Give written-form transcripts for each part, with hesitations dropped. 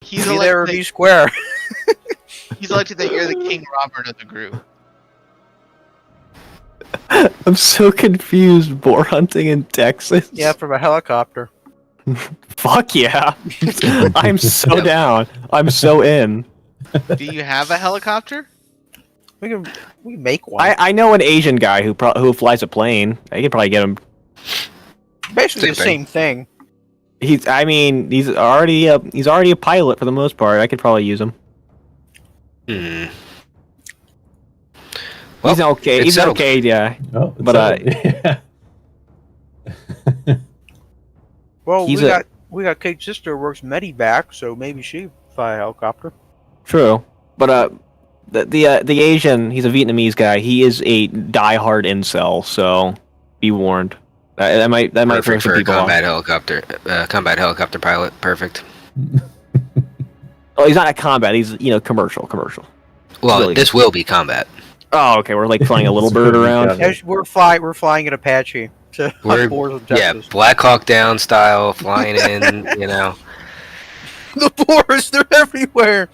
He's Be there or be square. He's elected that you're the King Robert of the group. I'm so confused. Boar hunting in Texas? Yeah, from a helicopter. Fuck yeah. I'm so down. I'm so in. Do you have a helicopter? We make one. I know an Asian guy who flies a plane. I could probably get him. Basically the same thing. He's already a pilot for the most part. I could probably use him. Well, he's okay. He's settled. okay, yeah. Oh, But yeah. Well, we got Kate's sister who works Medivac, so maybe she fly a helicopter. True, but the Asian, he's a Vietnamese guy. He is a diehard incel, so be warned. That might throw Perfect some for a people combat off. combat helicopter pilot. Perfect. Oh, he's not a combat. He's commercial. Well, Really this will be combat. Oh, okay. We're like flying a little bird around. As we're flying an Apache to hunt boars in Yeah, Texas. Black Hawk Down style, flying in. The boars, they're everywhere.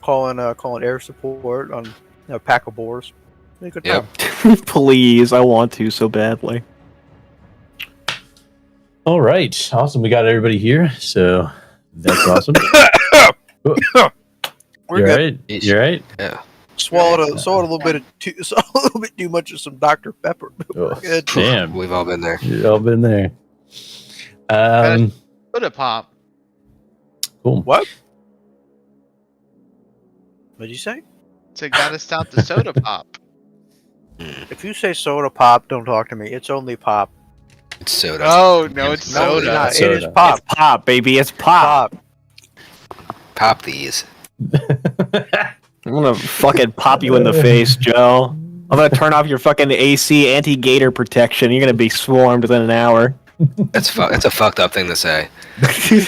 calling air support on a pack of boars. Make a Yep. Please, I want to so badly. All right, awesome. We got everybody here, so that's awesome. We're You're good. right. You're right. Yeah. Swallowed a little bit too much of some Dr. Pepper. Oh, Good. damn, We've all been there. you've all been there. Soda pop. Cool. What? What'd you say? So gotta stop the soda pop. If you say soda pop, don't talk to me. It's only pop. It's soda. Oh no, it's No, it's soda. not. Soda. It is pop. It's pop, baby. It's pop. Pop these. I'm gonna fucking pop you in the face, Joe. I'm gonna turn off your fucking AC anti-gator protection. You're gonna be swarmed within an hour. That's a fucked up thing to say. They're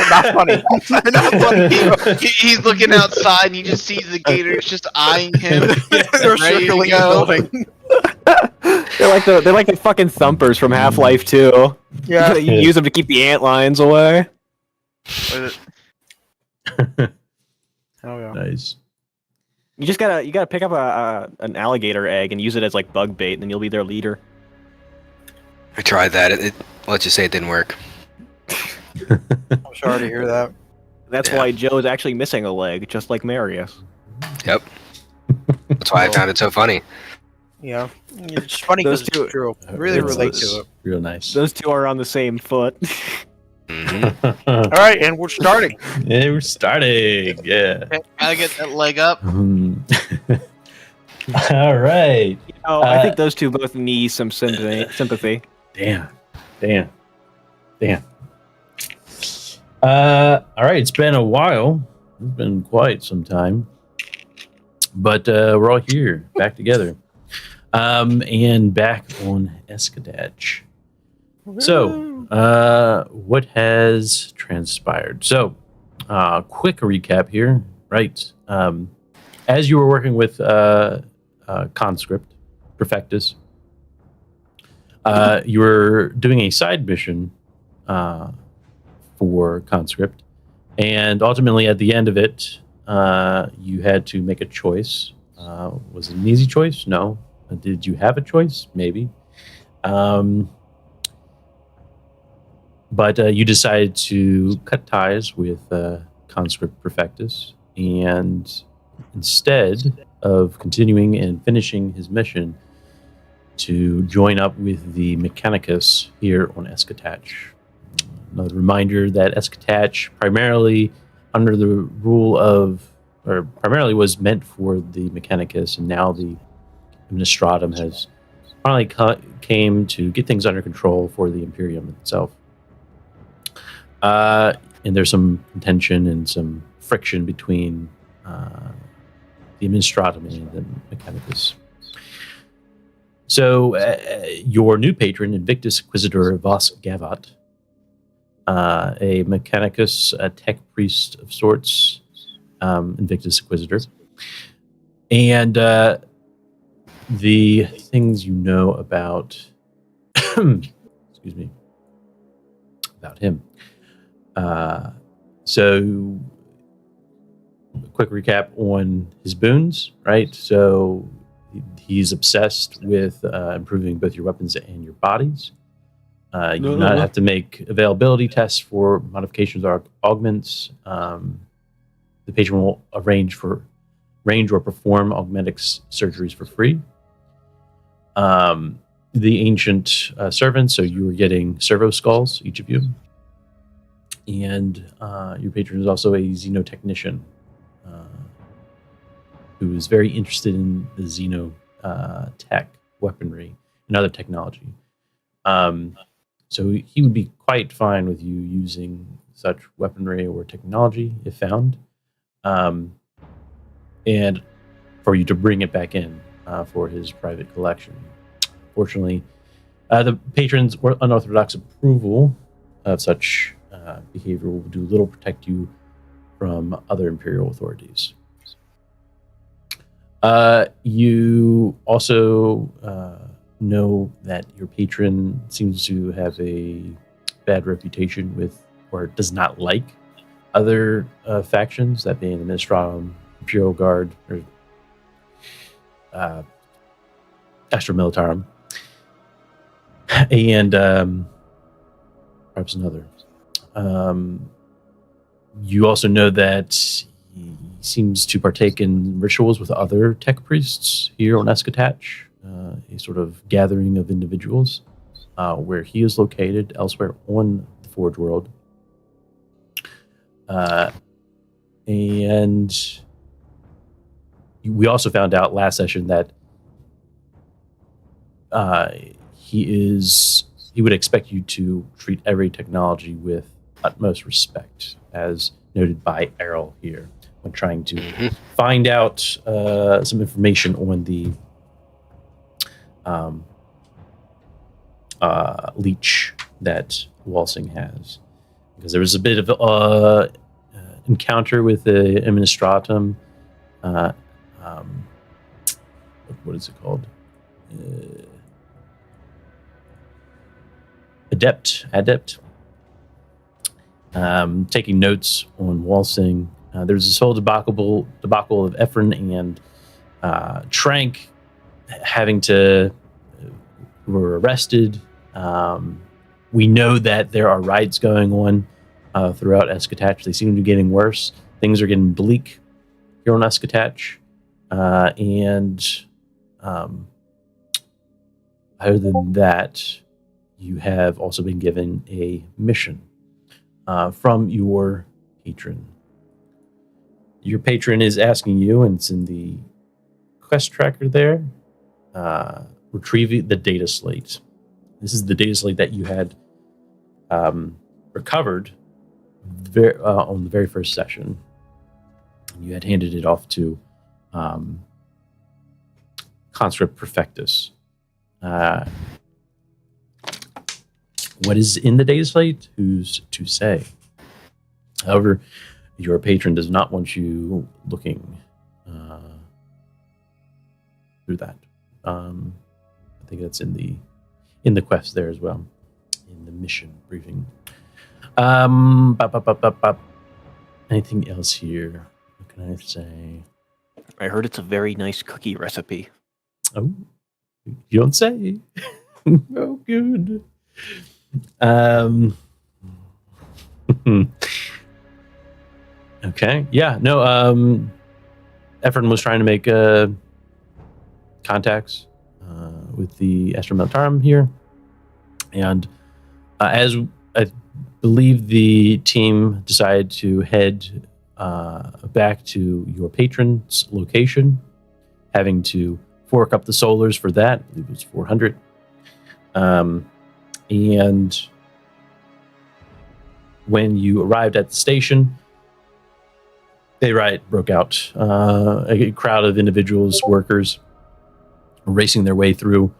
not funny. They're not funny. He's looking outside and you just see the gators just eyeing him. They're ready to circling the go. building. They're like the fucking thumpers from Half-Life 2. Yeah. You use them to keep the antlions away. Oh yeah. Nice. You gotta pick up an alligator egg and use it as like bug bait, and then you'll be their leader. I tried that. Let's just say it didn't work. I'm sorry to hear that. That's Yeah. why Joe is actually missing a leg, just like Marius. Yep. That's why I found it so funny. Yeah. It's funny Those because two- it's true. Really It's- relate it's to it. Real nice. Those two are on the same foot. All right, and we're starting. Yeah, we're starting. Yeah. Gotta get that leg up. All right. I think those two both need some sympathy. Damn. All right. It's been a while. It's been quite some time, but we're all here, back together, and back on Escadach. So, what has transpired? So, quick recap here, right? As you were working with Conscript, Perfectus, you were doing a side mission for Conscript, and ultimately at the end of it, you had to make a choice. Was it an easy choice? No. Did you have a choice? Maybe. But you decided to cut ties with Conscript Perfectus, and instead of continuing and finishing his mission, to join up with the Mechanicus here on Escatach. Another reminder that Escatach primarily under the rule of, or primarily was meant for the Mechanicus, and now the Administratum has finally came to get things under control for the Imperium itself. And there's some contention and some friction between the Administratum and the Mechanicus. So, your new patron, Invictus Inquisitor Vos Gavat, a Mechanicus, a tech priest of sorts, Invictus Inquisitor, and the things you know about, excuse me, without him. So, quick recap on his boons, right? So, he's obsessed with improving both your weapons and your bodies. You do not have to make availability tests for modifications or augments. The patron will arrange or perform augmentics surgeries for free. The ancient servants, so you are getting servo skulls, each of you. And your patron is also a xenotechnician who is very interested in the xeno tech, weaponry, and other technology. So he would be quite fine with you using such weaponry or technology if found. And for you to bring it back in for his private collection. Fortunately, the patron's unorthodox approval of such behavior will do little to protect you from other Imperial authorities. You also know that your patron seems to have a bad reputation with, or does not like, other factions, that being the Ministratum, Imperial Guard, or Astra Militarum, and perhaps another. You also know that he seems to partake in rituals with other tech priests here on Escatach, a sort of gathering of individuals where he is located elsewhere on the Forge World. And we also found out last session that he would expect you to treat every technology with utmost respect, as noted by Errol here when trying to find out some information on the leech that Walsing has, because there was a bit of encounter with the Administratum. What is it called? Adept. Taking notes on Walsing. There's this whole debacle of Ephron and Trank were arrested. We know that there are riots going on throughout Escatach. They seem to be getting worse. Things are getting bleak here on Escatach. And other than that, you have also been given a mission from your patron. Your patron is asking you, and it's in the quest tracker there, retrieve the data slate. This is the data slate that you had recovered on the very first session. You had handed it off to Conscript Perfectus. What is in the data slate? Who's to say? However, your patron does not want you looking through that. I think that's in the quest there as well, in the mission briefing. Anything else here? What can I say? I heard it's a very nice cookie recipe. Oh, you don't say. Oh, good. Okay. Yeah. No. Ephron was trying to make contacts with the Astra Militarum here, and as I believe the team decided to head back to your patron's location, having to fork up the solars for that. I believe it was 400. And when you arrived at the station, a riot broke out. A crowd of individuals, workers, racing their way through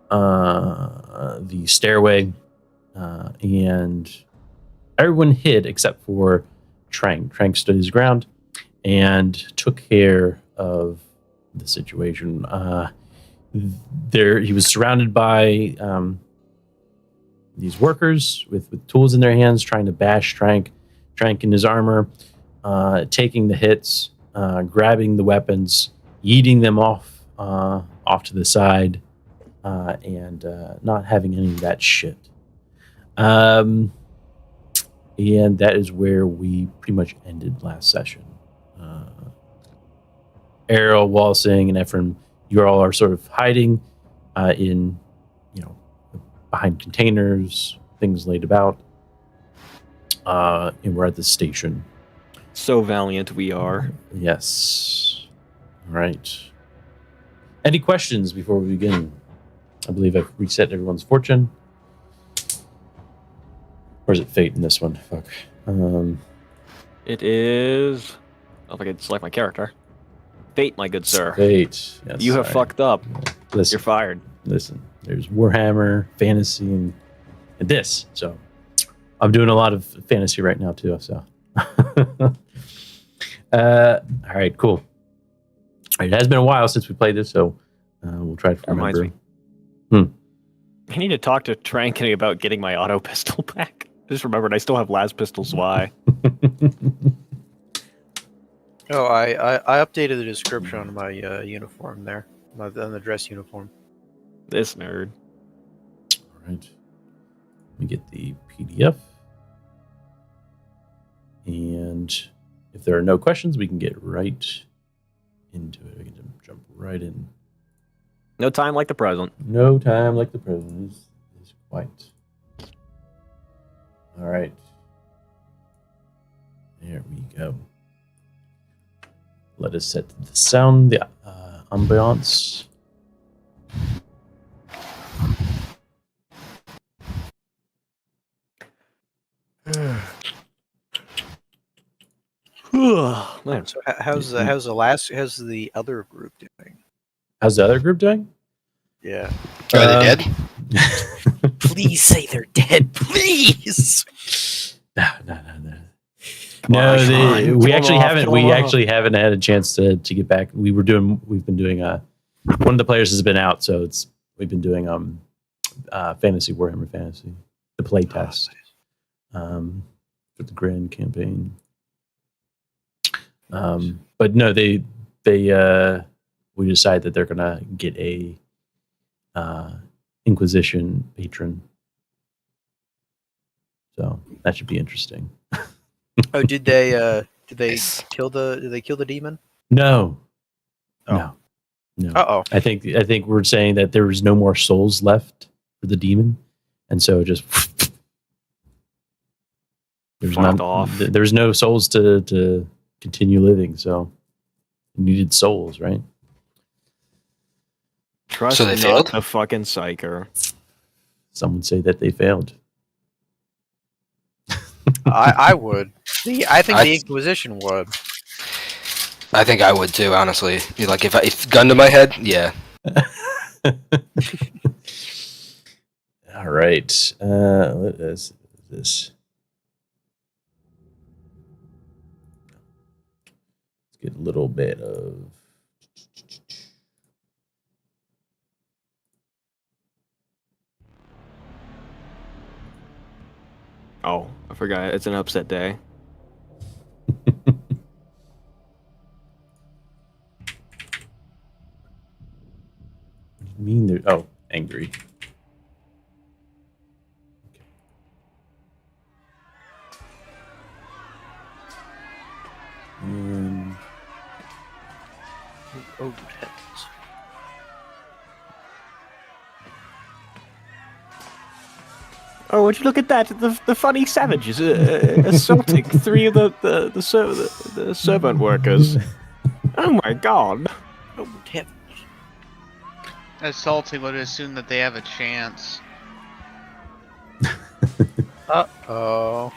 the stairway, and everyone hid except for Trank. Trank stood his ground and took care of the situation. He was surrounded by these workers with tools in their hands, trying to bash Trank in his armor, taking the hits, grabbing the weapons, yeeting them off to the side, and not having any of that shit. And that is where we pretty much ended last session. Errol, Walsing, and Ephraim, you all are sort of hiding in, behind containers, things laid about. And we're at the station. So valiant we are. Yes. All right. Any questions before we begin? I believe I've reset everyone's fortune. Or is it fate in this one? Fuck. It is. I don't think I select my character. Fate, my good sir. Fate. Yes, You have fucked up. Listen, You're fired. Listen, there's Warhammer, fantasy, and this. So I'm doing a lot of fantasy right now too. So, all right, cool. All right, it has been a while since we played this, so we'll try to remember. I need to talk to Tranky about getting my auto pistol back. I just remembered I still have las pistols. Why? Oh, I updated the description on my uniform there, on the dress uniform. This nerd. All right. Let me get the PDF. And if there are no questions, we can get right into it. We can jump right in. No time like the present. No time like the present is quite. All right. There we go. Let us set the sound, the ambiance. Man. So how's the other group doing? How's the other group doing? Yeah. Are they dead? Please say they're dead, please. No. No, we actually haven't had a chance to get back. We've been doing one of the players has been out, so we've been doing fantasy, Warhammer Fantasy, the play test for the grand campaign. But no, we decide that they're gonna get a Inquisition patron, so that should be interesting. Oh, did they Nice. kill the demon? No. Oh. No. Uh-oh. I think we're saying that there was no more souls left for the demon, and so just there's no souls to continue living, so you needed souls, right? Trust So they not failed? the fucking psyker. Some would say that they failed. I would. I think I- the Inquisition would. I think I would too, honestly. Like if gun to my head, yeah. All right. What is this? Let's get a little bit of. Oh, I forgot. It's an upset day. What do you mean there? Oh, angry. Okay. Oh, heavens. Oh, would you look at that? The funny savages assaulting three of the servant workers. Oh my god. Oh, heavens. Assaulting would assume that they have a chance. Uh-oh.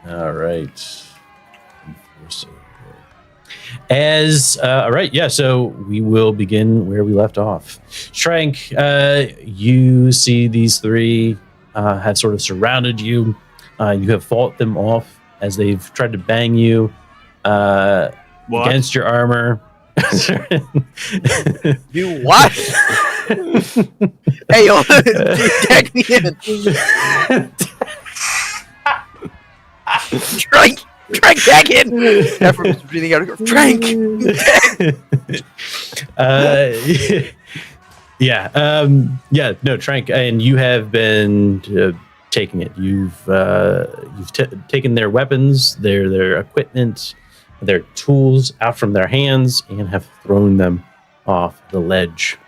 All right. All right, yeah. So we will begin where we left off. Shrank, you see these three have sort of surrounded you. You have fought them off as they've tried to bang you against your armor. You what? Hey, yo, tag me in. Trank, tag in. After was breathing out, Trank. No, Trank, and you have been taking it. You've taken their weapons, their equipment, their tools out from their hands, and have thrown them off the ledge.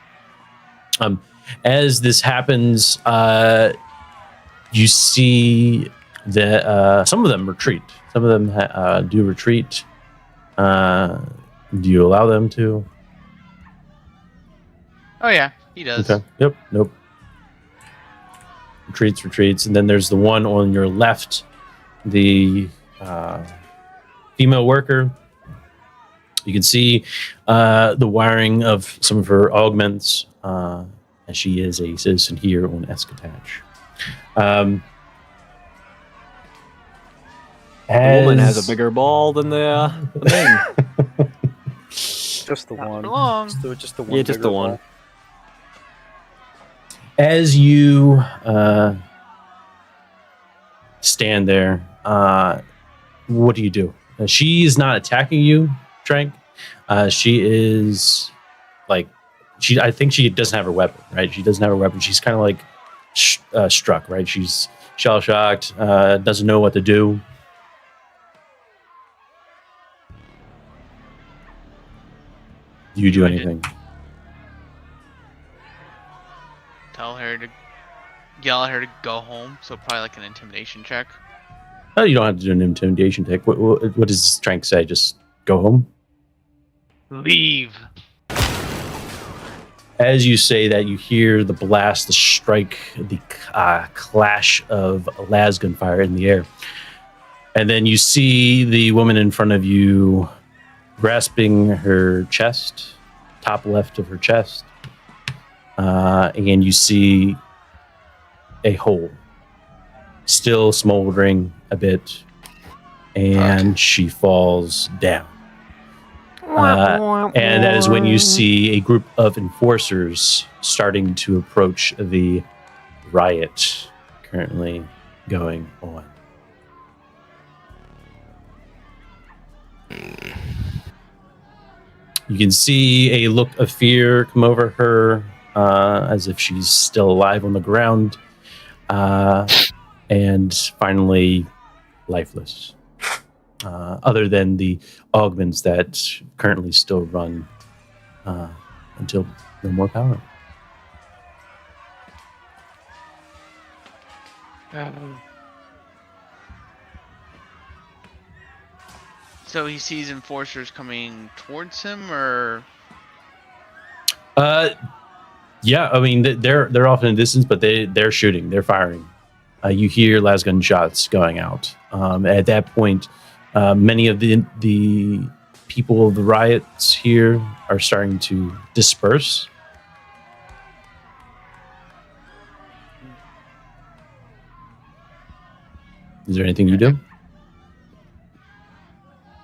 As this happens, you see that some of them retreat. Some of them do retreat. Do you allow them to? Oh yeah, he does. Okay. Yep. Nope. Retreats, and then there's the one on your left, the female worker. You can see the wiring of some of her augments, as she is a citizen here on Escatach. The woman has a bigger ball than the thing. Just the Not one. for long. Just the one. Yeah, just bigger the one. ball. As you stand there, what do you do? She's not attacking you, Trank. She is like I think she doesn't have her weapon, right? She doesn't have her weapon. She's kind of like struck, right? She's shell shocked, doesn't know what to do. Do you do anything? Tell her to yell at her to go home. So probably like an intimidation check. Oh, you don't have to do an intimidation check. What does Trank say? Just go home? Leave. As you say that, you hear the blast, the strike, the clash of las gunfire in the air. And then you see the woman in front of you grasping her chest, top left of her chest. And you see a hole, still smoldering a bit, and she falls down. And that is when you see a group of enforcers starting to approach the riot currently going on. You can see a look of fear come over her, as if she's still alive on the ground, and finally lifeless. Other than the augments that currently still run until no more power. So he sees enforcers coming towards him, or Yeah, I mean they're off in the distance, but they're shooting, they're firing. You hear lasgun shots going out. At that point, many of the people of the riots here are starting to disperse. Is there anything you do?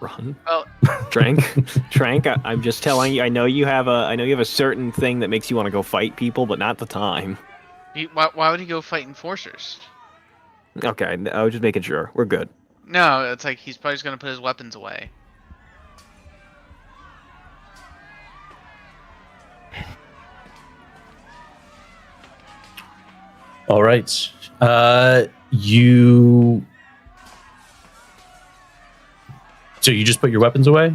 Run. well, Trank. I'm just telling you. I know you have a certain thing that makes you want to go fight people, but not the time. why would he go fight enforcers? Okay, I was just making sure. We're good. No, it's like he's probably just gonna put his weapons away. All right. You. So you just put your weapons away,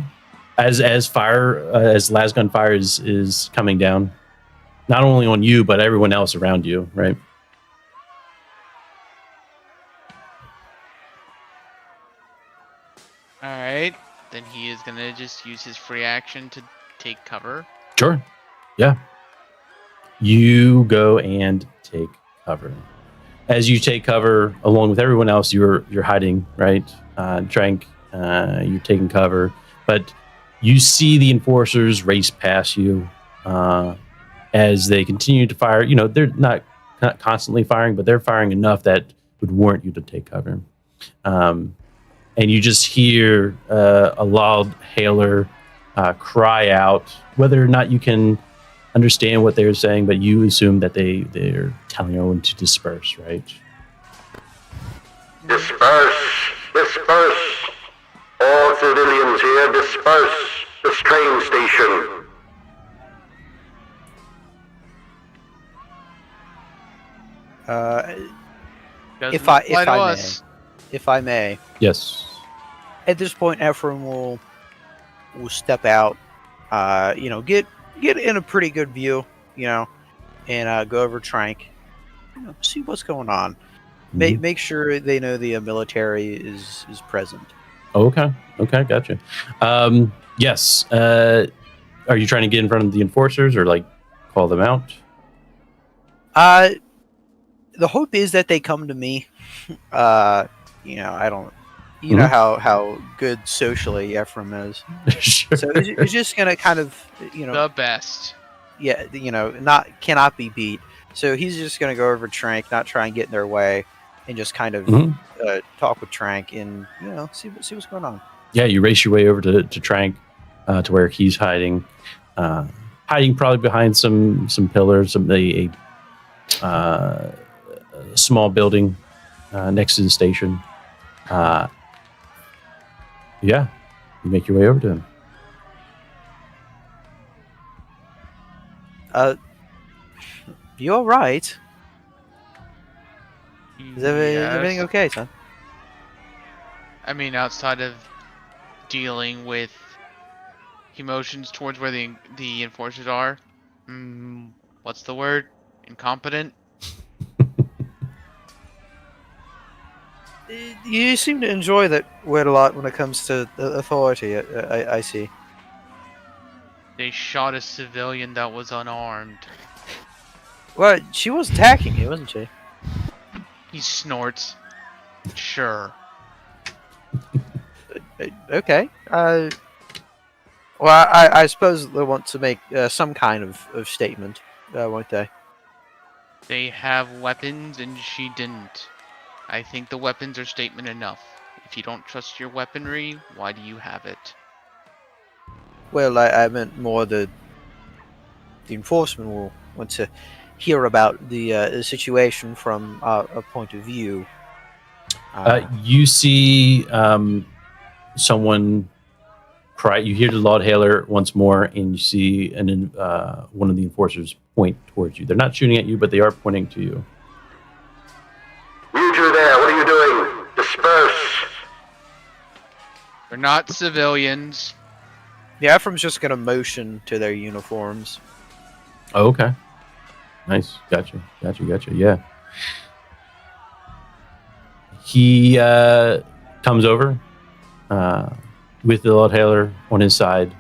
as lasgun fire is coming down, not only on you but everyone else around you, right? All right, then he is gonna just use his free action to take cover. Sure. Yeah. You go and take cover. As you take cover, along with everyone else, you're hiding, right? Trank, you're taking cover, but you see the enforcers race past you as they continue to fire. You know, they're not constantly firing, but they're firing enough that would warrant you to take cover. And you just hear a loud hailer cry out. Whether or not you can understand what they're saying, but you assume that they're telling everyone to disperse, right? Disperse! Disperse! All civilians here, disperse! The train station! Doesn't If I apply to may, us. if I may, Yes. at this point, Ephraim will step out. Get in a pretty good view. And go over Trank. See what's going on. Mhm. Make sure they know the military is present. Okay. Okay. Gotcha. Yes. Are you trying to get in front of the enforcers or like call them out? The hope is that they come to me. I don't. You know how good socially Ephraim is. Sure. So he's just gonna kind of, The best. yeah, cannot be beat. So he's just gonna go over Trank, not try and get in their way, and just kind of Mhm. talk with Trank and see what's going on. Yeah, you race your way over to Trank, to where he's hiding, hiding probably behind some pillars, a small building next to the station. Yeah, you make your way over to him. You all right? Is everything Yes. okay, son? I mean, outside of dealing with emotions towards where the enforcers are, what's the word? Incompetent. You seem to enjoy that word a lot when it comes to authority. I see. They shot a civilian that was unarmed. Well, she was attacking you, wasn't she? He snorts. Sure. Okay. Well, I suppose they'll want to make some kind of statement, won't they? They have weapons and she didn't. I think the weapons are statement enough. If you don't trust your weaponry, why do you have it? Well, I meant more the enforcement will want to hear about the situation from a point of view. You see someone cry. You hear the loud hailer once more, and you see one of the enforcers point towards you. They're not shooting at you, but they are pointing to you. You two there, what are you doing? Disperse! They're not civilians. Yeah, Ephraim's just going to motion to their uniforms. Oh, okay. Nice. Gotcha. Yeah. He comes over with the loud hailer on his side,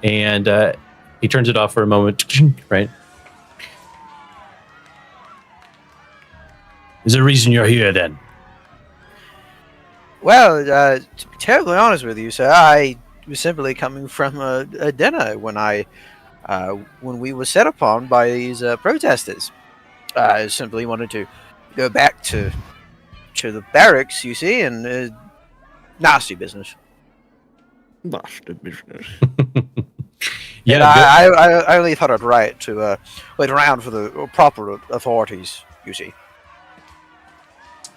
and he turns it off for a moment. Right? Is there a reason you're here then? Well, to be terribly honest with you, sir, I was simply coming from a dinner when we were set upon by these protesters. I simply wanted to go back to the barracks, you see, and nasty business. Nasty business. Yeah. And I only thought I'd write to wait around for the proper authorities, you see.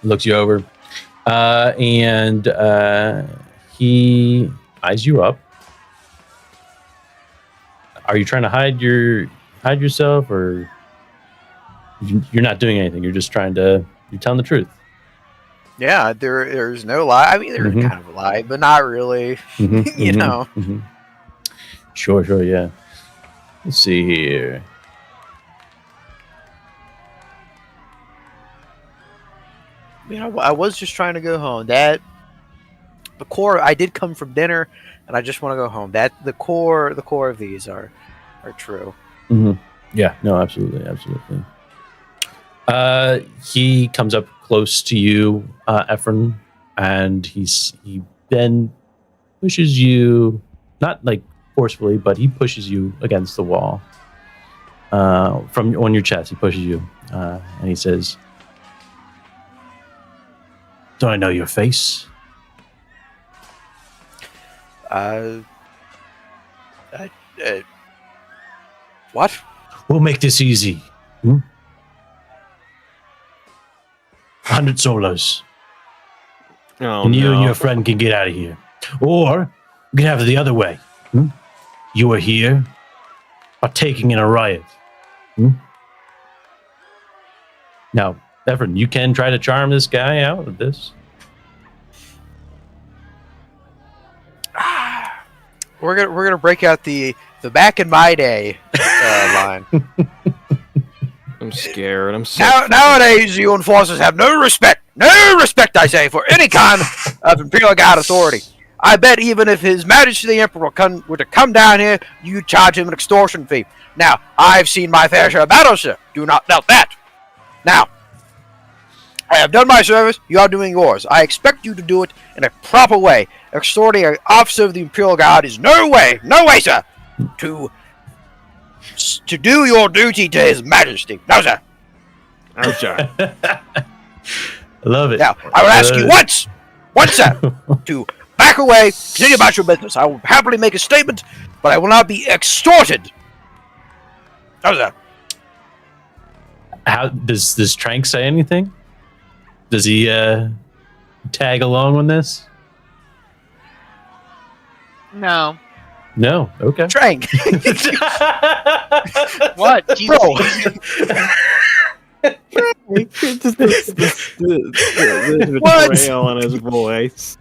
Looks you over, and he eyes you up. Are you trying to hide yourself, or you're not doing anything? You're just you're telling the truth. Yeah, there's no lie. I mean, there's kind of a lie, but not really. You know. Sure, yeah. Let's see here. I was just trying to go home. The core. I did come from dinner, and I just want to go home. The core of these are true. Yeah, no, absolutely. He comes up close to you, Ephraim, and he then pushes you, not like forcefully, but he pushes you against the wall. From on your chest, he pushes you, and he says, "Don't I know your face?" What? We'll make this easy. 100 solos. Oh, And you no. and your friend can get out of here. Or we can have it the other way. You are here, partaking in a riot. Now, Efren, you can try to charm this guy out of this. We're gonna break out the back in my day line. I'm scared. I'm so Nowadays, you enforcers have no respect, I say, for any kind of Imperial Guard authority. I bet even if His Majesty the Emperor were to come down here, you'd charge him an extortion fee. Now, I've seen my fair share of battles, sir. Do not doubt that. Now, I have done my service, you are doing yours. I expect you to do it in a proper way. Extorting an officer of the Imperial Guard is no way, sir, to do your duty to His Majesty. No, sir. I'm sorry. I love it. Now, I will ask you once, sir, to back away, continue about your business. I will happily make a statement, but I will not be extorted. No, sir. How does Trank say anything? Does he tag along on this? No. No. Okay. Trank. What? Bro. The What? betrayal in his voice.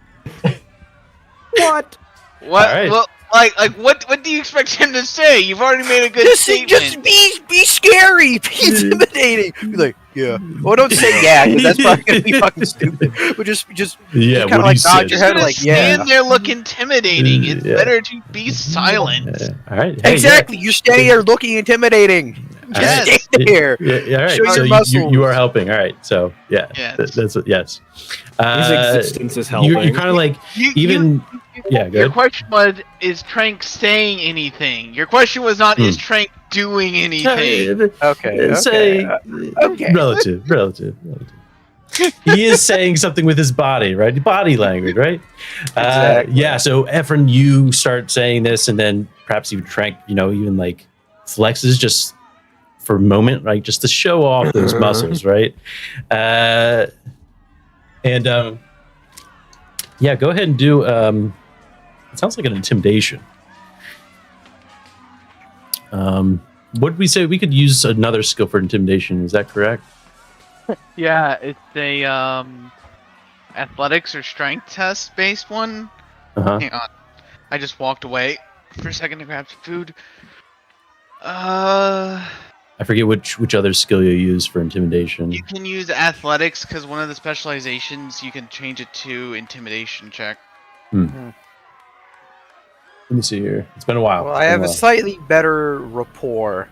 What? What? All right. Well, like, what do you expect him to say? You've already made a good Just statement. be scary, be intimidating. Be like, yeah. Well, don't say yeah, because that's probably gonna be fucking stupid. But just Yeah. kind of What like he nod said. your Just head, gonna like, yeah. stand there, look intimidating. It's Yeah. better to be silent. All right. Hey, Exactly. You're standing there looking intimidating. Just Yes. stay there. Yeah. All right. Show your So you muscles. are helping. All right. So yeah. Yes. That's yes. His existence is helping. You're kind of like yeah. Go Your ahead. question was, is Trank saying anything? Your question was not, is Trank doing anything? Okay. Say Okay. relative. He is saying something with his body, right? Body language, right? Exactly. Yeah. So Efren, you start saying this, and then perhaps even Trank, even like flexes just for a moment, right? Just to show off those muscles, right? Yeah, go ahead and do. It sounds like an intimidation. What did we say? We could use another skill for intimidation. Is that correct? Yeah, it's a athletics or strength test based one. Uh-huh. Hang on, I just walked away for a second to grab some food. Uh, I forget which other skill you use for intimidation. You can use athletics because one of the specializations you can change it to intimidation check. Let me see here. It's been a while. Well, It's I been have a while. slightly better rapport,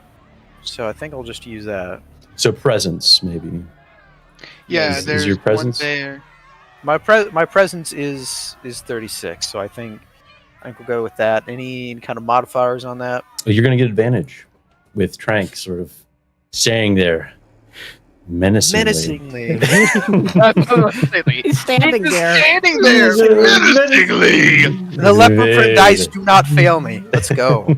so I think I'll just use that. So presence, maybe. Yeah, Is there's your presence? one there. My presence is 36, so I think we'll go with that. Any kind of modifiers on that? You're going to get advantage with Trank sort of staying there menacingly. He's standing there. Standing there. The leopard print dice do not fail me. Let's go.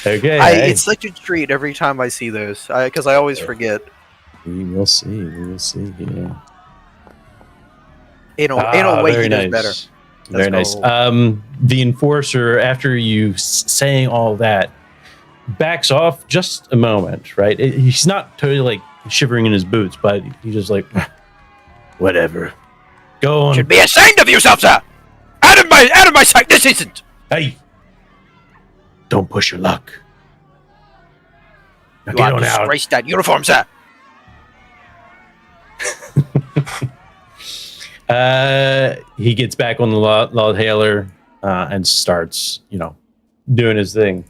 Okay. It's such a treat every time I see those, because I always forget. We will see. Yeah. Ain't no way very he does nice. better. Very Let's nice. go. The enforcer, after you saying all that, backs off just a moment, right? He's not totally like shivering in his boots, but he's just like, whatever. Go on. Should be ashamed of yourself, sir. Out of my sight. This isn't. Hey, don't push your luck. Now You get are on out. disgraced that uniform, sir. He gets back on the loud hailer and starts, doing his thing.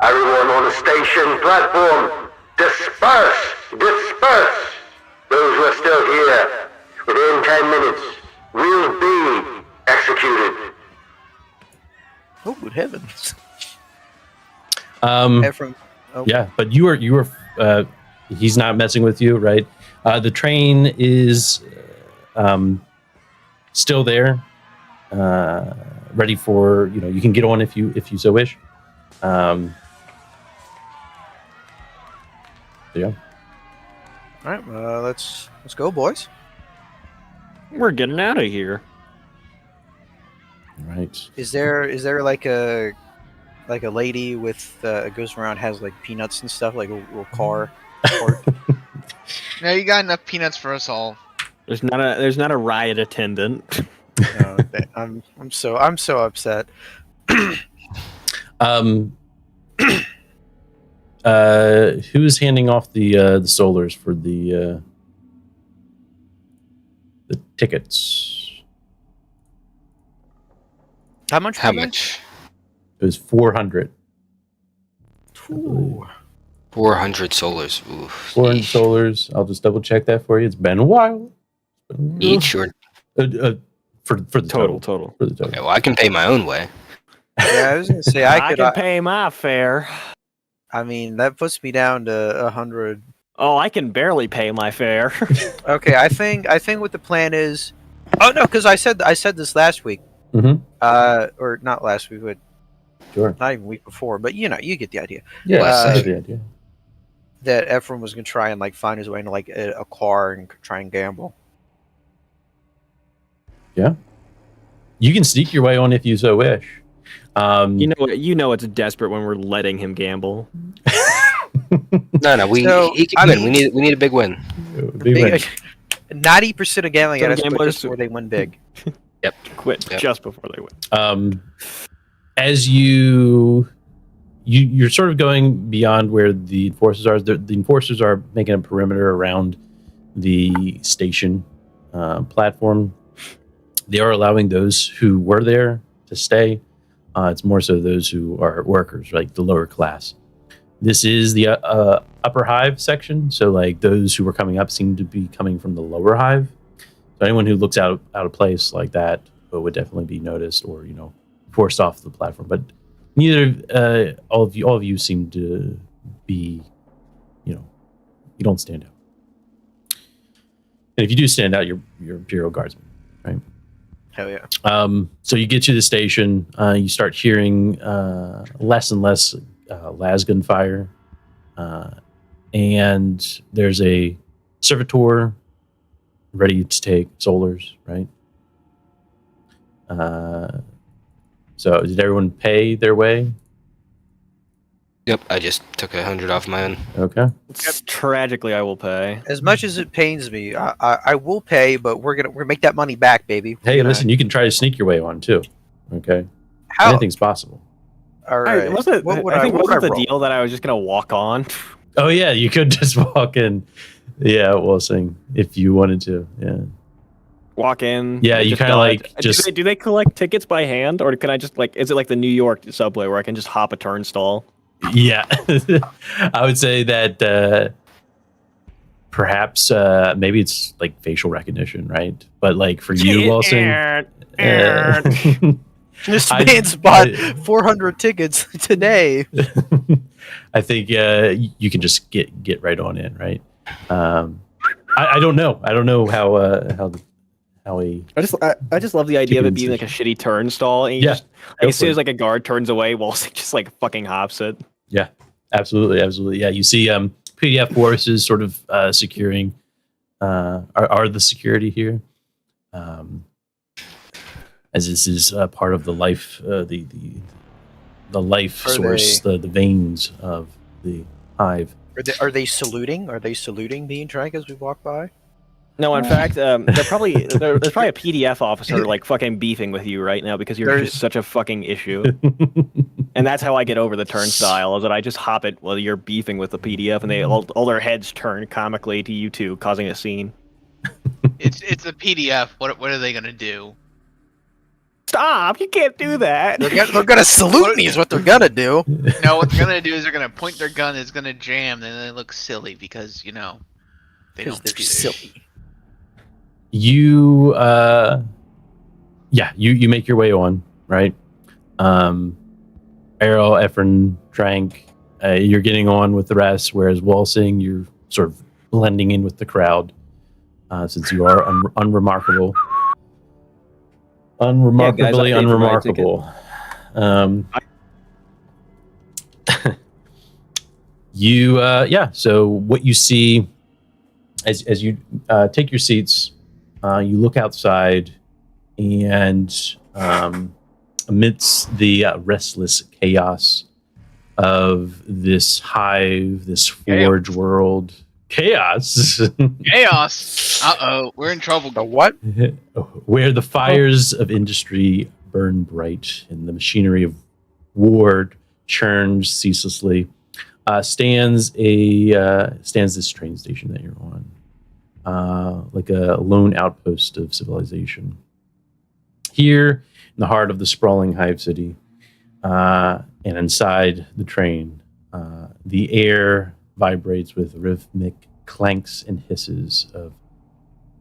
Everyone on the station platform, disperse! Disperse! Those who are still here, within 10 minutes, will be executed. Oh, good heavens. Ephraim. Oh. Yeah, but you were he's not messing with you, right? The train is still there, ready for you can get on if you so wish. Yeah. All right, let's go, boys. We're getting out of here. Right. Is there like a lady with goes around, has like peanuts and stuff, like a little car? Now you got enough peanuts for us all. There's not a riot attendant. No, I'm so upset. Who's handing off the solars for the tickets? How much? How for that? much? It was 400. Ooh. 400 solars. Oof. 400 Eesh. solars. I'll just double check that for you. It's been a while. Each or For the total. Total. For the total. okay, well, I can pay my own way. Yeah, I was gonna say I could. can pay my fare. I mean, that puts me down to 100. Oh, I can barely pay my fare. Okay, I think what the plan is. Oh no, because I said this last week. Mm-hmm. Or not last week, but Sure. not even week before. But you get the idea. Yeah, Uh, that's the idea. That Ephraim was gonna try and like find his way into like a car and try and gamble. You can sneak your way on if you so wish. you know it's desperate when we're letting him gamble. No, he can win. We need a big win. Big win. 90% of gambling Some at us gamblers- before they win big. Quit Yep. just before they win. As you're sort of going beyond where the enforcers are. The enforcers are making a perimeter around the station platform. They are allowing those who were there to stay. It's more so those who are workers, like the lower class. This is the upper hive section, so like those who were coming up seem to be coming from the lower hive. So anyone who looks out of place like that would definitely be noticed or forced off the platform. But neither all of you seem to be, you don't stand out. And if you do stand out, you're Imperial Guardsmen, right? Hell yeah. So you get to the station, you start hearing less and less lasgun fire, and there's a servitor ready to take solars, right? So did everyone pay their way? Yep, I just took 100 off my own. Okay. Tragically, I will pay. As much as it pains me, I will pay, but we're gonna make that money back, baby. Hey, listen, you can try to sneak your way on too. Okay. How? Anything's possible. All right. Wasn't What would I think what would wasn't the roll? deal that I was just gonna walk on? Oh yeah, you could just walk in. Yeah, we'll sing if you wanted to. Yeah. Walk in. Yeah, and you just kinda, dodge. like, just- Do they collect tickets by hand, or can I just is it like the New York subway where I can just hop a turnstile? Yeah, I would say that perhaps maybe it's like facial recognition, right? But like for you, Wilson, This I- man's bought 400 tickets today. I think you can just get right on in, right? I don't know. I don't know how he. I just love the idea of it being Chicken like a shitty turnstile. And you Yeah, just, go as soon for as it. like a guard turns away, Walsing just like fucking hops it. Yeah, absolutely. Yeah, you see PDF forces sort of securing are the security here. As this is part of the life, the life Are source, the veins of the hive. Are they saluting? Are they saluting me and Trank as we walk by? No, in fact, there's probably a PDF officer like fucking beefing with you right now because you're There's- just such a fucking issue. And that's how I get over the turnstile is that I just hop it while you're beefing with the PDF, and they all their heads turn comically to you two, causing a scene. It's a PDF. What are they gonna do? Stop! You can't do that. They're gonna salute me is what they're gonna do. No, what they're gonna do is they're gonna point their gun. It's gonna jam, and they look silly because they Because don't. they're do silly. You you make your way on, right? Errol, Ephraim, Trank, you're getting on with the rest, whereas Walsing, you're sort of blending in with the crowd, since you are unremarkable. Unremarkably I paid for my unremarkable. You, so what you see as you take your seats, you look outside, and amidst the restless chaos of this hive, this forge world, chaos, Chaos! Uh-oh, we're in trouble. The what? where the fires of industry burn bright and the machinery of war churns ceaselessly, stands this train station that you're on, like a lone outpost of civilization. Here, in the heart of the sprawling hive city, and inside the train, the air vibrates with rhythmic clanks and hisses of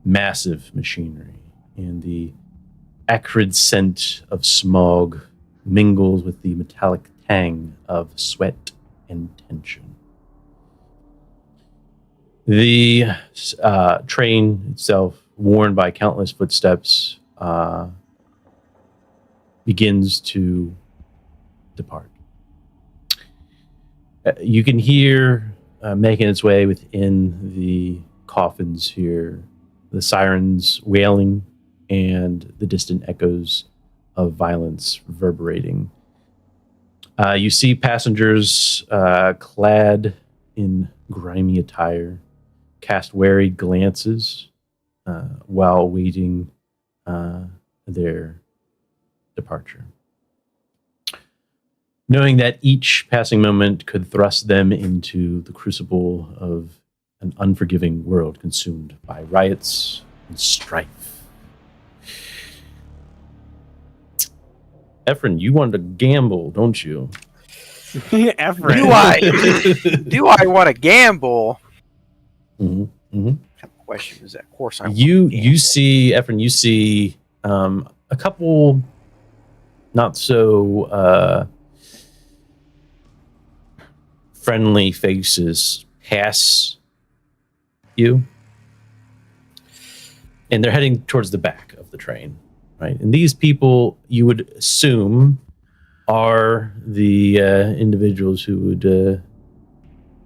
massive machinery, and the acrid scent of smog mingles with the metallic tang of sweat and tension. The train itself, worn by countless footsteps, begins to depart. You can hear making its way within the coffins here, the sirens wailing and the distant echoes of violence reverberating. You see passengers clad in grimy attire cast wary glances while waiting their departure, knowing that each passing moment could thrust them into the crucible of an unforgiving world consumed by riots and strife. Efren, you wanted to gamble, don't you? Efren. Do I want to gamble? Mm-hmm. Mm-hmm. What kind of question is that? Of course I want You to gamble. see, Efren, you see a couple not so friendly faces pass you, and they're heading towards the back of the train, right? And these people, you would assume, are the individuals who would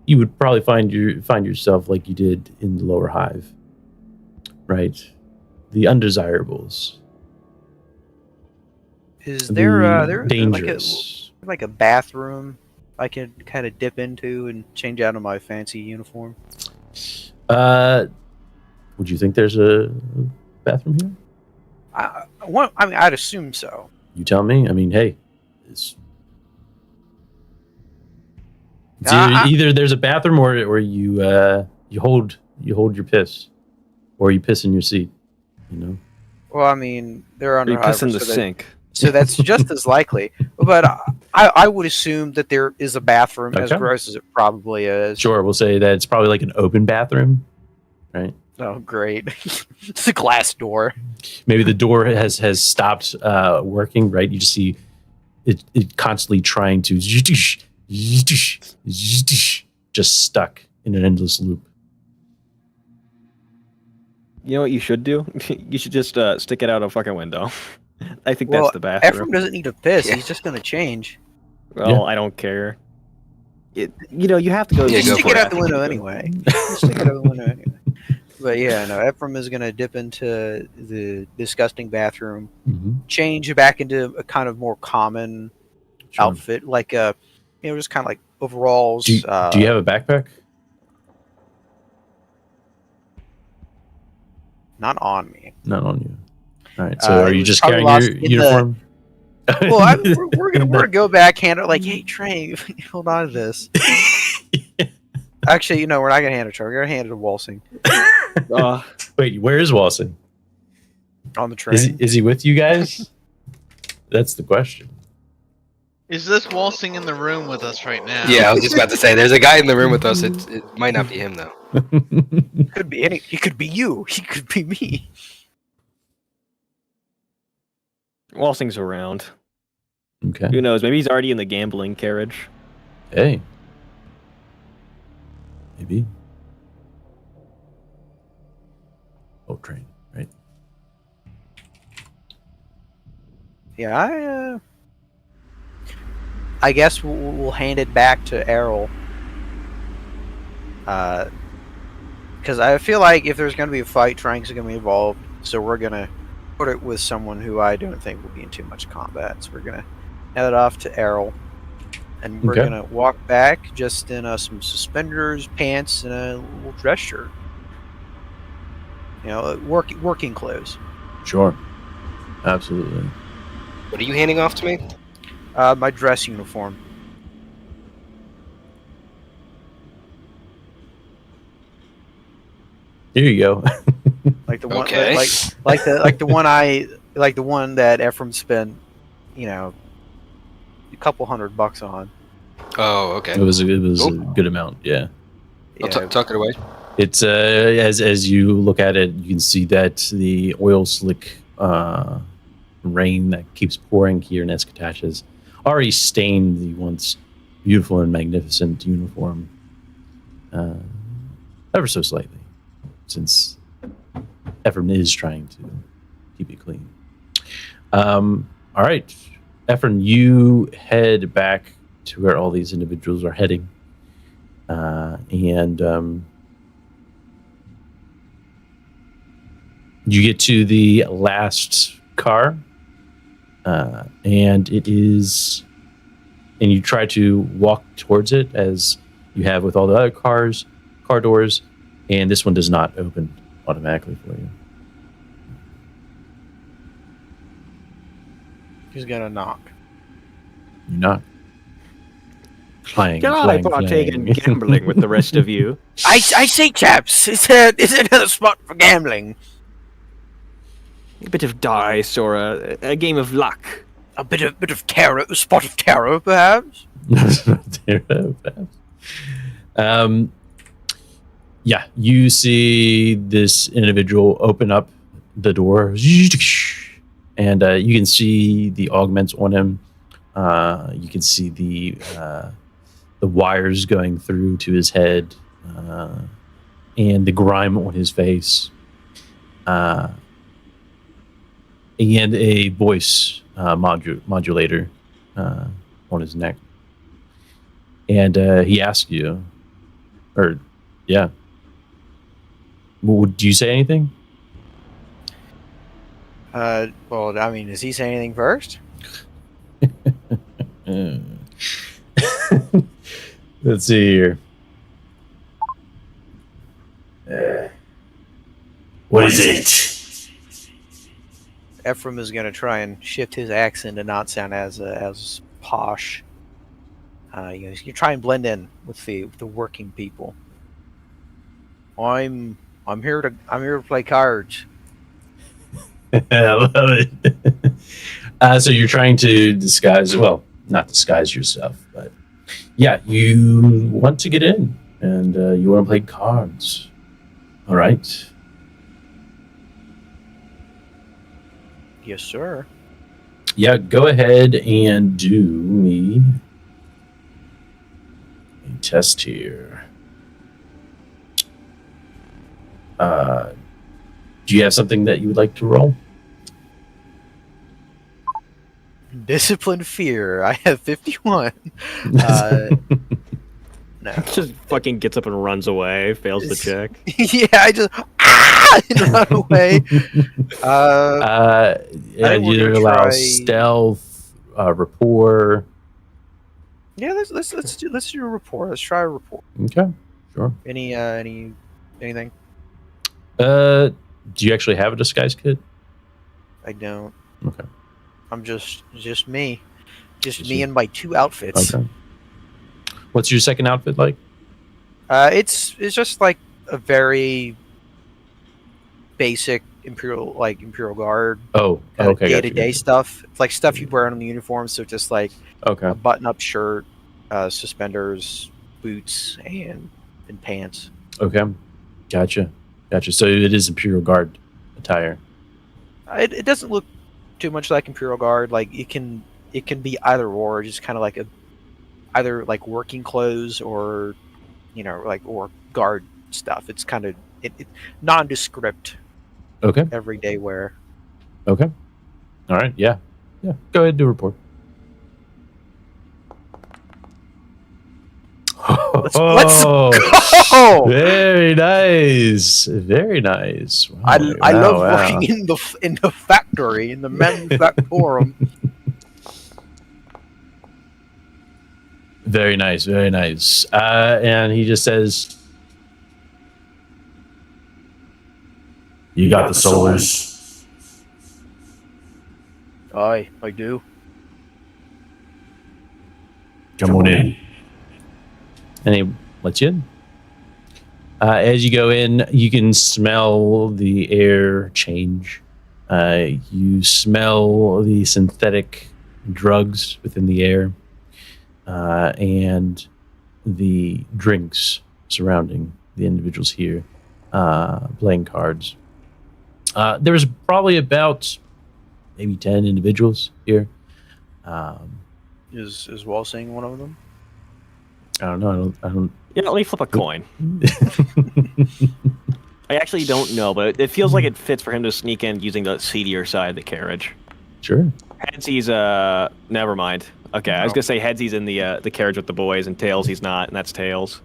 you would probably find yourself like you did in the lower hive, right? The undesirables. Is there the dangerous. like a bathroom I can kind of dip into and change out of my fancy uniform? Would you think there's a bathroom here? I mean, I'd assume so. You tell me. I mean, hey, it's either there's a bathroom or you hold your piss, or you piss in your seat. You know. Well, I mean, they're under You piss in the so that- sink. so that's just as likely. But I would assume that there is a bathroom, as Okay. gross as it probably is. Sure, we'll say that it's probably like an open bathroom, right? Oh, great! It's a glass door. Maybe the door has stopped working, right? You just see it constantly trying to just stuck in an endless loop. You know what you should do? You should just stick it out a fucking window. I think Well, that's the bathroom. Ephraim doesn't need to piss. Yeah. He's just going to change. Well, Yeah. I don't care. You have to go. Yeah, to go Stick for it it. out the window anyway. Stick it out the window anyway. But yeah, no, Ephraim is going to dip into the disgusting bathroom, Mm-hmm. change back into a kind of more common outfit, like just kind of like overalls. Do you have a backpack? Not on me. Not on you. All right. So are it you was just probably carrying lost your in the- uniform? Well, we're gonna go back, hand it like, hey, Trey, hold on to this. Actually, we're not gonna hand it to her. We're gonna hand it to Walsing Wait, where is Walsing? on the train. Is he with you guys? That's the question. Is this Walsing in the room with us right now? Yeah, I was just about to say, there's a guy in the room with us. It might not be him though. Could be any. He could be you. He could be me. Walsing's around. Okay. Who knows? Maybe he's already in the gambling carriage. Hey. Maybe. Boat train, right? Yeah, I guess we'll hand it back to Errol. Because I feel like if there's going to be a fight, Trank's going to be involved. So we're going to put it with someone who I don't think will be in too much combat. So we're going to head off to Errol. And we're Okay. going to walk back just in some suspenders, pants, and a little dress shirt. You know, working clothes. Sure. Absolutely. What are you handing off to me? My dress uniform. Here you go. Like the one, Okay. like the one that Ephraim spent, you know, a couple $100 on. Oh, okay. It was a Cool. good amount. Yeah. You I'll know, tuck it away. It's as you look at it, you can see that the oil slick rain that keeps pouring here in Escatash has already stained the once beautiful and magnificent uniform ever so slightly, since Ephraim is trying to keep it clean. All right, Ephraim, you head back to where all these individuals are heading, and you get to the last car, and it is, and you try to walk towards it as you have with all the other car doors, and this one does not open automatically for you. he's gonna knock. You're not. Clang, Can I clang, partake in clang. gambling with the rest of you? I say, chaps, it's another spot for gambling. A bit of dice or a game of luck. A bit of tarot, a spot of tarot, perhaps. Yeah, you see this individual open up the door, and you can see the augments on him. You can see the wires going through to his head, and the grime on his face, and a voice modulator on his neck. And he asks you, or yeah, do you say anything? Well, I mean, does he say anything first? Let's see here. What is it? Ephraim is gonna try and shift his accent to not sound as posh. You try and blend in with the working people. I'm here to play cards. I love it. So you're trying to disguise, well, not disguise yourself, but yeah, you want to get in and you want to play cards. All right. Yes, sir. Yeah, go ahead and do me a test here. Do you have something that you would like to roll? Discipline fear. I have 51. No. Just fucking gets up and runs away, fails the check. Yeah, I just and run away. Yeah, think we're you gonna allow try- stealth, rapport. Yeah, let's do a report. Let's try a report. Okay, sure. Anything? Do you actually have a disguise kit? I don't. Okay. I'm just me. Just Just me you. in my 2 outfits. Okay. What's your second outfit like? It's just like a very basic Imperial Guard Oh, kind okay. of gotcha, day-to-day gotcha. stuff. It's like stuff you'd wear on the uniform, so just like Okay. a button-up shirt, suspenders, boots, and pants. Okay. Gotcha. So it is Imperial Guard attire. It doesn't look too much like Imperial Guard. Like it can be either or, just kind of like either like working clothes or or guard stuff. It's kind of it nondescript, Okay. everyday wear. Okay. All right. Yeah. Go ahead and do a report. Let's Oh, go! very nice. Very nice. Wow, I wow, love wow. working in the factory, in the manufactorum. Very nice. Very nice. And he just says, "You got the solars." I do. Come on in. And he lets you in. As you go in, you can smell the air change. You smell the synthetic drugs within the air and the drinks surrounding the individuals here playing cards. There was probably about maybe 10 individuals here. Is Walsing one of them? I don't know. I don't. Yeah, let me flip a coin. I actually don't know, but it feels like it fits for him to sneak in using the seedier side of the carriage. Sure. Headsy's never mind. Okay, I was gonna say Headsy's in the carriage with the boys, and Tails he's not, and that's Tails.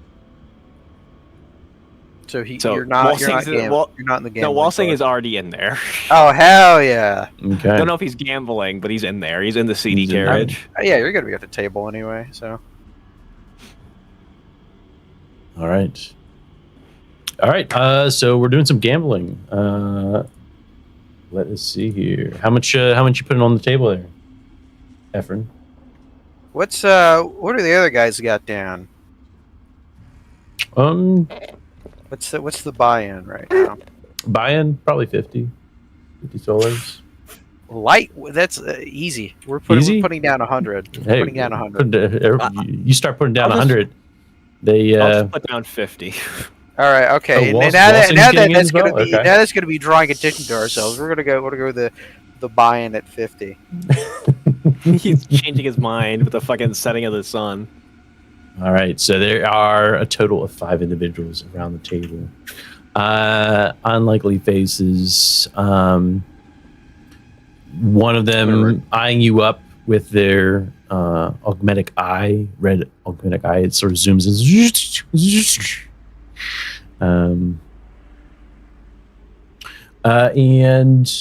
So So you're not Walsing's you're not in the game. No, Walsing is already in there. Oh hell yeah! Okay. I don't know if he's gambling, but he's in there. He's in the seedy He's in there. carriage. Yeah, you're gonna be at the table anyway. So All right. All right. So we're doing some gambling. Let us see here. How much you putting on the table there, Efren? what are the other guys got down? What's the buy-in right now? Buy-in probably 50 solars. Light. That's easy. We're Easy? putting down 100. Hey, Putting down 100. You start putting down I'll just- 100. They I'll just put down 50. All right. Okay. Oh, And now Walsing's that getting in that's as gonna well? be Okay. now that's gonna be drawing attention to ourselves. We're gonna go the buy-in at 50. He's changing his mind with the fucking setting of the sun. All right, so there are a total of 5 individuals around the table. Unlikely faces. One of them eyeing you up with their augmetic eye, red augmetic eye. It sort of zooms in. And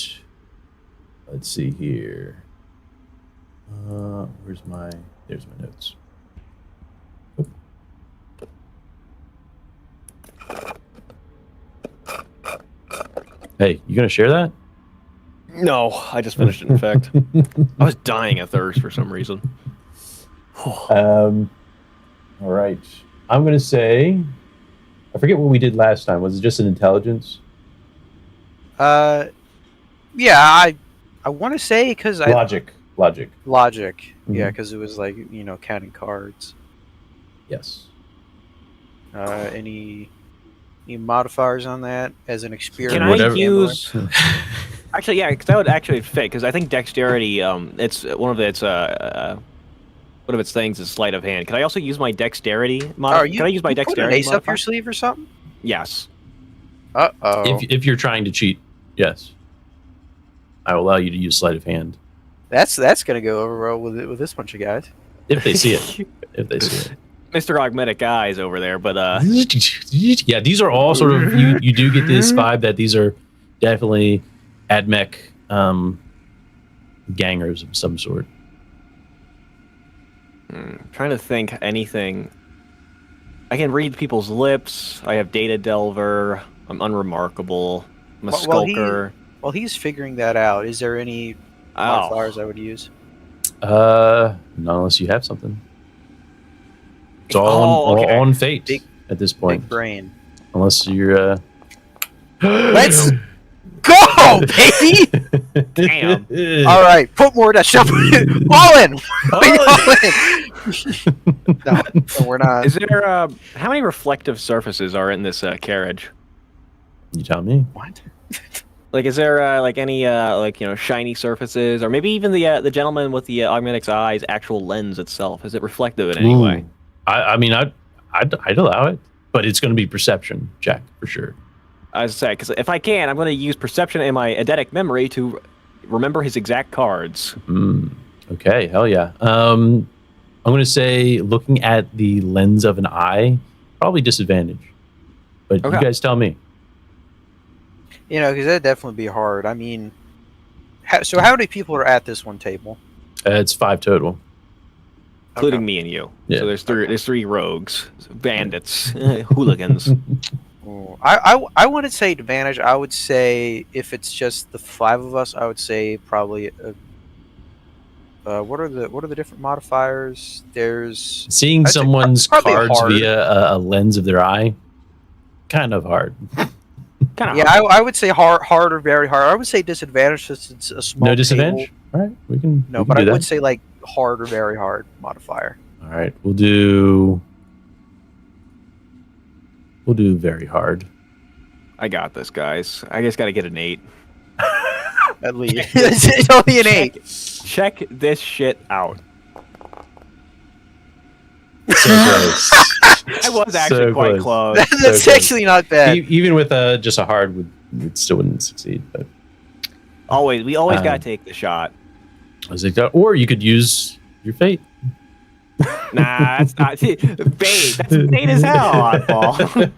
let's see here. There's my notes. Hey, you gonna share that? No, I just finished it. In fact, I was dying of thirst for some reason. All right. I'm gonna say, I forget what we did last time. Was it just an intelligence? Yeah. I want to say because Logic. logic. Mhm. Yeah, because it was like counting cards. Yes. Any modifiers on that as an experience? Can I Whatever. use? Actually, yeah, because that would actually fit. Because I think dexterity, it's one of its things is sleight of hand. Can I also use my dexterity? Can I use my you put an dexterity? ace up modifier? your sleeve or something? Yes. Uh-oh. If you're trying to cheat, yes, I will allow you to use sleight of hand That's gonna go over well with this bunch of guys. if they see it. If they see it. Mr. Augmetic Eyes over there, but Yeah, these are all sort of you do get this vibe that these are definitely AdMech gangers of some sort. trying to think anything. I can read people's lips. I have Data Delver. I'm unremarkable. I'm a skulker. While he's figuring that out, is there any modifiers I would use? Not unless you have something. It's all okay. on fate Big- at this point. Big brain. Unless you're Let's go, baby! Damn. All right, put more that stuff. All in. No, we're not. Is there how many reflective surfaces are in this carriage? You tell me. What? Like, is there like any shiny surfaces, or maybe even the gentleman with the augmetic eyes actual lens itself? Is it reflective in any way? I mean, I'd allow it, but it's going to be perception check for sure. I was say, because if I can, I'm going to use perception and my eidetic memory to remember his exact cards. Okay, hell yeah. I'm going to say, looking at the lens of an eye, probably disadvantage. But Okay. you guys tell me. You know, because that'd definitely be hard. I mean, so how many people are at this one table? It's 5 total. Including Okay. me and you. Yeah. So there's three rogues, bandits, hooligans. Ooh, I wouldn't say advantage. I would say if it's just the 5 of us, I would say probably. What are the different modifiers? There's Seeing I'd say someone's probably cards hard. via a lens of their eye, kind of hard. Kind of. yeah, I would say hard or very hard. I would say disadvantage since it's a small. No disadvantage? table. All right, we can. No, we can but do I that. would say like hard or very hard modifier. All right, we'll do very hard. I got this, guys. I just got to get an 8. At least it's only an 8. Check this shit out. So close. I was actually So quite close. close. That's close. actually not bad. Even with just a hard, would still wouldn't succeed. But We always Um, gotta take the shot. I was like, or you could use your fate. Nah, that's not bait. That's bait as hell, oddball.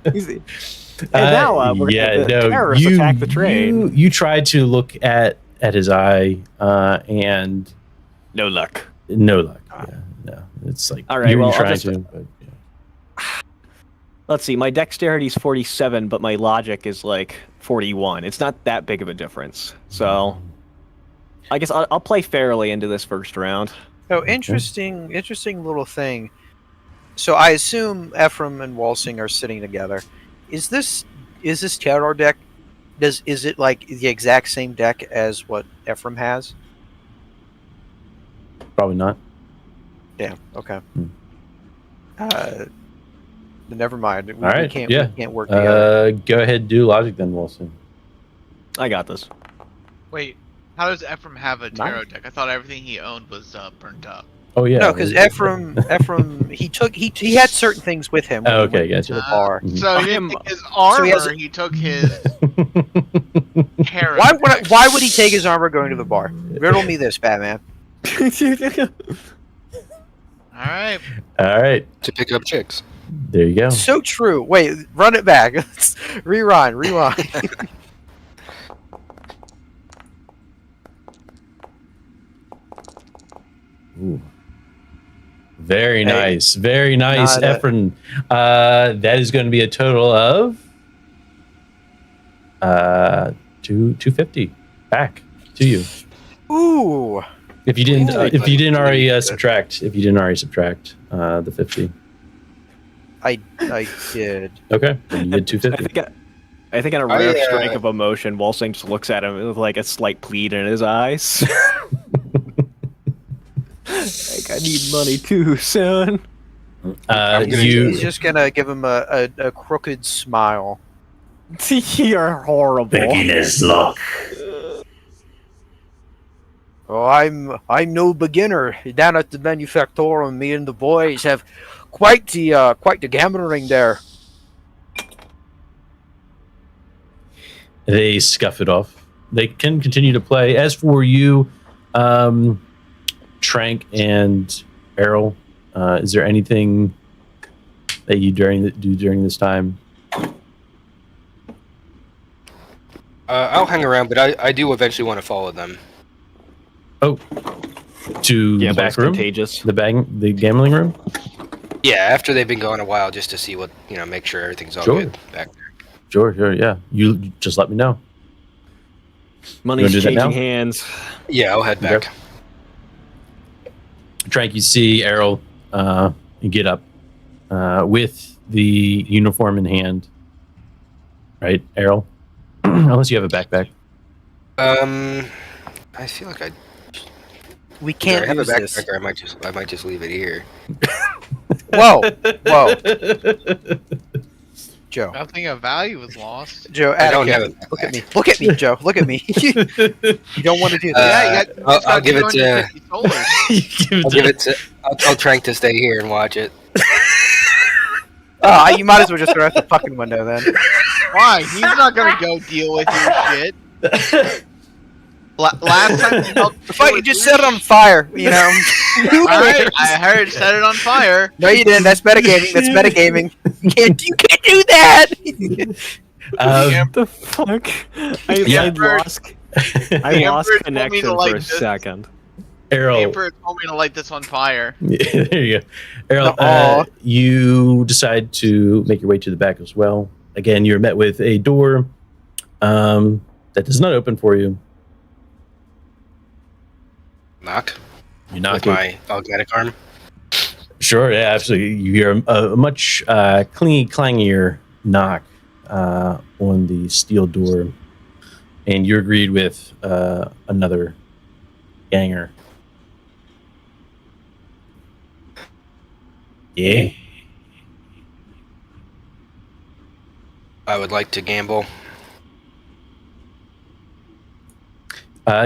And now we're gonna terrorists attack the train. You tried to look at his eye, and No luck. no luck. Yeah, no, it's like All right, you well, were I'll trying just- to. But, yeah. Let's see. My dexterity's 47, but my logic is like 41. It's not that big of a difference. So, I guess I'll play fairly into this first round. Oh, interesting little thing. So I assume Ephraim and Walsing are sitting together. Is this Terror deck? Is it like the exact same deck as what Ephraim has? Probably not. Damn. Okay. Hmm. Never mind. We, All right, we yeah. can't work together. Go ahead, and do logic then, Wilson. I got this. Wait, how does Ephraim have a tarot Nice. deck? I thought everything he owned was burnt up. Oh yeah. No, because Ephraim he had certain things with him. When Oh, he okay, went gotcha. to the bar. Mhm. So he I am- didn't take his armor, he has- he took his tarot. Why would he take his armor going to the bar? Riddle me this, Batman. Alright. All right, To pick up chicks. there you go. So true. Wait, run it back. Rewind. Ooh. Very Hey, nice. Very nice, not a- Ephraim. That is going to be a total of 250 back to you. Ooh. If you didn't, Ooh. if you didn't already subtract, the 50. I did. Okay, then you get I 250. think I think on a rare strike of emotion, Walsing just looks at him with like a slight plead in his eyes. Like, I need money too, son. He's just gonna give him a crooked smile. You're horrible. luck. Oh, I'm no beginner. Down at the manufactorum, me and the boys have quite the gambling there. They scuff it off. They can continue to play. As for you, Trank and Errol, is there anything that you do during this time? I'll hang around, but I do eventually want to follow them. Oh, to Yeah, the but back it's room, contagious. the gambling room. Yeah, after they've been going a while, just to see what, make sure everything's all Sure. good back there. Sure, yeah. You just let me know. Money's do that changing now? hands. Yeah, I'll head back. Trank, you see Errol get up with the uniform in hand. Right, Errol? Unless you have a backpack. I feel like We I can't have a use this. backpack, or I might just leave it here. Whoa, Joe. Nothing of value was lost. Joe, I don't Attica, have a look at me. backpack. Look at me, Joe. Look at me. You don't want to do that. Yeah, you I'll give it to. 250 solar. I'll give it to. I'll Trank to stay here and watch it. You might as well just throw out the fucking window then. Why? He's not gonna go deal with your shit. Last time he helped If I could just set it on fire, Alright, I heard set it on fire. No, you didn't. That's metagaming. That's metagaming. You can't do that. Um, The fuck? I Emperor- lost Emperor told me to connection for like a this. second. The Errol, Emperor told me to light this on fire. there you go. Errol, Aw. you decide to make your way to the back as well. Again, you're met with a door that does not open for you. Knock You knock with it. my augmetic arm. Sure, yeah, absolutely. You hear a much clangier knock on the steel door, and you're greeted with another ganger. Yeah. I would like to gamble.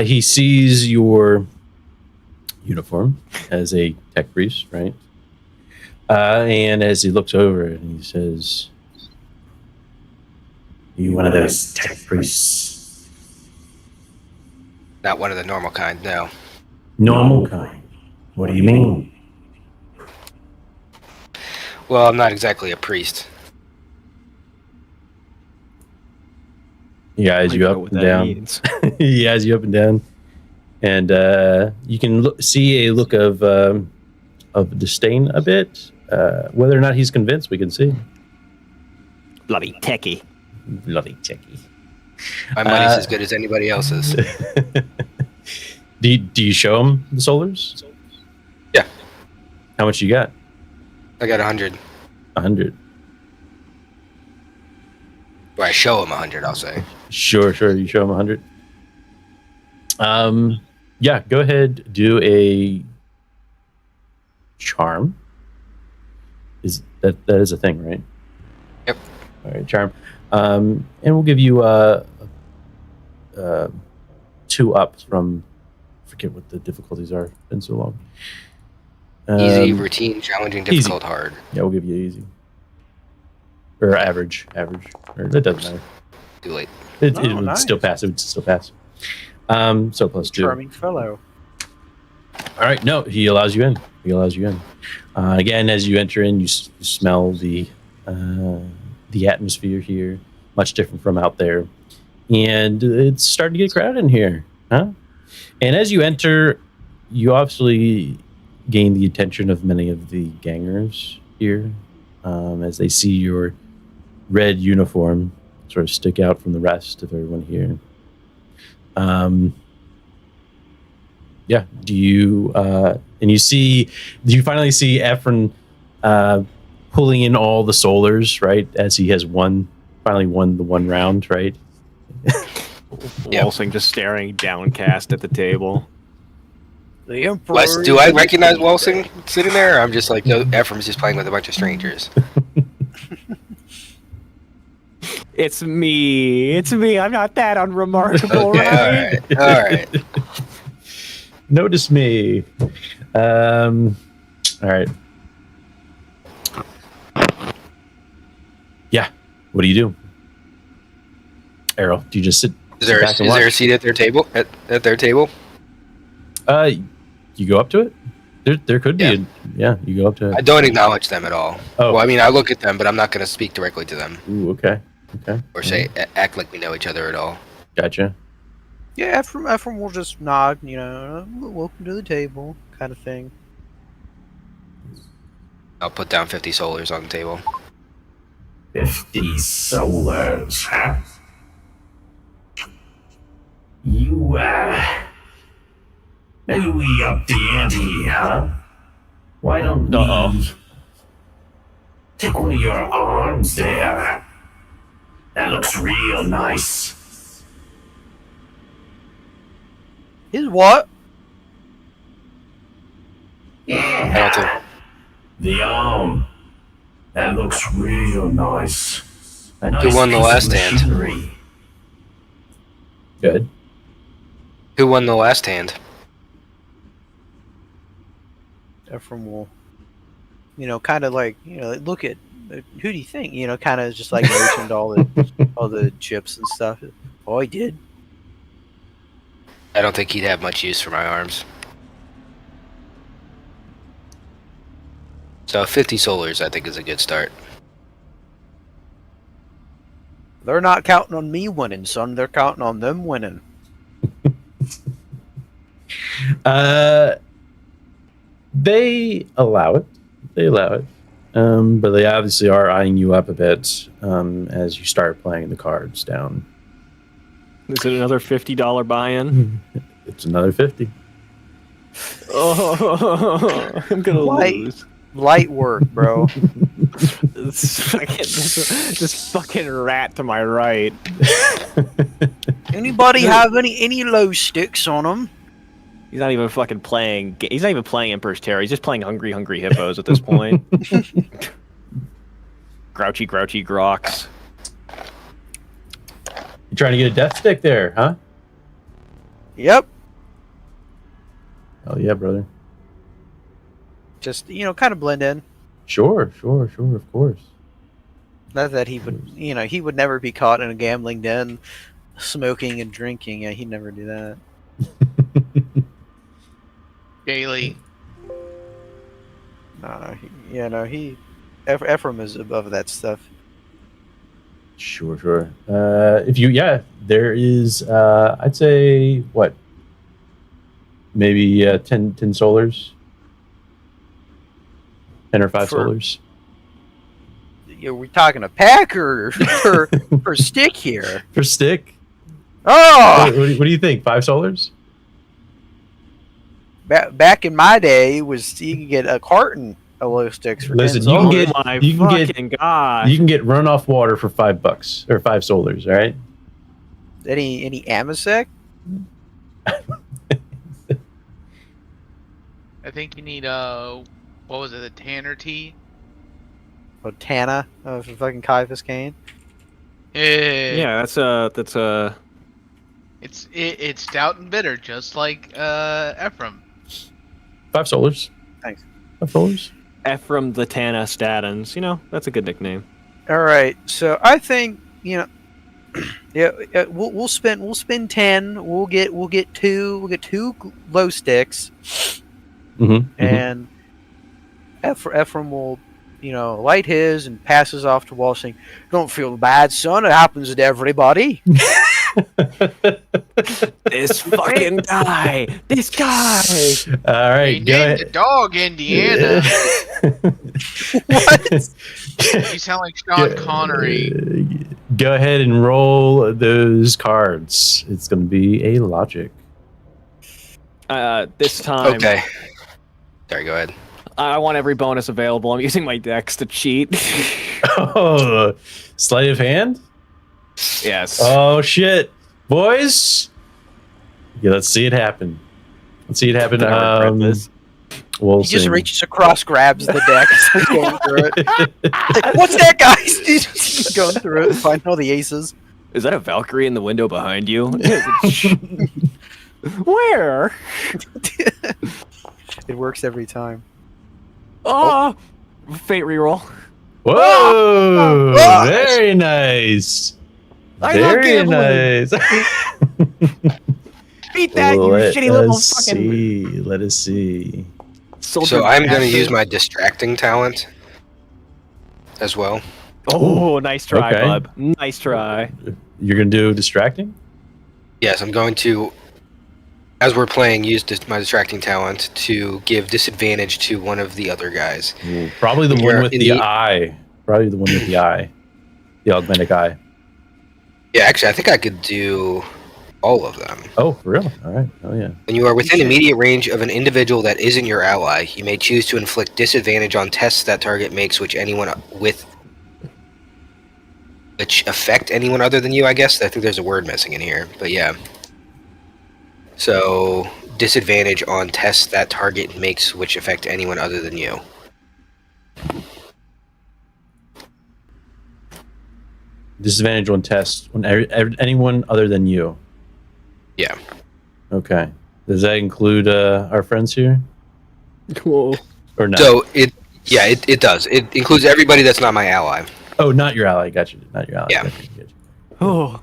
He sees your uniform as a tech priest, right? And as he looks over it, he says, "You one of those tech priests? Not one of the normal kind, no. Normal kind? What do you mean?" Well, I'm not exactly a priest. He eyes I you know up what and that down. means. He eyes you up and down, and you can see a look of disdain a bit. Whether or not he's convinced, we can see. Bloody techie. Bloody techie. My money's as good as anybody else's. do you show him the solars? Yeah. How much you got? I got 100. 100. Or I show him 100, I'll say. Sure. You show him 100. Yeah. Go ahead. Do a charm. Is that is a thing, right? Yep. All right, charm. And we'll give you 2 up from. Forget what the difficulties are. It's been so long. Easy, routine, challenging, difficult, hard. Yeah, we'll give you easy. Or average. Or that doesn't matter. Too late. It Oh, would nice. still pass. It would still pass. So plus 2. Charming fellow. All right. No, he allows you in. Again, as you enter in, you smell the atmosphere here, much different from out there, and it's starting to get crowded in here, huh? And as you enter, you obviously gain the attention of many of the gangers here, as they see your red uniform sort of stick out from the rest of everyone here. Yeah. Do you and you finally see Efren pulling in all the solars, right? As he has finally won the one round, right? Yep. Walsing just staring downcast at the table. The Emperor. Wes, do I recognize Welsing sitting there? Or I'm just like, no, Ephraim's just playing with a bunch of strangers. It's me. I'm not that unremarkable, Okay, right? all right. Notice me. All right. Yeah. What do you do? Errol, do you just sit Is there back and a watch? seat at their table? At their table? You go up to it? There could be you go up to I it. don't acknowledge them at all. Oh. Well, I mean, I look at them, but I'm not going to speak directly to them Ooh, okay. or say act like we know each other at all. Gotcha. Yeah, Ephraim will just nod, welcome to the table, kind of thing. I'll put down 50 solars on the table. 50 solars, huh? You, maybe we up the ante, huh? Why don't we take one of your arms there? That looks real nice. His what? Yeah, the arm. That looks real nice. A nice won the piece of last hand? machinery. Good. Who won the last hand? Ephraim will, kind of like, look at, who do you think? Kind of just like motioned all the chips and stuff. Oh, he did. I don't think he'd have much use for my arms. So 50 solars, I think, is a good start. They're not counting on me winning, son. They're counting on them winning. They allow it. They allow it. But they obviously are eyeing you up a bit as you start playing the cards down. Is it another $50 buy-in? It's another 50. Oh, I'm gonna lose. Light work, bro. This fucking rat to my right. Anybody have any low sticks on them? He's not even fucking playing. He's not even playing Emperor's Terror. He's just playing Hungry Hippos at this point. Grouchy Grox. You trying to get a death stick there, huh? Yep. Oh yeah, brother. Just, kind of blend in. Sure, of course. Not that he would, he would never be caught in a gambling den, smoking and drinking. Yeah, he'd never do that. Daily. Ephraim is above that stuff. Sure. There is, I'd say, what? Maybe 10 solars? 10 or 5 solars? We're talking a pack or per stick here? For stick? Oh! What do you think? 5 solars? Back in my day, you could get a carton of glow sticks for Listen, 10 you can solars. get you can get runoff water for $5 or 5 solars. All right. Any Amasec? I think you need what was it, a Tanner tea? Oh, Tana for fucking Caiaphas Cain. Yeah, that's a. It's stout and bitter, just like Ephraim. 5 solars. Thanks. 5 solars. Ephraim the Tana Statins. That's a good nickname. All right, so I think we'll spend 10. We'll get two glow sticks, and Ephraim will light his and passes off to Wall saying, "Don't feel bad, son. It happens to everybody." This fucking guy. This guy. All right, He named the dog Indiana. What? You sound like Sean Connery. Go ahead and roll those cards. It's going to be a logic. This time. Okay. Sorry, go ahead. I want every bonus available. I'm using my dex to cheat. Oh, sleight of hand? Yes. Oh, shit. Boys? Yeah, let's see it happen. We'll He just see. reaches across, grabs the deck, starts going through it. Like, what's that, guys? He's going through it, find all the aces. Is that a Valkyrie in the window behind you? Where? It works every time. Oh! Fate reroll. Whoa! Oh, Very nice. I love Very gambling. nice. Beat that, you shitty little fucking. Let us see. So I'm going to use my distracting talent as well. Oh, nice try, Okay. bub. Nice try. You're going to do distracting? Yes, I'm going to, as we're playing, use my distracting talent to give disadvantage to one of the other guys. Ooh, probably the one with the eye. Probably the one with the eye. The augmentic eye. Yeah, actually, I think I could do all of them. Oh, for real? All right. Oh, yeah. When you are within immediate range of an individual that isn't your ally, you may choose to inflict disadvantage on tests that target makes which affect anyone other than you, I guess. I think there's a word missing in here, but yeah. So, disadvantage on tests that target makes which affect anyone other than you. Disadvantage on tests on anyone other than you. Yeah. Okay. Does that include our friends here? Cool. Or not? So, it does. It includes everybody that's not my ally. Oh, not your ally. Got you. Not your ally. Yeah. Got you. Oh.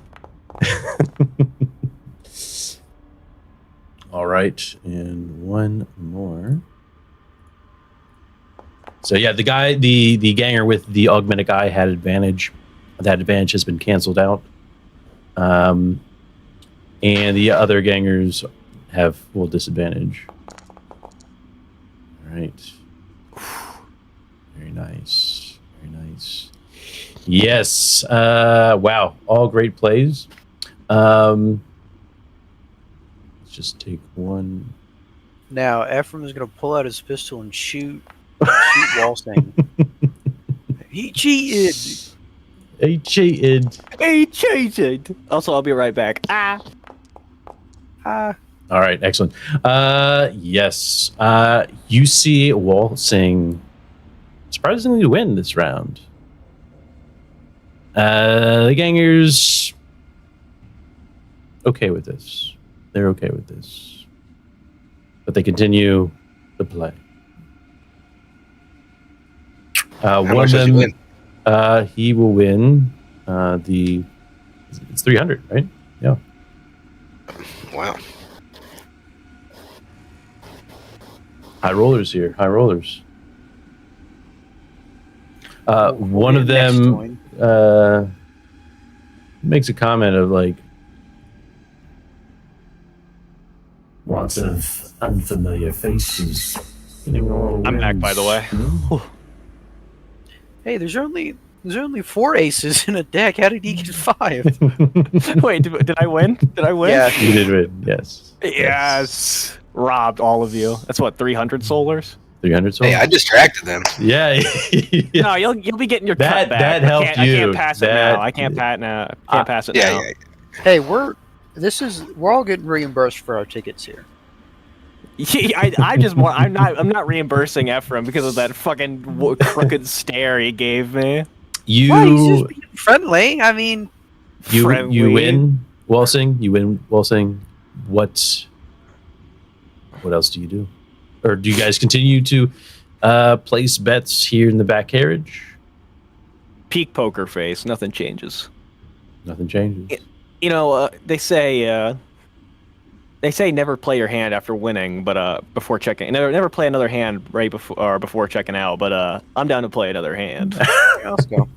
All right. And one more. So yeah, the ganger with the augmented eye had advantage. That advantage has been canceled out. And the other gangers have full disadvantage. All right. Very nice. Very nice. Yes. Wow. All great plays. Let's just take one. Now Ephraim is going to pull out his pistol and shoot Walsing. He cheated. He cheated. He cheated. Also, I'll be right back. Ah. All right, excellent. Yes. You see Walsing surprisingly win this round. The gangers okay with this. They're okay with this. But they continue to play. One much of does he them, win? he will win it's 300, right? Yeah. Wow. High rollers here. High rollers. One of them makes a comment of like, Lots of unfamiliar faces. I'm back, by the way. Hey, there's only 4 aces in a deck. How did he get 5? Wait, did I win? Did I win? Yeah. you did win. Yes. Yes. Robbed all of you. That's what, 300 solars? 300 souls. Hey, I distracted them. Yeah. No, you'll be getting your That- cut back. that helped I can't you. pass it That- now. I can't pass now. Can't pass it Yeah, now. yeah. Hey, we're all getting reimbursed for our tickets here. I just want. I'm not reimbursing Ephraim because of that fucking crooked stare he gave me. Why, he's just being friendly. I mean, You Friendly. win, Walsing. You win, Walsing. What else do you do? Or do you guys continue to place bets here in the back carriage? Peak poker face. Nothing changes. Nothing changes. You know, they say never play your hand after winning, but before checking. Never play another hand right before checking out. But I'm down to play another hand. yeah, let's go.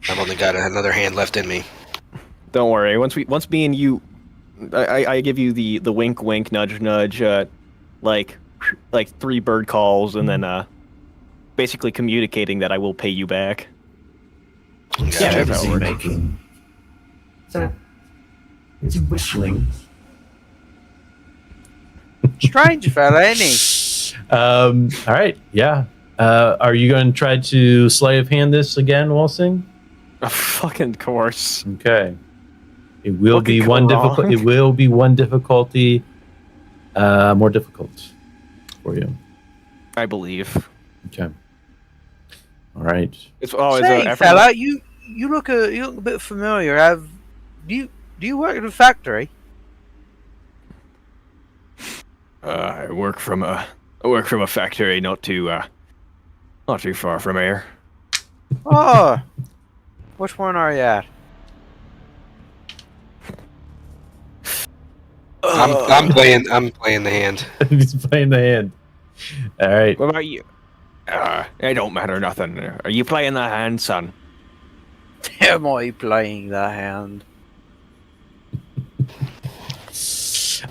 I've only got another hand left in me. Don't worry. Once me and you, I give you the wink wink nudge nudge, like 3 bird calls, and then basically communicating that I will pay you back. Yeah, that's how it everything works. making. Is he whistling? Strange fella, ain't he? All right. Yeah. Are you going to try to sleight of hand this again, Walsing? Fucking course. Okay. It will What could be go one wrong? difficult. It will be one difficulty, more difficult for you. I believe. Okay. All right. It's Say, Ephraim- fella, you look a bit familiar. Do you work at a factory? I work from a factory not too far from here. Oh, which one are you at? I'm playing the hand. He's playing the hand. All right. What about you? It don't matter nothing. Are you playing the hand, son? Am I playing the hand?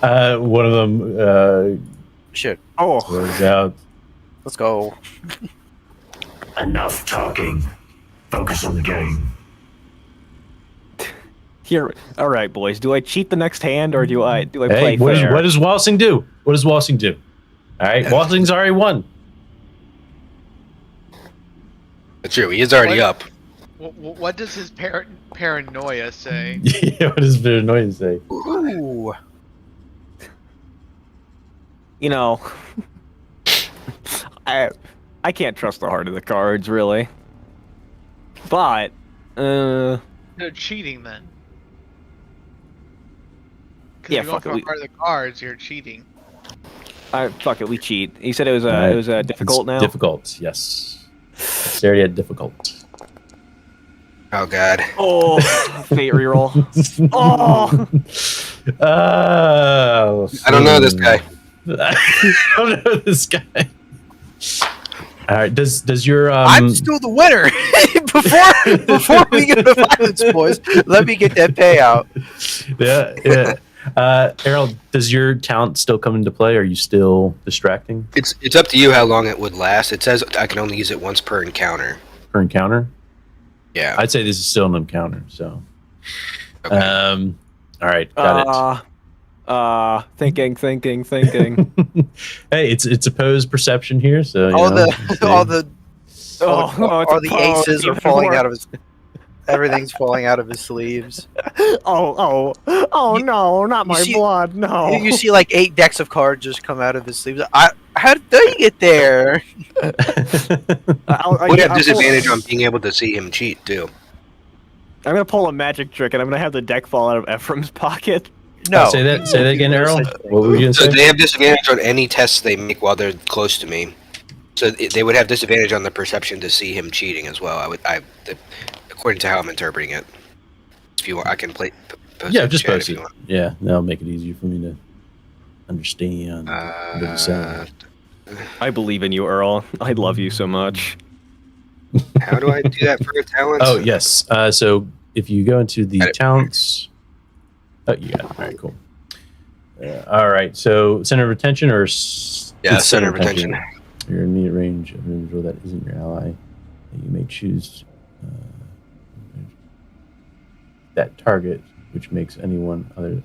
One of them Shit. Oh, goes out. Let's go. Enough talking. Focus on the game. here. All right, boys. Do I cheat the next hand or do I Hey, play what fair? does Walsing do? What does Walsing do? All right, Walsing's already won. That's true. He is already up. What does his paranoia say? Yeah, what does the annoyance say? Ooh. You know, I can't trust the heart of the cards really. But They're cheating then. 'Cause Yeah, if you go fuck it, for we- part of the cards, you're cheating. fuck it, we cheat. He said it was All right. it was difficult It's now. Difficult, yes. Dexterity at difficult. Oh God. Oh, fate reroll. Oh, Oh, I don't know this guy. I don't know this guy. All right. Does your I'm still the winner. before we get to violence, boys, let me get that payout. yeah. Errol, does your talent still come into play? Are you still distracting It's up to you how long it would last. It says I can only use it once per encounter. per encounter? Yeah. I'd say this is still an encounter. So, Okay. all right, got Thinking. it. Hey, it's opposed perception here, so you All know, all the it's aces are even falling more. out of his. Everything's falling out of his sleeves. Oh no, not my see- blood, no. You see like 8 decks of cards just come out of his sleeves. How did they get there? We have disadvantage on being able to see him cheat too. I'm gonna pull a magic trick and I'm gonna have the deck fall out of Ephraim's pocket. No. say that again, Errol. What were you gonna So say? they have disadvantage on any tests they make while they're close to me. So they would have disadvantage on the perception to see him cheating as well. According to how I'm interpreting it. If you want, I can post Yeah, it in just chat post if it. you want. Yeah, that'll make it easier for me to understand what he's saying. I believe in you, Earl. I love you so much. How do I do that for a talent? Oh yes. So if you go into the Got it. talents, oh, you got it. All right, cool. All right. So center of attention or Yeah, it's center of attention. Your immediate range of an individual that isn't your ally. You may choose that target, which makes anyone other.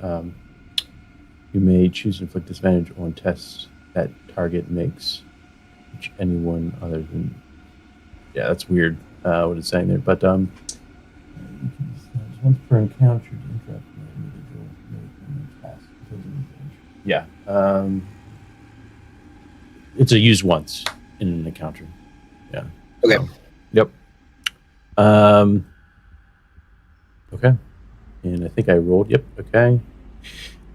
You may choose to inflict disadvantage on tests that target makes, which anyone other than. Yeah, that's weird. What it's saying there, but once per encounter to interrupt an individual making a task. Yeah, it's a use once in an encounter. Yeah. Okay. So, yep. Okay. And I think I rolled. Yep. Okay.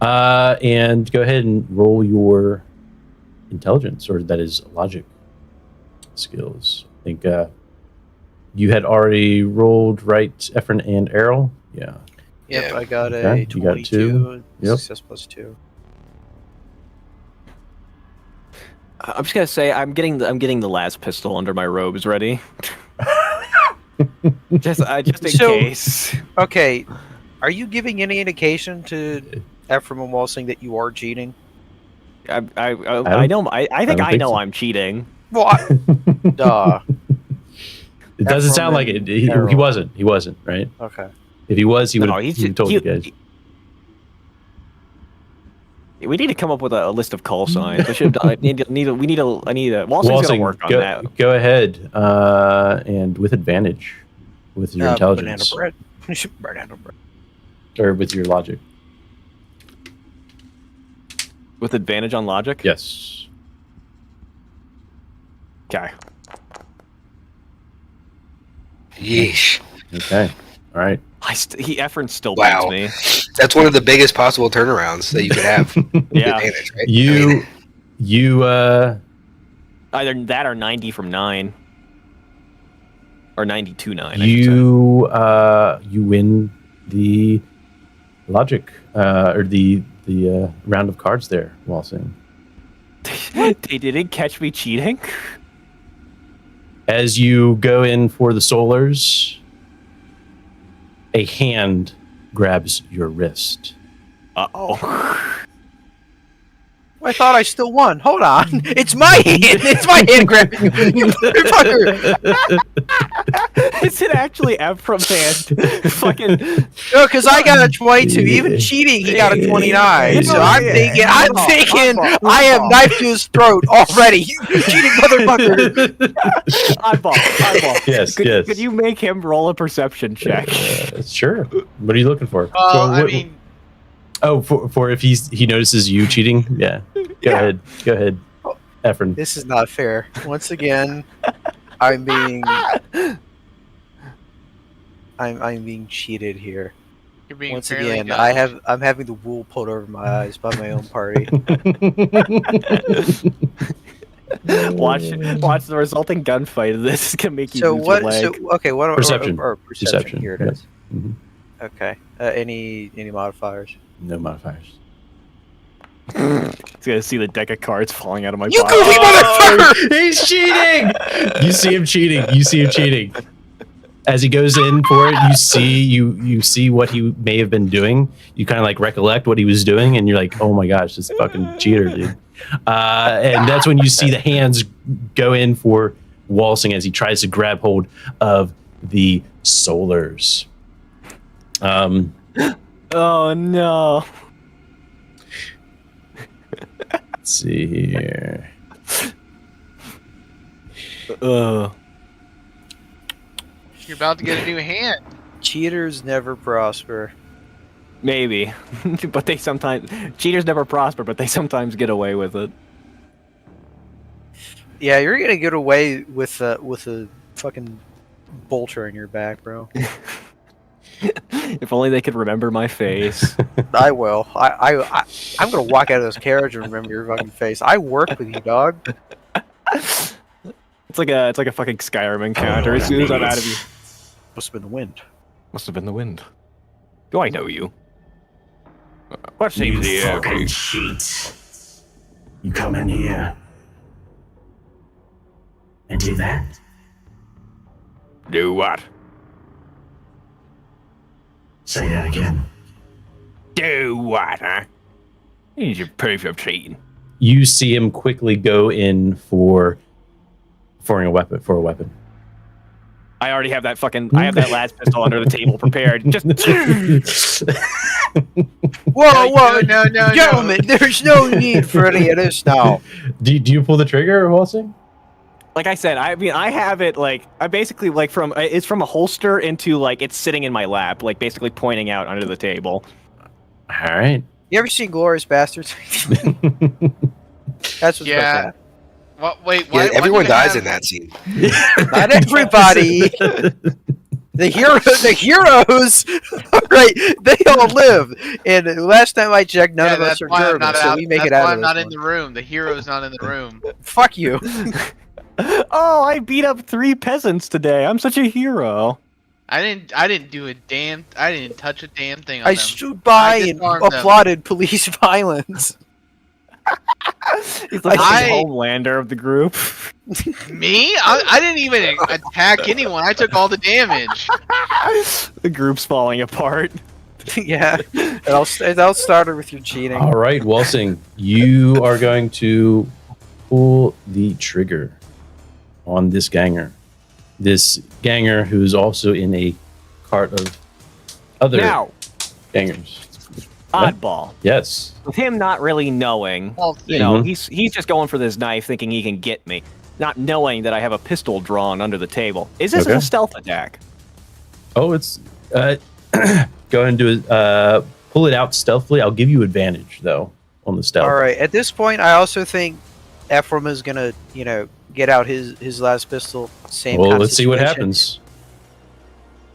And go ahead and roll your intelligence, or that is logic skills. I think you had already rolled, right, Ephraim and Errol? Yeah. Yep, Yeah. I got Okay, a you got 22. two. Yep. Success plus 2. I'm just gonna say I'm getting the last pistol under my robes ready. just in So- case. Okay, are you giving any indication to Ephraim and Walsing that you are cheating? I don't- know. I think don't I think know so. I'm cheating. Well, duh. It doesn't Ephraim sound like and it. He Errol. wasn't. He wasn't, right? Okay. If he was, he would No, have he's told you guys. We need to come up with a list of call signs. I need to. Walsing's Walsing, gonna work on that. go ahead, and with advantage, with your intelligence, Banana bread. Banana bread. or with your logic. With advantage on logic. Yes. Okay. Yeesh. Okay. All right. Ephraim still Wow. beats That's one of the biggest possible turnarounds that you could have. me. Yeah. Advantage, right? You Either that or 90 from 9. Or 92-9. I should say. you win the logic or the round of cards there, Walsing. They didn't catch me cheating. As you go in for the solars, a hand grabs your wrist. Uh-oh. I thought I still won. Hold on. It's my hand. It's my hand grabbing you. You motherfucker. Is it actually Ephraim's hand? Fucking. No, because I got a 22. Even cheating, he got a 29. So I'm thinking, I have knifed to his throat already. You cheating motherfucker. Eyeball. Yes, yes. Could you make him roll a perception check? Sure. What are you looking for? Well, For I what- mean, oh, for if he notices you cheating. Yeah. Go ahead, Ephraim. This is not fair. Once again, I'm being cheated here. you're being Once fairly again, good. I'm having the wool pulled over my eyes by my own party. Watch the resulting gunfight. This is gonna make you So lose what? your leg. So okay, what? Perception. Or perception. Here it Yep. is. Mhm. Okay. Any modifiers? No modifiers. He's gonna see the deck of cards falling out of my You pocket. goofy motherfucker! He's cheating! You see him cheating. As he goes in for it, you see what he may have been doing. You kind of like recollect what he was doing, and you're like, "Oh my gosh, this fucking cheater, dude!" And that's when you see the hands go in for Walsing as he tries to grab hold of the solars. Oh no! Let's see here. You're about to get a new hand. Cheaters never prosper. Maybe, but they sometimes cheaters never prosper, but they sometimes get away with it. Yeah, you're gonna get away with a fucking bolter in your back, bro. If only they could remember my face. I will. I'm gonna walk out of this carriage and remember your fucking face. I work with you, dog. It's like a fucking Skyrim encounter. As soon as I'm out of you, Must have been the wind. must have been the wind. Do I know you? What You seems the fucking cheat. You come in here and do that? Do what? Say that again. Do what, huh? Here's your proof of cheating. You see him quickly go in for a weapon. I already have that I have that last pistol under the table prepared. Just Whoa, No. gentlemen, there's no need for any of this now. Do you pull the trigger, Walsing? like I said, I mean, I have it like I basically like it's from a holster into like it's sitting in my lap, like basically pointing out under the table. All right. You ever seen Glorious Bastards? That's what's supposed to happen. Wait, Yeah, why everyone do you dies have- in that scene. Not everybody. The heroes, right? They all live. And last time I checked, none Yeah, of us that's are why I'm German, not so out. we make That's it out why of I'm this not in one. the room. The hero's not in the room. Fuck you. Oh, I beat up 3 peasants today. I'm such a hero. I didn't do a damn. I didn't touch a damn thing on I them. stood by I and disarmed them. applauded police violence. He's the I- Homelander of the group. Me? I didn't even attack anyone. I took all the damage. The group's falling apart. Yeah. It all started with your cheating. All right, Walsing, you are going to pull the trigger on this ganger. This ganger who's also in a cart of other Now, gangers. What? oddball. Yes. With him not really knowing, Well, you know, Mhm. he's just going for this knife, thinking he can get me, not knowing that I have a pistol drawn under the table. Is this Okay. a stealth attack? Oh, it's go ahead and do it. Pull it out stealthily. I'll give you advantage though on the stealth. All right. At this point, I also think Ephraim is gonna, get out his last pistol. Same. Well, kind of let's see what situation. happens.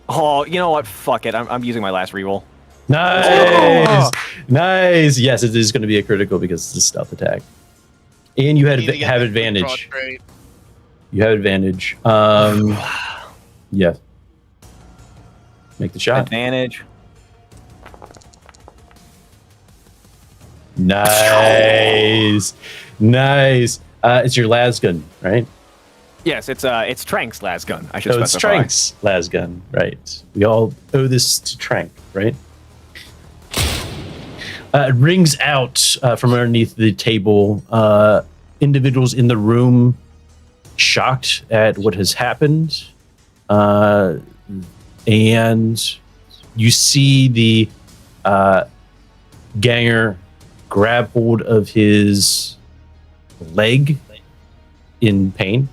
Oh, you know what? Fuck it. I'm using my last reroll. Nice, nice. Yes, it is going to be a critical because it's a stealth attack, and you need to get have that advantage. cross-trade. You have advantage. Yeah. Make the shot. Advantage. Nice, nice. It's your las gun, right? Yes, it's Trank's last gun. I should So it's specify. Trank's las gun, right? We all owe this to Trank, right? It rings out from underneath the table. Individuals in the room shocked at what has happened, and you see the ganger grab hold of his leg in pain.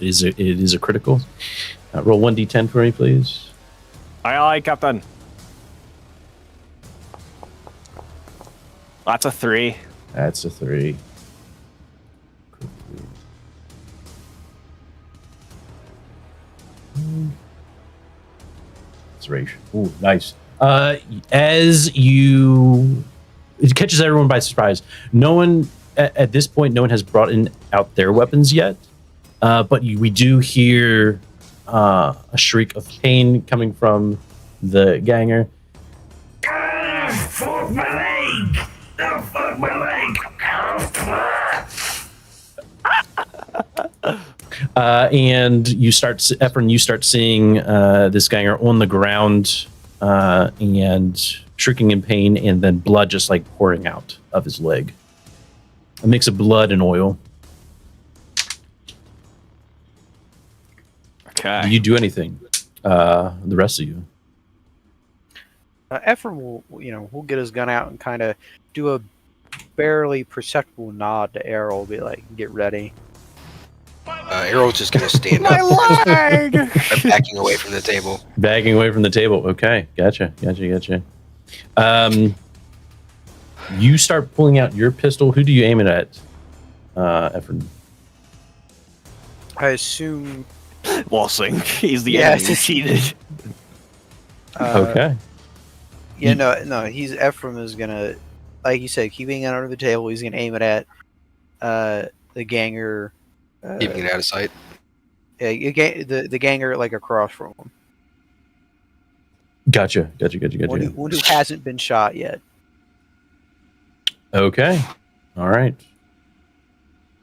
It is a critical. Roll 1d10 for me, please. Aye, aye, Captain. That's a 3. That's a 3. Consideration. Ooh, nice. As it catches everyone by surprise. No one at this point, no one has brought out their weapons yet. But we do hear a shriek of pain coming from the ganger. For my leg! Oh, fuck my leg. And you start, Efren, you start seeing this ganger on the ground and shrieking in pain, and then blood just like pouring out of his leg. A mix of blood and oil. Okay. Do you do anything? The rest of you. Ephraim will get his gun out and kind of do a barely perceptible nod to Errol, be like, get ready. Errol's just gonna stand My up, leg! backing away from the table. Bagging away from the table. Okay, gotcha. You start pulling out your pistol. Who do you aim it at, Efren? I assume. Walsing. He's the Yes. enemy who cheated. Okay. Yeah, no. Ephraim is gonna, like you said, keeping it under the table. He's gonna aim it at the ganger. Keeping it out of sight. Yeah, the ganger like across from him. Gotcha. One who hasn't been shot yet. Okay. All right.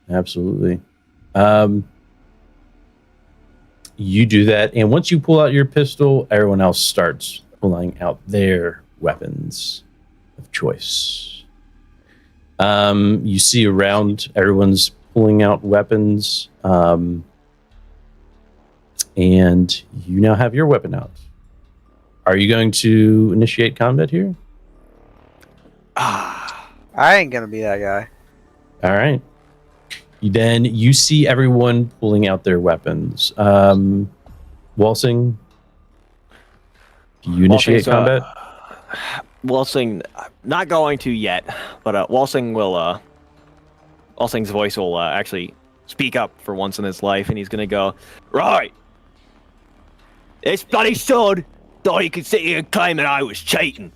Absolutely. You do that, and once you pull out your pistol, everyone else starts pulling out their weapons of choice. You see around, everyone's pulling out weapons, and you now have your weapon out. Are you going to initiate combat here? I ain't gonna be that guy. All right. Then you see everyone pulling out their weapons. Walsing, do you initiate combat? Walsing, not going to yet, but Walsing will. Walsing's voice will actually speak up for once in his life, and he's gonna go, right. This bloody sword thought he could sit here and claim that I was cheating.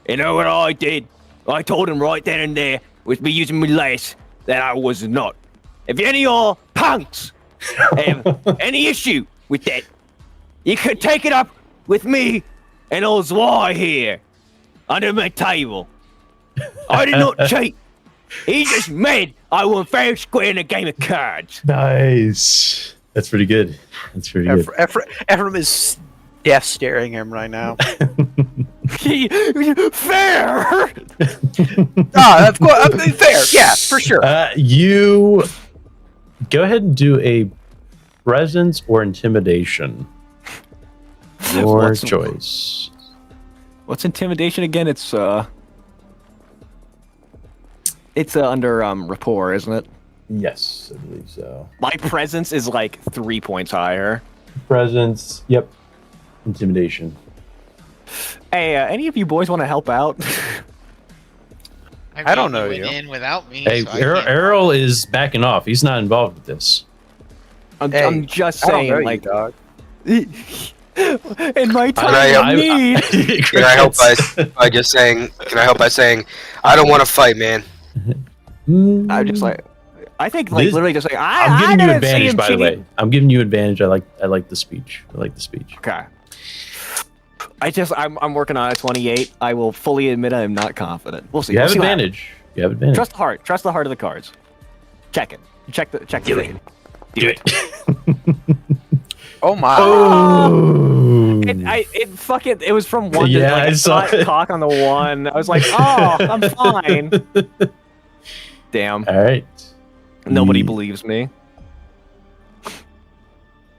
You know what I did? I told him right then and there, with me using my lace, that I was not. If any of your punks have any issue with that, you can take it up with me and old Zwei here under my table. I did not cheat. He just mad I won fair square in a game of cards. Nice. That's pretty good. Ephraim is death staring him right now. Fair. Of course, fair. Yeah, for sure. You go ahead and do a presence or intimidation. Your choice. What's intimidation again? It's under rapport, isn't it? Yes, I believe so. My presence is like 3 points higher. Presence. Yep. Intimidation. Hey, any of you boys want to help out? I don't know went you. in without me. Hey, so I can't- Errol is backing off. He's not involved with this. I'm just I don't saying, know you, like, dog. in my time I- of need. Can I help by just saying? Can I help by saying, I don't want to fight, man. I'm just like, I think like This- literally just like I'm giving you didn't see advantage, him by the way. cheating. I'm giving you advantage. I like the speech. Okay. I'm working on a 28. I will fully admit I am not confident. We'll see. You We'll have see what advantage. You have advantage. happens. Trust the heart of the cards. Check it. Check the thing. Do it. Oh my! Oh. It was from one. Yeah, to, like, I saw it. Cock on the one. I was like, oh, I'm fine. Damn. All right. Nobody Mm. believes me.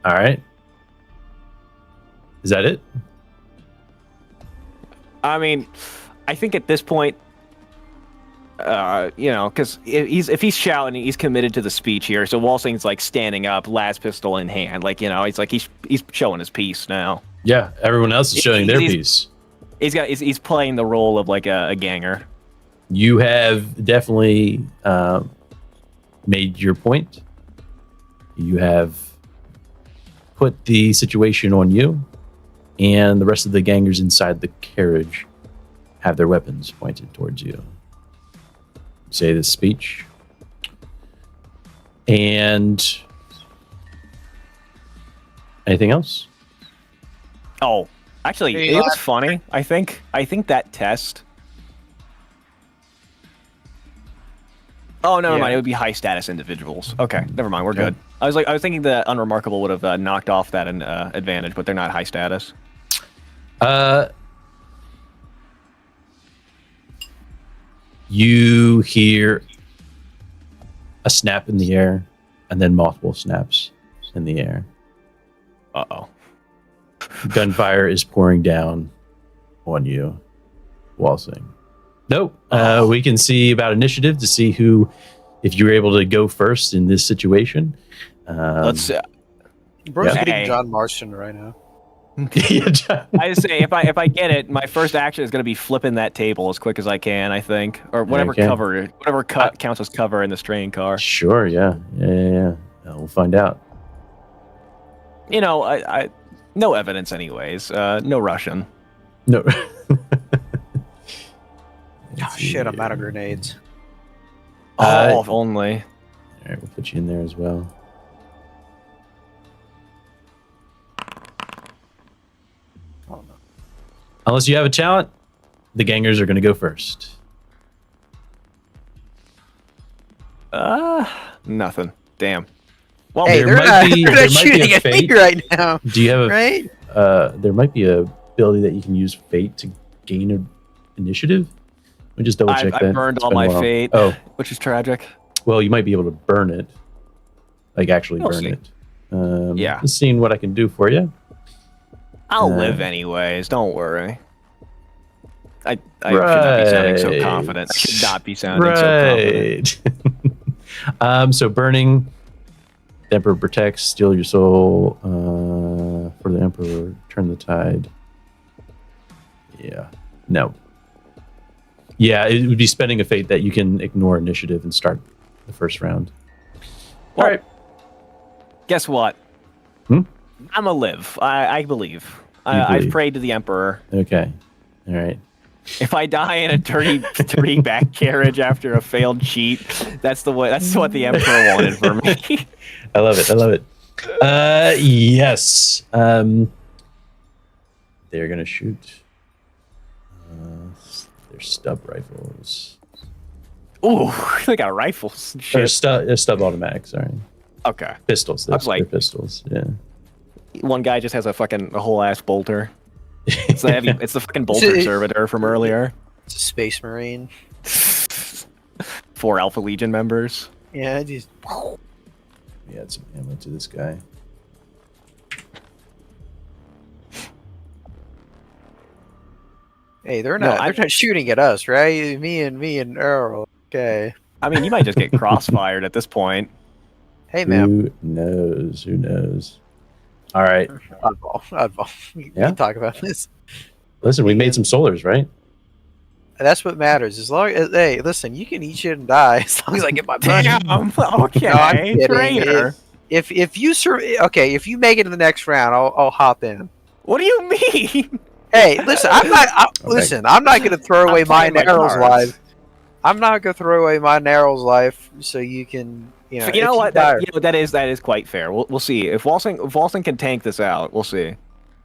All right. Is that it? I mean, I think at this point, because if he's shouting, he's committed to the speech here. So Walsing's like standing up, last pistol in hand, like he's like he's showing his piece now. Yeah. Everyone else is showing their He's- piece. He's playing the role of like a ganger. You have definitely made your point. You have put the situation on you, and the rest of the gangers inside the carriage have their weapons pointed towards you. Say this speech. And anything else? Oh, actually, Hey, it was funny. I think that test Oh, never Yeah. mind. It would be high status individuals. Okay, never mind. We're good. I was thinking the unremarkable would have knocked off that advantage, but they're not high status. You hear a snap in the air, and then multiple snaps in the air. Uh-oh. Gunfire is pouring down on you, Walsing. Nope. We can see about initiative to see who, if you're able to go first in this situation. Let's. Bro's Yeah. getting John Marston right now. I just say if I get it, my first action is going to be flipping that table as quick as I can. I think, or whatever Okay. whatever counts as cover in this train car. Sure. Yeah. We'll find out. You know, I no evidence, anyways. No Russian. No. Oh, shit, I'm out of grenades. Oh, if only. All right, we'll put you in there as well. Unless you have a talent, the gangers are going to go first. Nothing. Damn. Well, Hey, there they're might not, be- they're there not might be a shooting at me fate. right now, Do you have a right? there might be a ability that you can use fate to gain an initiative? Let me just double check that. I burned It's all been a my while. fate, Oh, which is tragic. well, you might be able to burn it. Like actually We'll burn see. it. Yeah. Just seeing what I can do for you. I'll Uh, live anyways. Don't worry. I should not be sounding so Right. confident. I should not be sounding so confident. Right. So burning, the Emperor protects, steal your soul. For the Emperor, turn the tide. Yeah. No. Yeah, it would be spending a fate that you can ignore initiative and start the first round. Well, All right. Guess what? Hmm? I'm a live. I believe. You I've believe. prayed to the Emperor. Okay. All right. If I die in a dirty back carriage after a failed cheat, that's the way. That's what the Emperor wanted for me. I love it. I love it. Yes. They're gonna shoot. Their stub rifles. Ooh, they got rifles. and Or Shit. stub automatics. Sorry, Okay. pistols. I was They're like- pistols. Yeah. One guy just has a whole ass bolter. It's the heavy. It's the fucking bolter it- servitor from earlier. It's a Space Marine. 4 Alpha Legion members. Yeah, I just We add some ammo to this guy. hey, they're No, not shooting at us, right? Me and Earl. Okay. I mean, you might just get crossfired at this point. Hey, man. Who knows? Who knows? All right. Oddball. We Yeah? can talk about this. Listen, we made some solars, right? That's what matters. As long as hey, listen, you can eat shit and die as long as I get my money. Okay, No, I'm kidding. traitor. If if you make it to the next round, I'll hop in. What do you mean? Hey, listen, I'm not going to throw away my playing my Narrow's cards. life. I'm not going to throw away my Narrow's life so you can, You if know what? die- That is quite fair. We'll see if Walsing can tank this out. We'll see.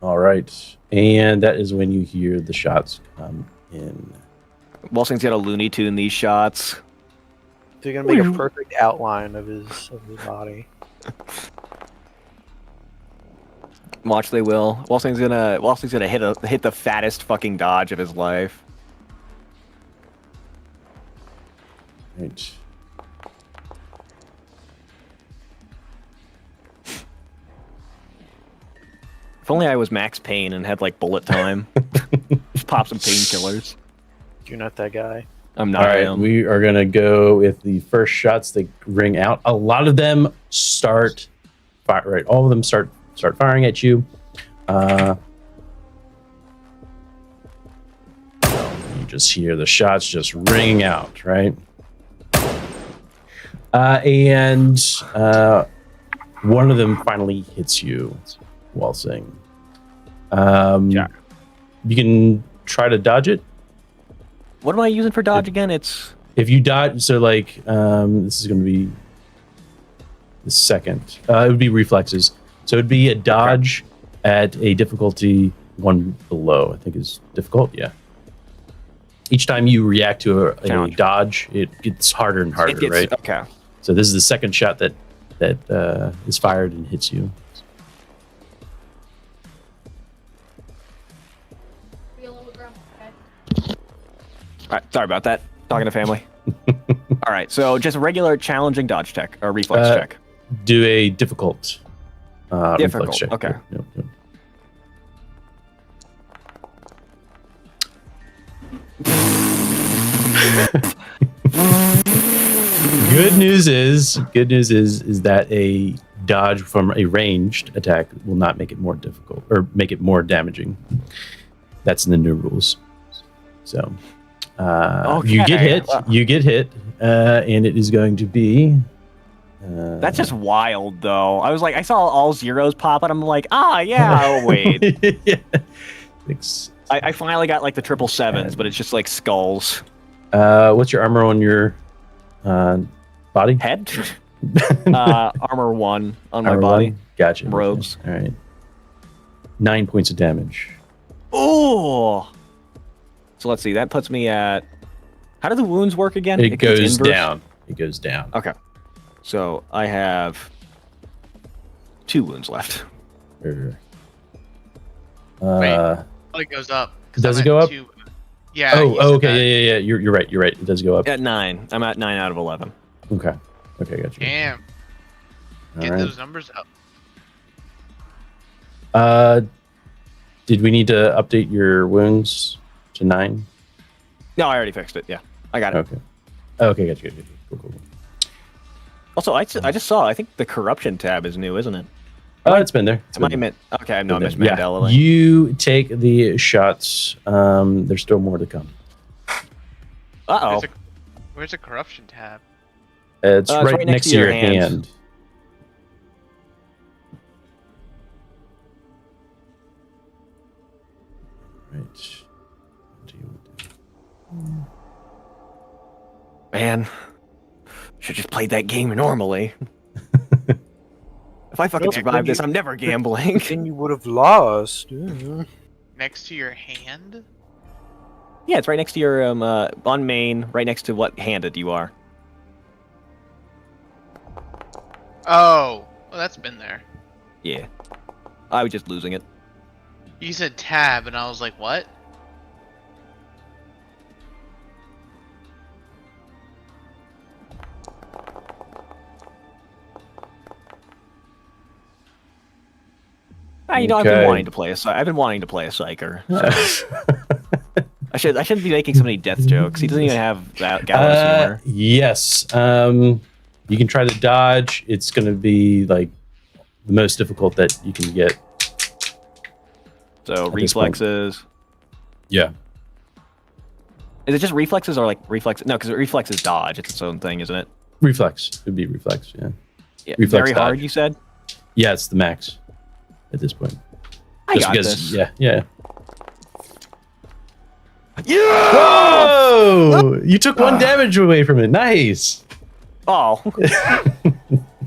All right. And that is when you hear the shots come in. Walsing's got to Looney Tune these shots. they're going to make a perfect outline of his body. Watch, they will. Walsing's gonna hit the fattest fucking dodge of his life. Right. If only I was Max Payne and had like bullet time. Just pop some painkillers. You're not that guy. I'm All not right, him. we are gonna go with the first shots that ring out. A lot of them start fire. Right, all of them start firing at you. You just hear the shots just ringing out, right? And one of them finally hits you, Walsing. Yeah. You can try to dodge it. What am I using for dodge again? It's If you dodge, so like this is going to be the second. It would be reflexes. So it'd be a dodge at a difficulty 1 below. I think is difficult. Yeah. each time you react to a Challenge. dodge, it gets harder and harder, It gets, right? Okay. So this is the second shot that is fired and hits you. All right. Sorry about that. Talking to family. All right. So just a regular challenging dodge check or reflex check. Do a difficult Difficult, reflex check. okay. Yep. Good news is that a dodge from a ranged attack will not make it more difficult or make it more damaging. That's in the new rules. So you get hit, and it is going to be. That's just wild, though. I was like, I saw all zeros pop, and I'm like, yeah, oh, wait. Yeah. I finally got like the 777s, but it's just like skulls. What's your armor on your body? Head? Armor 1 on my Armor body. 1? Gotcha. Robes. All right. 9 points of damage. Oh! So let's see. That puts me at. How do the wounds work again? It goes gets inverse? down. It goes down. Okay. So I have 2 wounds left. Wait. It goes up. 'cause Does I'm it go at up? 2. Yeah. Oh, you said okay. Yeah. You're right. You're right. It does go up. At 9. I'm at 9 out of 11. Okay. Okay, gotcha. Damn. Get All right. those numbers up. Did we need to update your wounds to 9? No, I already fixed it. Yeah. I got it. Okay. Okay, gotcha. Cool. Also, I just saw, I think the corruption tab is new, isn't it? Oh, it's been there. Am I meant? Okay, I know I missed Yeah. Mandela. Link. You take the shots. There's still more to come. Uh-oh. Where's the corruption tab? It's right next to your hands. hand. Right. Man. Should just played that game normally. If I fucking survive this, I'm never gambling. Then you would have lost. Yeah. Next to your hand? Yeah, it's right next to your on main, right next to what handed you are. Oh, well, that's been there. Yeah. I was just losing it. You said tab, and I was like, what? You know, Okay. I've been wanting to play a psyker. So. I shouldn't be making so many death jokes. He doesn't even have that gallows humor. Yes. You can try to dodge. It's going to be like the most difficult that you can get. So at this point. reflexes. Yeah. Is it just reflexes or like reflex? No, because reflex is dodge. It's its own thing, isn't it? Reflex. It'd be reflex. Yeah. Yeah. Reflex Very hard, dodge. you said? Yeah, it's the max at this point. I got this. Yeah. Yeah! Whoa! You took 1 damage away from it. Nice. Oh.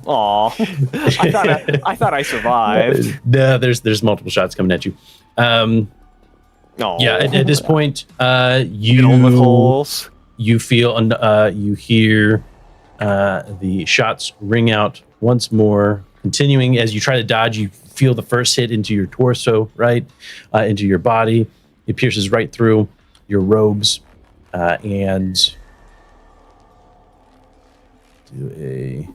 I thought I survived. No, there's multiple shots coming at you. Oh. Yeah, at this point, Fiddle with holes. you feel you hear the shots ring out once more, continuing as you try to dodge. You feel the first hit into your torso, right, into your body. It pierces right through your robes, and do a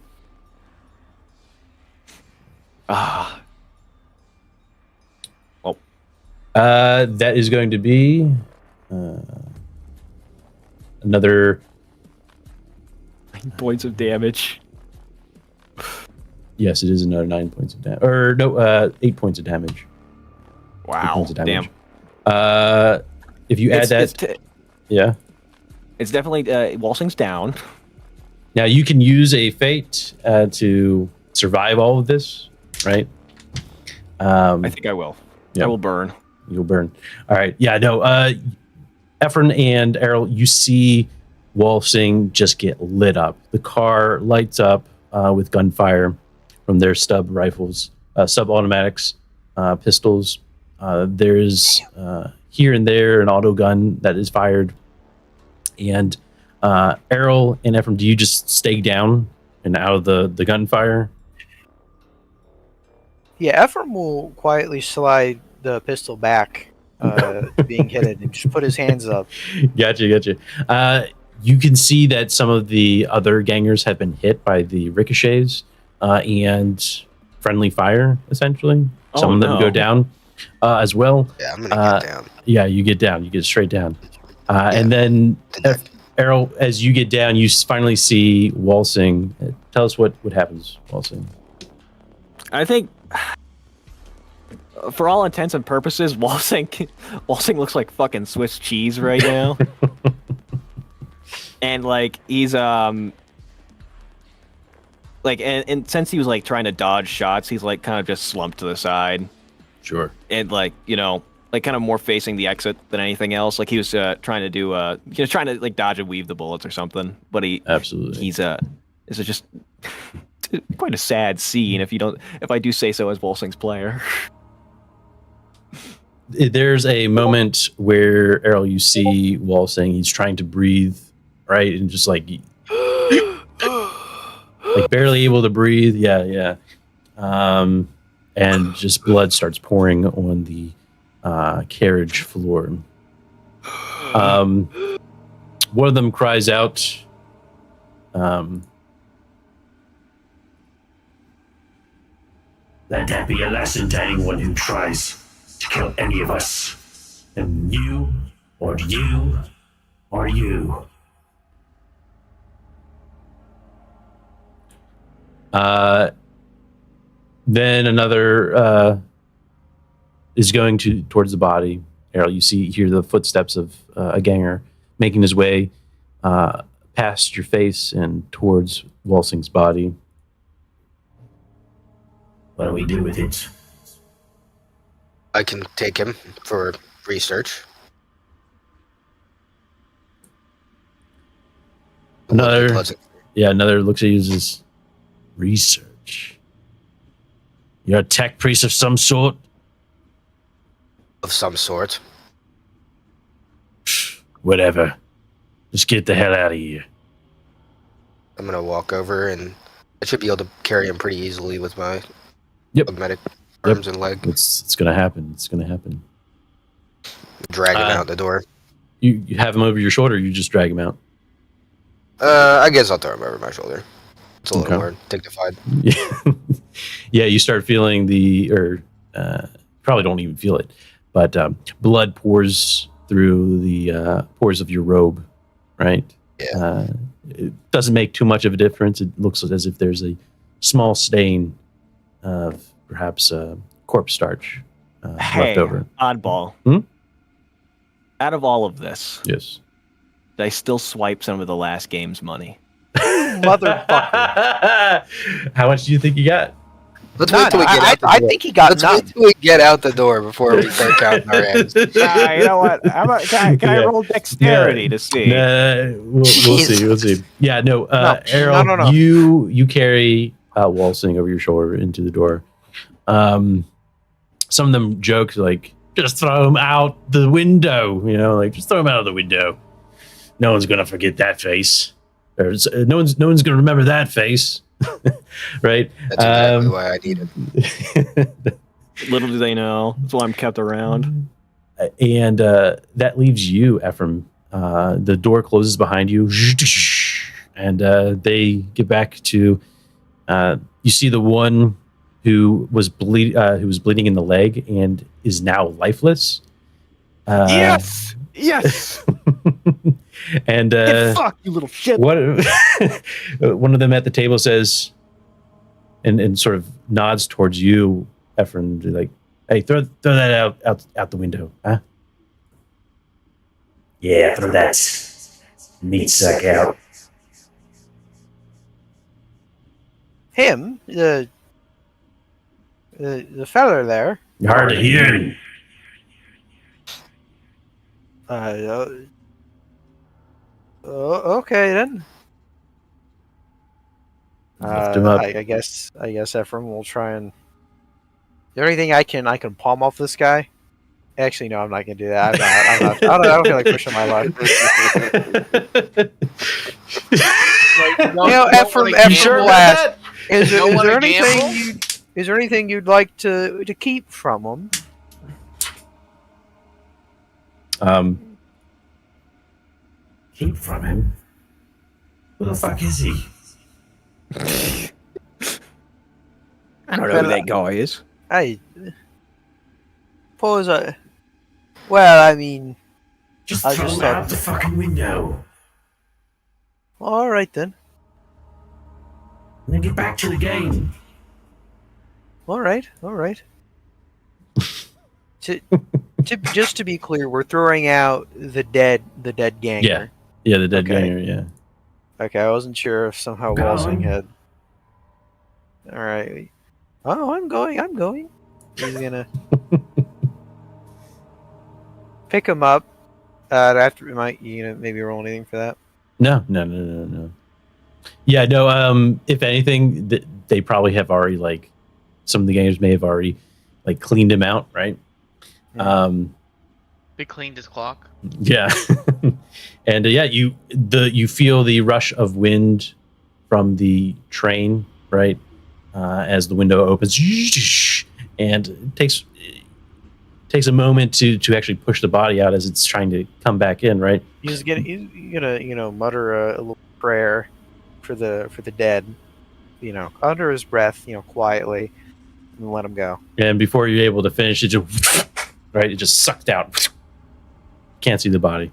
that is going to be another. 9 points of damage. Yes, it is another 9 points of damage. Or no, 8 points of damage. 8 Wow. points of damage. Damn. If you add that, yeah. It's definitely Walsing's down. Now you can use a fate to survive all of this, right? I think I will. Yeah. I will burn. You'll burn. All right. Yeah. No. Ephron and Errol, you see Walsing just get lit up. The car lights up with gunfire from their stub rifles, sub-automatics, pistols. There's here and there an auto gun that is fired. And Errol and Ephraim, do you just stay down and out of the gunfire? Yeah, Ephraim will quietly slide the pistol back, being hidden, and just put his hands up. Gotcha. You can see that some of the other gangers have been hit by the ricochets and friendly fire, essentially. Some of them go down as well. Yeah, I'm gonna get down. Yeah, you get down. You get straight down. And then, Errol, as you get down, you finally see Walsing. Tell us what happens, Walsing. I think, for all intents and purposes, Walsing looks like fucking Swiss cheese right now. And like he's and since he was like trying to dodge shots, he's like kind of just slumped to the side. Sure. And like, you know, like kind of more facing the exit than anything else. Like he was trying to do trying to like dodge and weave the bullets or something. But he's it's just quite a sad scene if I do say so as Volsing's player. There's a moment where, Errol, you see Walsing, he's trying to breathe, right? And just like barely able to breathe. Yeah. And just blood starts pouring on the carriage floor. One of them cries out, Let that be a lesson to anyone who tries to kill any of us. And you, or you, or you. Then another is going towards the body. Errol, you hear the footsteps of a ganger making his way past your face and towards Walsing's body. What do we do with it? I can take him for research. Another looks at you as this research. You're a tech priest of some sort? Of some sort. Whatever. Just get the hell out of here. I'm gonna walk over and I should be able to carry him pretty easily with my medic arms and leg. It's gonna happen. It's gonna happen. Drag him out the door. You have him over your shoulder, or you just drag him out? I guess I'll throw him over my shoulder. It's a little more dignified. Yeah, you start feeling probably don't even feel it, but blood pours through the pores of your robe, right? Yeah. It doesn't make too much of a difference. It looks as if there's a small stain of perhaps corpse starch left over. Oddball. Out of all of this, Yes. did I still swipe some of the last game's money? Motherfucker. How much do you think you got? Let's wait till we get out the door. I think he got Let's wait till we get out the door before we start counting our ends. You know what? Can I roll dexterity to see? We'll see. We'll see. Yeah, no. Errol, no. You carry Walsing over your shoulder into the door. Some of them joke like, just throw him out the window. You know, like just throw him out of the window. No one's gonna forget that face. No one's gonna remember that face. Right? That's exactly why I need it. Little do they know. That's why I'm kept around. And that leaves you, Ephraim. The door closes behind you, and they get back to. You see the one who was bleeding in the leg and is now lifeless. Yes. And fuck you, little shit. one of them at the table says, and sort of nods towards you, Ephraim, like, "Hey, throw that out the window, huh?" Yeah, throw that meat sack out. Him, the fella there. Hard to hear. Okay then. Lift him up. I guess Ephraim will try and. Is there anything I can palm off this guy? Actually, no, I'm not gonna do that. I'm not. I don't feel like pushing my luck. Ephraim sure will about ask, is You don't there wanna anything gamble? is there anything you'd like to keep from him? Keep from him. Who the fuck is he? I don't know who that guy is. I suppose well, I mean, Just I throw just him thought- out the fucking window. all right then. And then get back to the game. All right. Just to be clear, we're throwing out the dead ganger. Yeah, the dead Okay. ganger, yeah. Okay, I wasn't sure if somehow Go Walsing on. had. All right. Oh, I'm going. He's gonna pick him up. After maybe roll anything for that. No. Yeah, no, if anything, they probably have already, like, some of the gamers may have already, like, cleaned him out, right? Yeah. They cleaned his clock. Yeah. And you feel the rush of wind from the train, right? As the window opens, and it takes a moment to actually push the body out as it's trying to come back in, right? He's gonna mutter a little prayer for the dead, under his breath, quietly, and let him go. And before you're able to finish, it just right, it just sucked out. Can't see the body.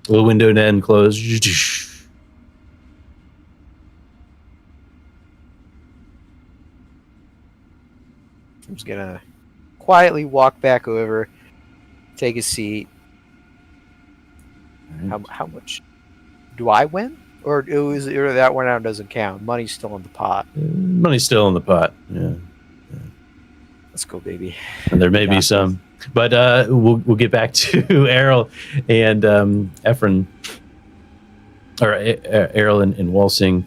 The window then closed. I'm just gonna quietly walk back over, take a seat. How much do I win, or that one out doesn't count? Money's still in the pot. Money's still in the pot. Yeah. Let's go, baby. And there may be Got some, but we'll get back to Errol and Ephraim, or Errol and Walsing.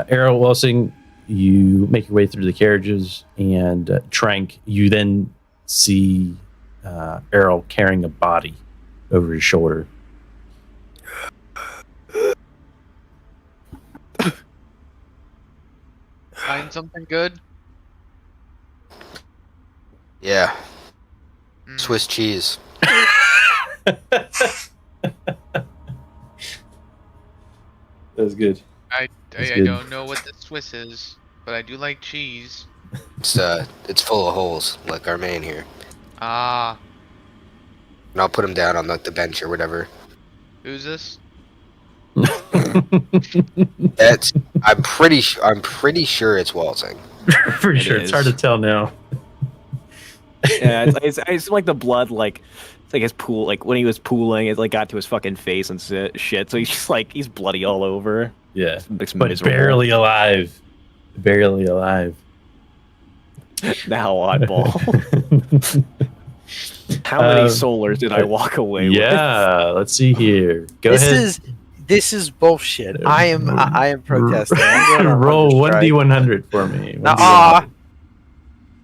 Errol, Walsing, you make your way through the carriages, and Trank, you then see Errol carrying a body over his shoulder. Find something good? Yeah, Mm. Swiss cheese. That's good. I good. don't know what the Swiss is, but I do like cheese. It's full of holes, like our man here. Ah, And I'll put him down on the bench or whatever. who's this? That's I'm pretty sure it's Walsing. Pretty sure It it's hard to is. tell now. Yeah, it's like the blood, like it's like his pool, like when he was pooling, it like got to his fucking face and shit. So he's just like he's bloody all over. Yeah, Looks but miserable. barely alive. Barely alive. Now oddball. How many solars did I walk away with? Yeah, let's see here. Go This ahead. this is bullshit. I am protesting. I'm going on Roll hunger strike. 1d100 for me. Nuh-uh.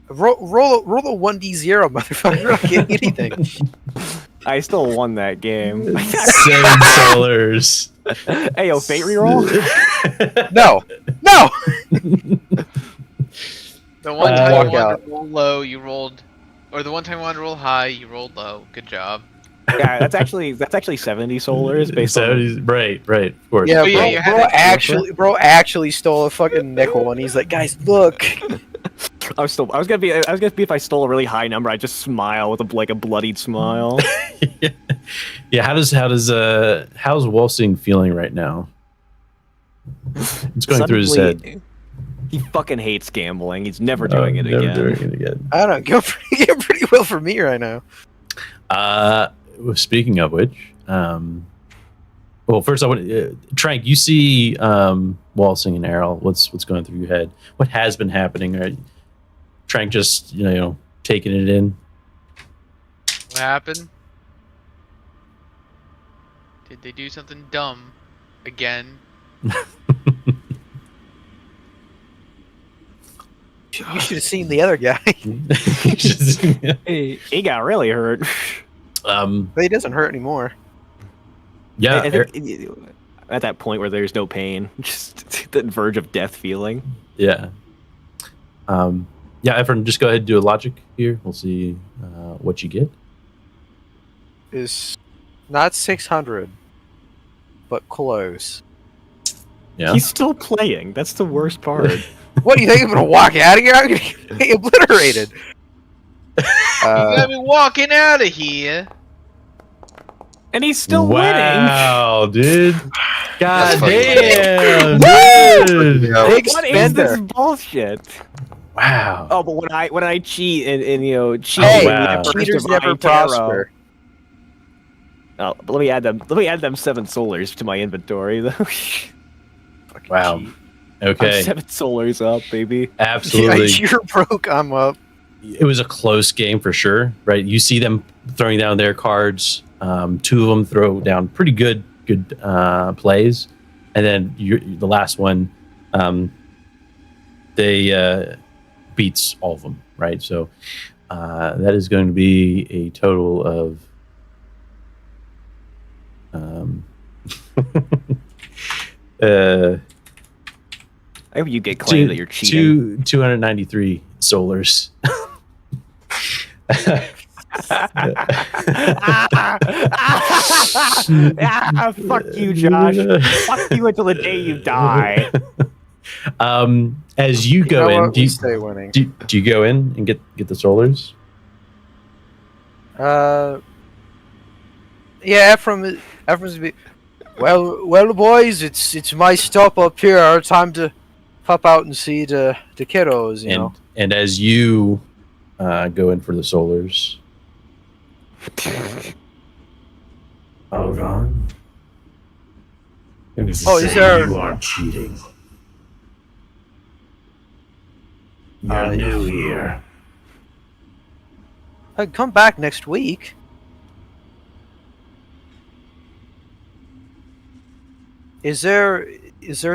Roll a 1d0, motherfucker. I can't get anything. I still won that game. 7 solars. Hey, yo, fate reroll? No. The one Uh, time walk you wanted out. to roll low, you rolled, or the one time you wanted to roll high, you rolled low. Good job. Yeah, that's actually 70 solars based on. Right, of course. Yeah, Oh, yeah, you had bro actually stole a fucking nickel, and he's like, guys, look. I was gonna be if I stole a really high number, I'd just smile with a bloodied smile. Yeah, how's Walsing feeling right now? It's going through his head. Suddenly, he fucking hates gambling. He's never doing it Never again. doing it again. I don't know. Going pretty well for me right now. Speaking of which, well, first I want Trank. You see Walsing and Errol. What's going through your head? What has been happening? Right? Trank just taking it in. What happened? Did they do something dumb again? You should have seen the other guy. He got really hurt. But he doesn't hurt anymore. Yeah, I think, at that point where there's no pain, just the verge of death feeling. Yeah. Yeah, Efren, just go ahead and do a logic here. We'll see what you get. Is not 600, but close. Yeah. He's still playing. That's the worst part. What do you think? I'm gonna walk out of here? I'm gonna get obliterated. You gotta be walking out of here. And he's still winning. Wow, dude. God That's funny. damn, dude. Yeah. Big What is this spender. bullshit? Wow. Oh, but when I cheat and cheat, Hey, wow. cheaters Divine never Tarot. prosper. Oh, but let me add them 7 solars to my inventory. Wow. I'm Okay. 7 solars up, baby. Absolutely. Yeah, you're broke. I'm up. It was a close game for sure, right? You see them throwing down their cards. 2 of them throw down pretty good plays, and then the last one, they beats all of them, right? So that is going to be a total of I hope you get claimed that you're cheating. 293 solars. Fuck you, Josh. Fuck you until the day you die. As you go in, do you, stay winning? do you go in and get the solars? Yeah, Ephraim's be. Well, boys, it's my stop up here. Time to pop out and see the kiddos. You know. And as you go in for the solars, Hold on. Oh, is there? You are cheating. You're new here. I'd come back next week. Is there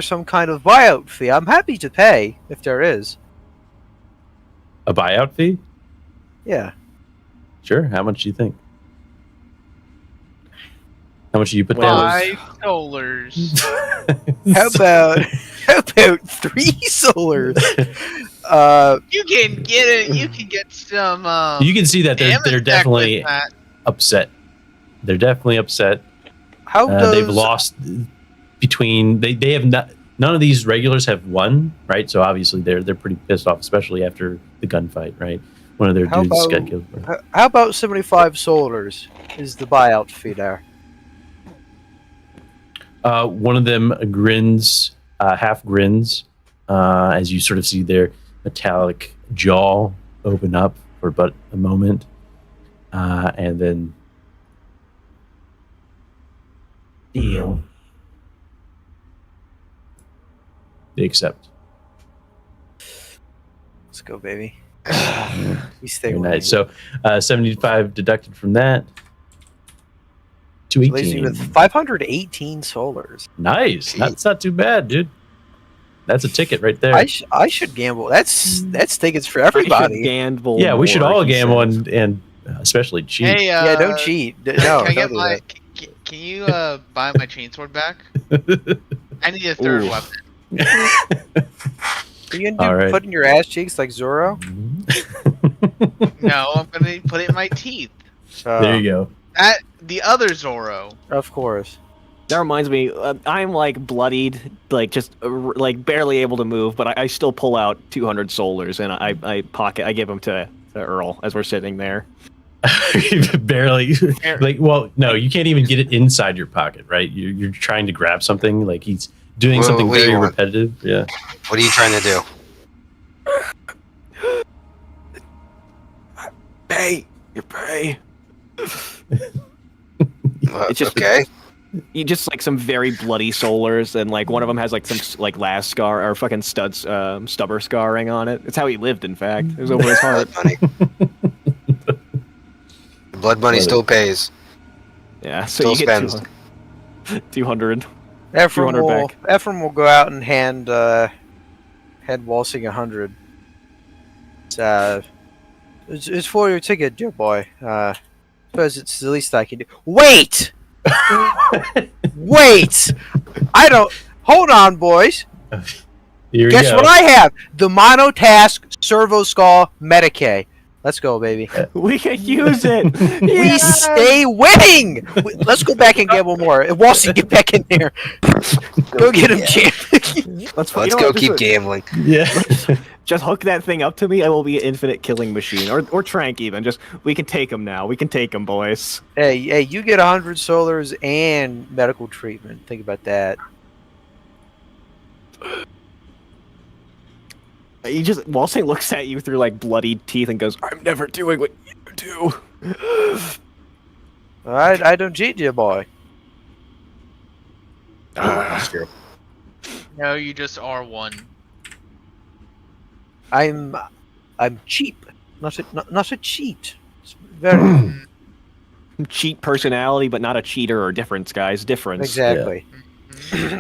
some kind of buyout fee? I'm happy to pay if there is. a buyout fee? Yeah. Sure. How much do you think? How much do you put down? 5 solars. How about 3 solars? You can get it. You can get some. You can see that they're damage definitely with that. upset. They're definitely upset. How does They've lost between they have not. None of these regulars have won, right? So obviously they're pretty pissed off, especially after the gunfight, right? One of their How dudes about- got killed. How about 75 solars is the buyout fee there? One of them grins, half grins, as you sort of see their metallic jaw open up for but a moment, and then Deal. they accept. Let's go, baby. We stay Very winning. nice. So 75 deducted from that. Leaves you 218. with 518 solars. Nice. That's not too bad, dude. That's a ticket right there. I should gamble. That's tickets for I should everybody. gamble Yeah, we should more, all he gamble says. and especially cheat. Hey, Yeah, don't cheat. No, Can I don't get do my? that. Can you buy my chainsword back? I need a third Ooh. weapon. Are you gonna All right. put in your ass cheeks like Zoro? No, I'm gonna put it in my teeth. There you go. The other Zoro. Of course. That reminds me, I'm like bloodied, like just like barely able to move, but I still pull out 200 solars and I give them to Earl as we're sitting there. Barely. Like, well, no, you can't even get it inside your pocket, right? You're trying to grab something, like he's doing Well, something what do you very want? repetitive. Yeah. What are you trying to do? Pay, you pay. It's just- okay. You just like some very bloody solars, and like one of them has like some like last scar or fucking stubber scarring on it. It's how he lived, in fact. It was over his heart. Blood money. Blood money Love still pays. Yeah, so Still you get spends. 200. Ephraim 200 will, back. Ephraim will go out and hand Walsing 100. It's for your ticket, dear boy. Suppose it's the least I can do. Wait! Wait! I don't. Hold on, boys. Here we Guess go. what I have? The Monotask Servo Skull Medicae. Let's go, baby. We can use it. We stay winning. Let's go back and gamble more. Walsy, get back in there. Go get him, champ. Let's Let's go keep gambling. Yeah. Just hook that thing up to me. I will be an infinite killing machine, or Trank even. Just we can take him now. We can take him, boys. Hey, you get 100 solars and medical treatment. Think about that. He just Walsing looks at you through like bloodied teeth and goes, "I'm never doing what you do." I don't cheat you, boy. That's true. No, you just are one. I'm cheap, not a cheat. It's very Cheat personality, but not a cheater or difference, guys. Difference. exactly.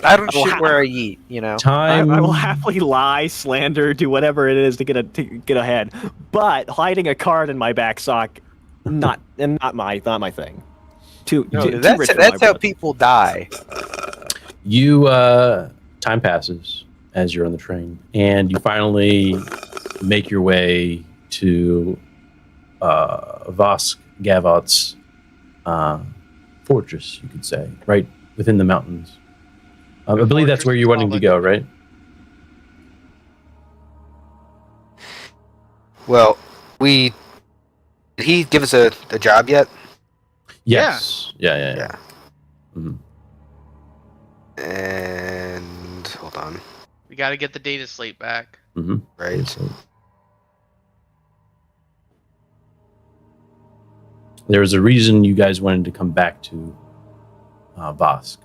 I don't Well, shit where I eat. You know. Time. I will happily lie, slander, do whatever it is to get ahead. But hiding a card in my back sock, not my thing. Too rich for That's my how blood. people die. You time passes as you're on the train, and you finally make your way to Vosk Gavot's fortress, you could say, right within the mountains. I believe that's where you're wanting to go, right? Well, did he give us a job yet? Yes. Yeah. Yeah. Mhm. And hold on, We got to get the data slate back. Mhm. right? So there was a reason you guys wanted to come back to Vosk.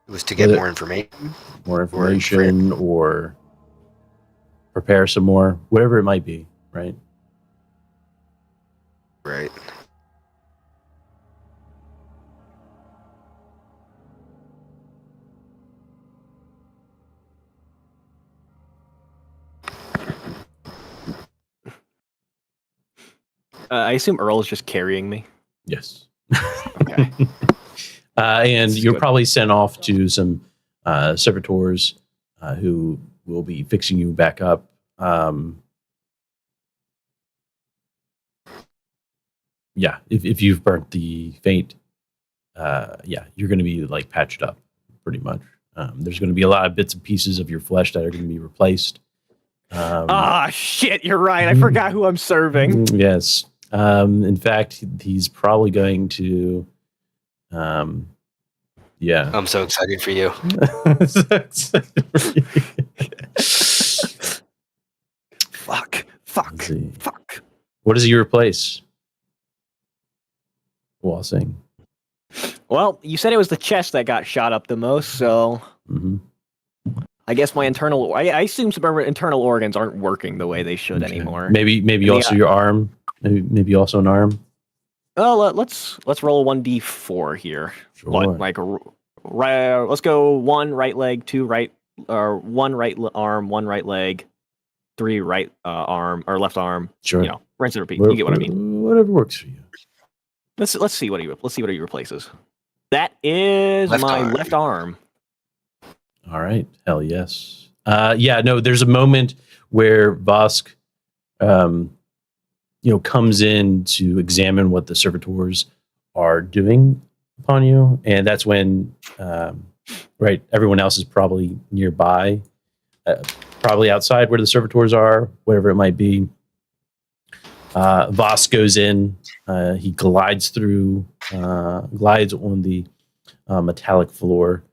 It was to get Was it- more information. More information or prepare some more, whatever it might be, right? Right. I assume Earl is just carrying me. Yes. Okay. And That's you're good. probably sent off to some servitors who will be fixing you back up. Yeah, if you've burnt the feint, yeah, you're going to be like patched up pretty much. There's going to be a lot of bits and pieces of your flesh that are going to be replaced. Shit, you're right. I forgot who I'm serving. Yes. In fact, he's probably going to. Yeah. I'm so excited for you. Fuck. Let's see. Fuck. What does he replace? Walsing. Well, you said it was the chest that got shot up the most, so Mm-hmm. I guess my internal. I assume some of our internal organs aren't working the way they should anymore. Maybe also your arm. Maybe also an arm. Oh, let's roll 1d4 here. Sure. What, like let's go 1 right leg, 2 right, or 1 right arm, 1 right leg, 3 right arm or left arm. Sure. You know, rinse and repeat. You get what I mean. Whatever works for you. Let's see what he replaces. That is Left my arm. left arm. All right. Hell yes. Yeah. No. There's a moment where Vosk, comes in to examine what the servitors are doing upon you, and that's when, right, everyone else is probably nearby, probably outside where the servitors are, whatever it might be. Voss goes in. He glides on the metallic floor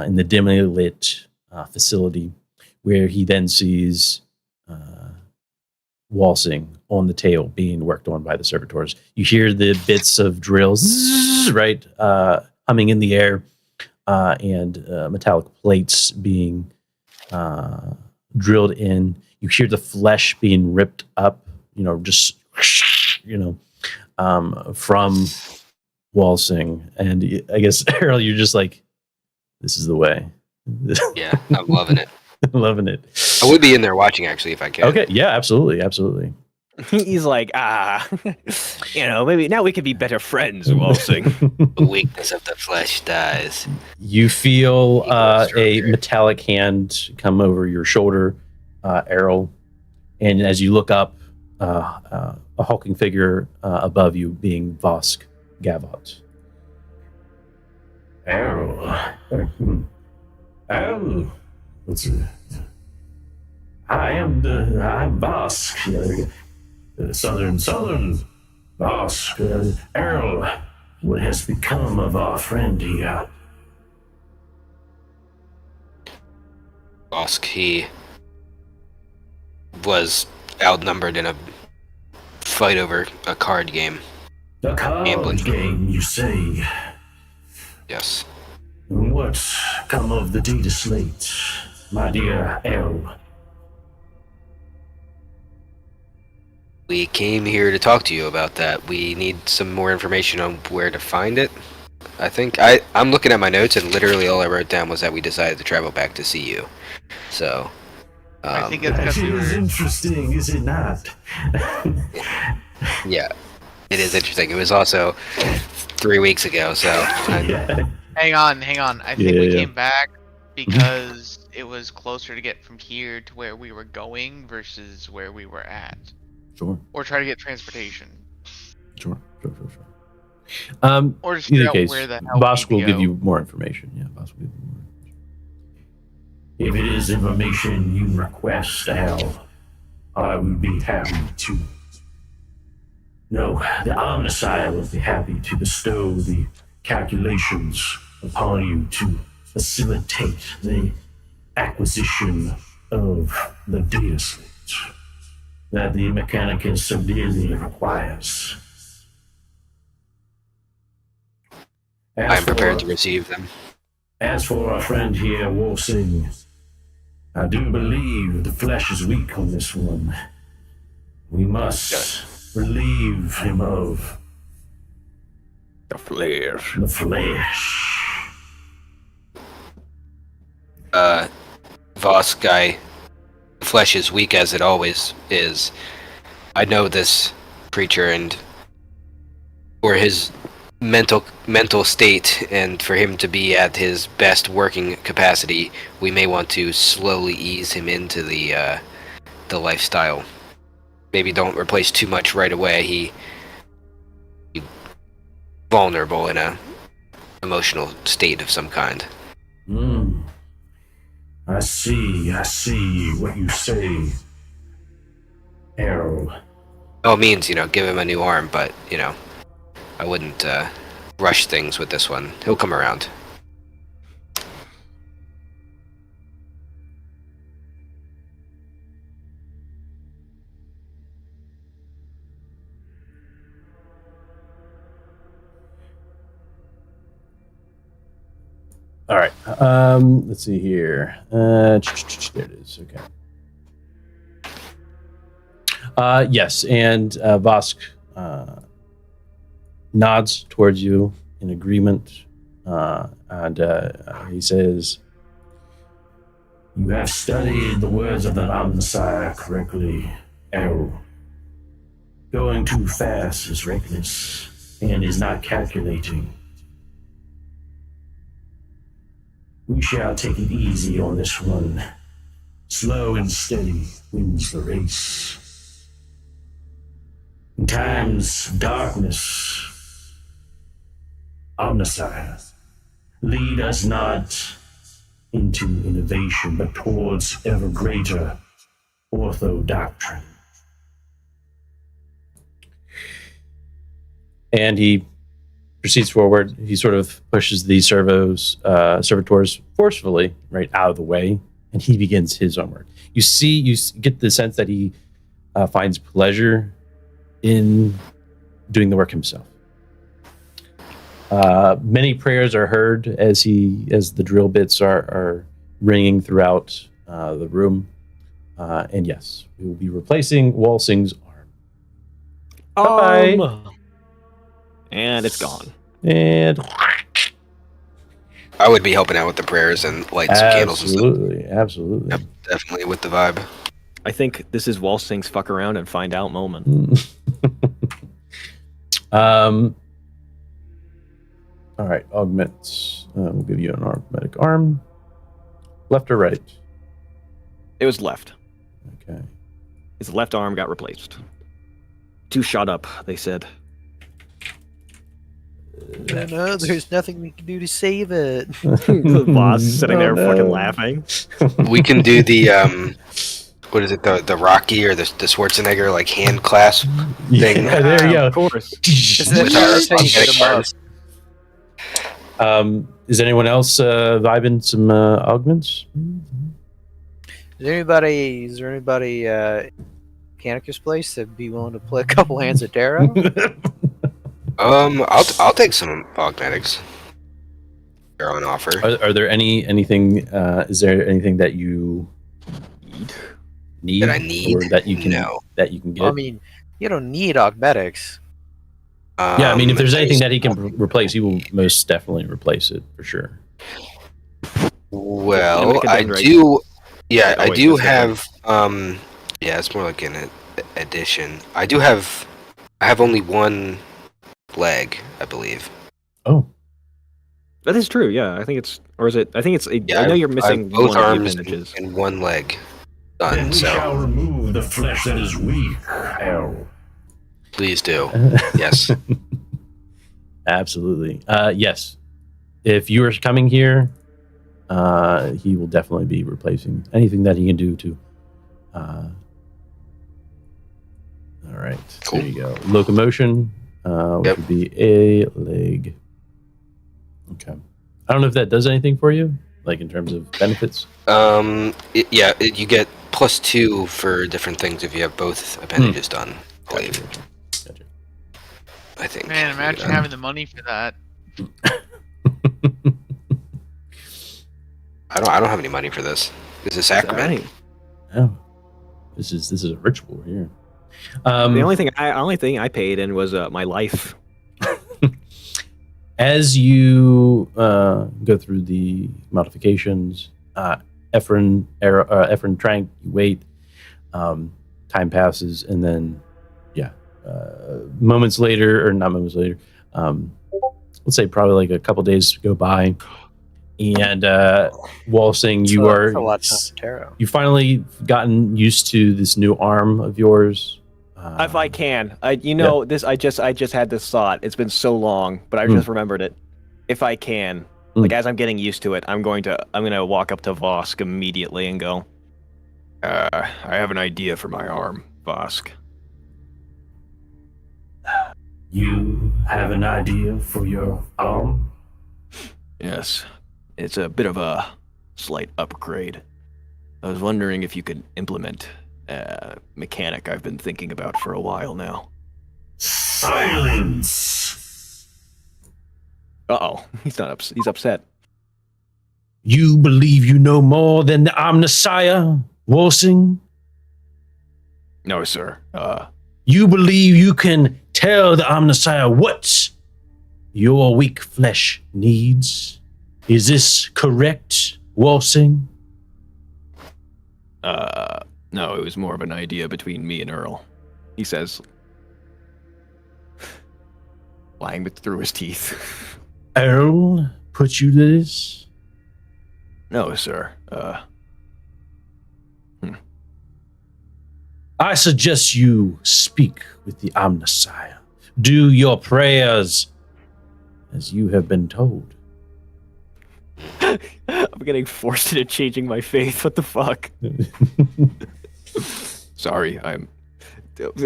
in the dimly lit facility, where he then sees Walsing on the tail being worked on by the servitors. You hear the bits of drills, right, humming in the air, and metallic plates being drilled in. You hear the flesh being ripped up, just, from Walsing. And I guess, Earl, you're just like, this is the way. Yeah, I'm loving it. Loving it. I would be in there watching actually if I could. Okay, yeah, absolutely. He's like, maybe now we could be better friends, Walsing. The weakness of the flesh dies. You feel He grows a stronger. metallic hand come over your shoulder, Errol, and as you look up, a hulking figure above you, being Vosk Gavot. Errol. Errol. I'm Vosk. Southern Vosk. Errol. What has become of our friend here? Bosk, he was outnumbered in a fight over a card game. A card Gambling. game, you say? Yes. What's come of the data slate, my dear Errol? We came here to talk to you about that. We need some more information on where to find it. I think I'm looking at my notes, and literally all I wrote down was that we decided to travel back to see you. So, I think it's That because we is were. interesting, is it not? yeah, it is interesting. It was also 3 weeks ago, so Yeah. Hang on. I think Yeah, we yeah. came back because it was closer to get from here to where we were going versus where we were at, Sure. or try to get transportation, Sure. or just In figure either out case, where the hell Vosk we will need to give go. you more information. Yeah, Vosk will give you more information. If it is information you request, Al, I would be happy to. No, the Omnissiah will be happy to bestow the calculations upon you to facilitate the acquisition of the data slate that the Mechanicus so dearly requires. I'm prepared to receive them. As for our friend here, Wolsing, I do believe the flesh is weak on this one. We must relieve him of The flares. the flesh. Vosk guy, flesh is weak as it always is. I know this creature, and for his mental state, and for him to be at his best working capacity, we may want to slowly ease him into the lifestyle. Maybe don't replace too much right away. He's vulnerable in a emotional state of some kind. I see what you say, Errol. All means, give him a new arm, but, I wouldn't rush things with this one. He'll come around. All right. Let's see here. There it is. Okay. Yes, and Vosk nods towards you in agreement, and he says, You have studied the words of the Omnissiah correctly, Errol. Going too fast is reckless and is not calculating. We shall take it easy on this one. Slow and steady wins the race. In times of darkness, Omnissiah, lead us not into innovation, but towards ever greater orthodoctrine. and he proceeds forward. He sort of pushes the servitors forcefully right out of the way, and he begins his own work. You get the sense that he finds pleasure in doing the work himself. Many prayers are heard as the drill bits are ringing throughout the room. And yes, we will be replacing Walsing's arm. Bye-bye. And it's gone. And I would be helping out with the prayers and lighting some candles and stuff. absolutely. Yep, definitely with the vibe. I think this is Walsing's fuck around and find out moment. All right, augments. We'll give you an augmetic arm. Left or right? It was left. Okay. His left arm got replaced. Too shot up, they said. No, there's nothing we can do to save it. The boss sitting there Oh, no. fucking laughing. We can do the what is it? The Rocky or the Schwarzenegger like hand clasp thing. Yeah, there you go. Of course. With our augmetic arms. Is anyone else vibing some augments? Is there anybody Mechanicus place that'd be willing to play a couple hands of tarot? I'll take some augmetics. They're on offer. Are there anything? Is there anything that you need? That I need? or that you can No. that you can get? I mean, you don't need augmetics. Yeah, I mean, if there's anything that he can replace, he will most definitely replace it for sure. Well, Make a I thing, right? do. Yeah, Oh, I wait, do that's have. Yeah, it's more like an addition. I do have. I have only one leg, I believe. Oh, That is true, yeah. I think it's... Or is it... I think it's... Yeah, I know you're I have missing both one of the arms appendages. and one leg Then done. we shall So remove the flesh that is weak, Hell. please do. Yes. absolutely. Yes, if you are coming here, he will definitely be replacing anything that he can do to. All right, Cool. there you go. Locomotion, which Yep. would be a leg. Okay, I don't know if that does anything for you, like in terms of benefits. You get +2 for different things if you have both appendages done. I believe. Gotcha. I think. Man, imagine having the money for that. I don't have any money for this. This is sacrament. Oh, this is a ritual here. The only thing I paid in was my life. As you go through the modifications, Ephron trying to wait. Time passes, and then, moments later, or not moments later, let's say probably like a couple days go by, and Walsing, That's a lot of time for tarot. you finally gotten used to this new arm of yours. If I can. This I just had this thought. It's been so long, but I just remembered it. If I can. Like as I'm getting used to it, I'm gonna walk up to Vosk immediately and go, I have an idea for my arm, Vosk. You have an idea for your arm? Yes. It's a bit of a slight upgrade. I was wondering if you could implement a mechanic I've been thinking about for a while now. Silence! Uh-oh. He's upset. You believe you know more than the Omnissiah, Walsing? No, sir. You believe you can tell the Omnissiah what your weak flesh needs? Is this correct, Walsing? No, it was more of an idea between me and Earl. He says, lying through his teeth. Earl put you to this? No, sir. I suggest you speak with the Omnissiah. Do your prayers as you have been told. I'm getting forced into changing my faith. What the fuck? Sorry, I'm...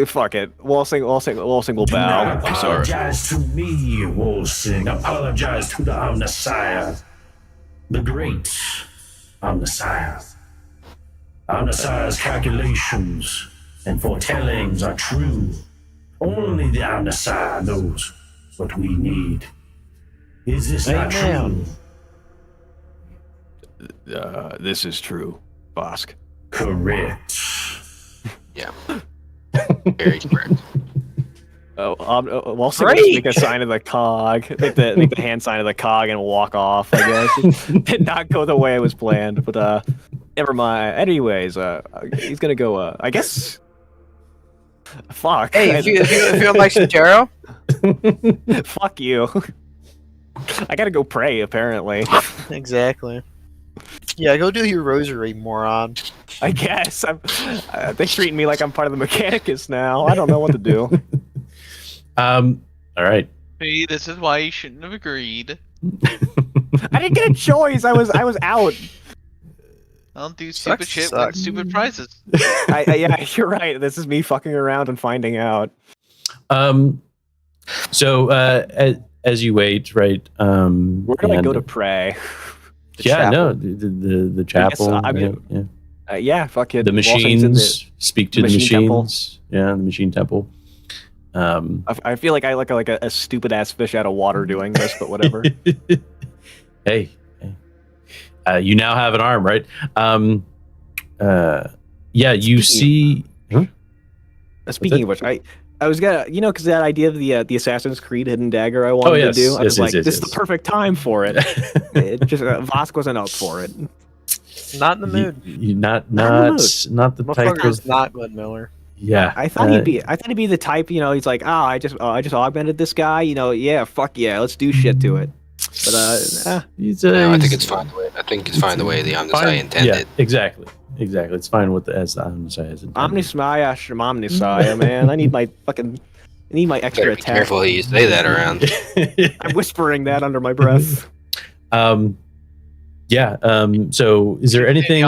Fuck it. Walsing will Do bow. not I'm sorry. apologize to me, Wolsing. Apologize to the Omnissiah. The great Omnissiah. Omnissiah's calculations and foretellings are true. Only the Omnissiah knows what we need. Is this not true? Amen. This is true, Vosk. Correct. Yeah. Very correct. Walsing will just make a sign of the cog, make the hand sign of the cog, and walk off. I guess it did not go the way it was planned, but Never mind. Anyways, he's gonna go. I guess. Fuck. Hey, if you don't like some tarot, Fuck you. I gotta go pray. Apparently. exactly. Yeah, go do your rosary, moron. I guess they're treating me like I'm part of the Mechanicus now. I don't know what to do. All right. See, this is why you shouldn't have agreed. I didn't get a choice. I was out. Don't do stupid Sucks shit, suck. win stupid prizes. Yeah, you're right. This is me fucking around and finding out. So as you wait, right? We're gonna and- go to pray. Yeah, chapel. no, the chapel. I mean, yeah. Yeah, fuck it. The Waltzing's in machines. Speak to the machine machines. temple. Yeah, the machine temple. I feel like I look like a stupid ass fish out of water doing this, but whatever. hey, you now have an arm, right? Yeah, you see. Huh? Speaking of which, I was gonna, because that idea of the Assassin's Creed hidden dagger I wanted to do, I was like, this is the perfect time for it. It just Vosk wasn't up for it. Not in the mood. You not Not the type Motherfucker of is not Glenn Miller. yeah. I thought he'd be the type, he's like, I just augmented this guy, yeah, fuck yeah, let's do shit to it. But He's, No, I think he's it's fine the way. I think it's fine the way the fine- Omnisci intended. Yeah, exactly. It's fine with as the Omnisci has intended. Omnismaya Omnisaya, man, I need my extra Better be attack. careful who you say that around. I'm whispering that under my breath. Yeah. So, is there anything?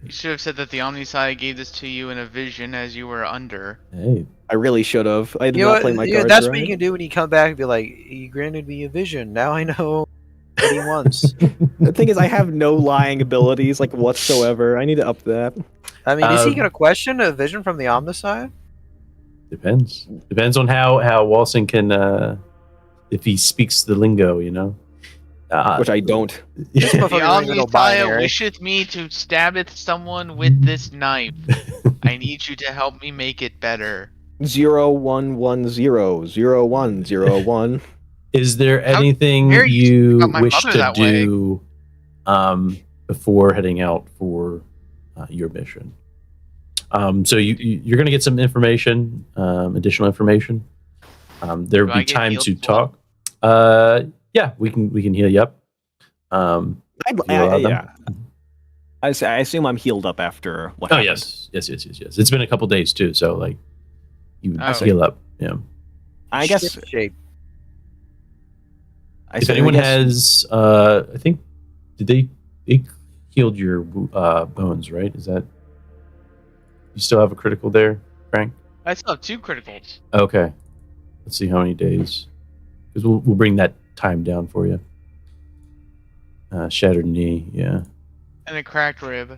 You should have said that the Omnisci gave this to you in a vision as you were under. Hey, I really should have. I did You know not what? play my Yeah, cards that's right. what you can do when you come back and be like, he granted me a vision. Now I know what he wants. The thing is, I have no lying abilities like whatsoever. I need to up that. I mean, is he Um, going to question a vision from the Omnicide? depends. Depends on how Walsing can, if he speaks the lingo, Which I don't. This The motherfucker ain't no Omnisci binary. wisheth me to stabbeth someone with this knife. I need you to help me make it better. 0110 Is there How anything dare you you speak about my wish mother to that way? do before heading out for your mission? So you're going to get some information, additional information. There Do will I be get time healed to as well? talk. Yeah, we can heal you up. Yeah. I assume I'm healed up after what Oh happened. yes. It's been a couple days too, so like you would Oh. heal up. Yeah. I guess. Ship shape. If anyone has, I think, did they healed your bones, right? Is that you still have a critical there, Frank? I still have 2 criticals. Okay. Let's see how many days, because we'll bring that time down for you. Shattered knee, yeah, And a cracked rib.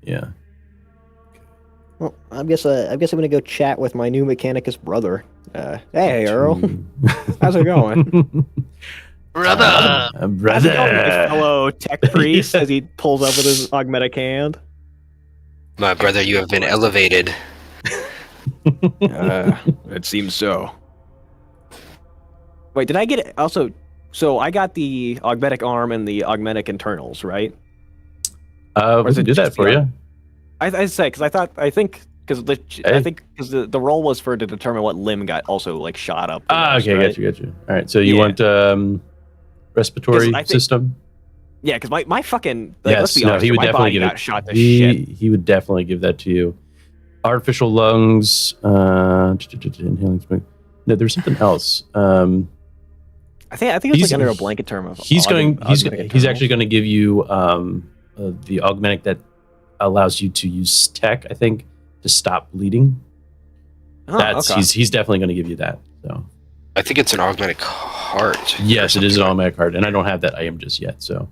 yeah. Well, I guess I'm gonna go chat with my new Mechanicus brother. Hey Earl, how's it going? Brother! How's it going, my brother. fellow tech priest? As he pulls up with his augmetic hand. My brother, you have been elevated. It seems so. Wait, did I get it? Also, so I got the augmetic arm and the augmetic internals, right? We is it can do that just for the you. I say because I think because the role was for to determine what limb got also like shot up. the most, Okay, right? got you. All right, so you Yeah. want respiratory 'Cause I think- system? Yeah, because my fucking let's be no, honest, he would my definitely body give got it. shot to shit. He would definitely give that to you. Artificial lungs, inhaling smoke. No, there's something else. I think it's he's- like under a blanket term of He's augmetic actually going to give you the augmetic that allows you to use tech, I think, to stop bleeding. internals. Okay. He's definitely going to give you that. So I think it's an augmentic heart. yes, or it is an something. automatic card, and I don't have that item just yet. So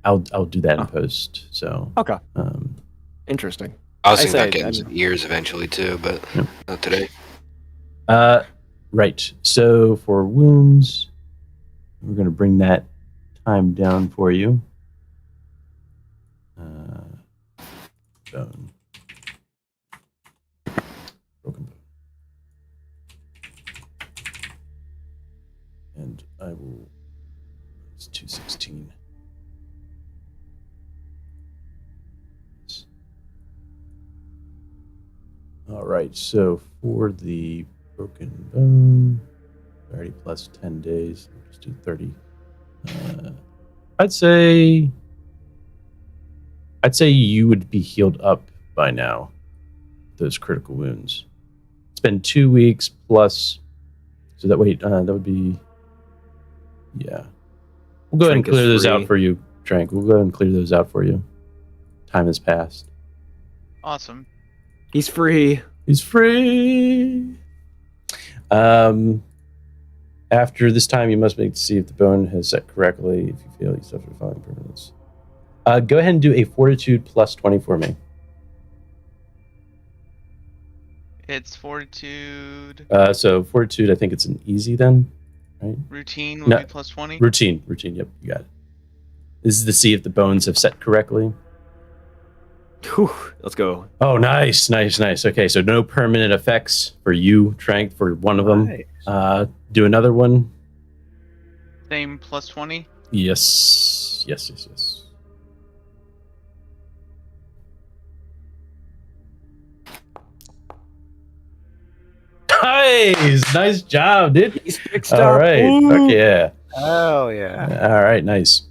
I'll do that in post. So Okay. um, Interesting. I was I thinking about say- getting some ears eventually too, but Yep. not today. right. So for wounds, we're going to bring that time down for you. Bone. Broken bone. And I will. It's 216. All right, so for the broken bone, 30 plus 10 days. I'll just do 30. I'd say you would be healed up by now. Those critical wounds. It's been 2 weeks plus. So that would be. Yeah, we'll go ahead and Trank is clear those out free. for you, Trank. We'll go ahead and clear those out for you. Time has passed. Awesome. He's free. He's free. After this time, you must make to see if the bone has set correctly. If you fail, you suffer the following permanence. Go ahead and do a Fortitude plus 20 for me. It's fortitude. So Fortitude, I think it's an easy then, right? Routine would No. be plus 20. Routine. Yep, you got it. This is to see if the bones have set correctly. Whew, let's go. Oh, nice. Okay, so no permanent effects for you, Trank, for one of them. Nice. Do another one. Same plus 20. Yes. Nice job, dude. He's fixed All up. right, Woo! fuck yeah. Oh yeah. All right, nice.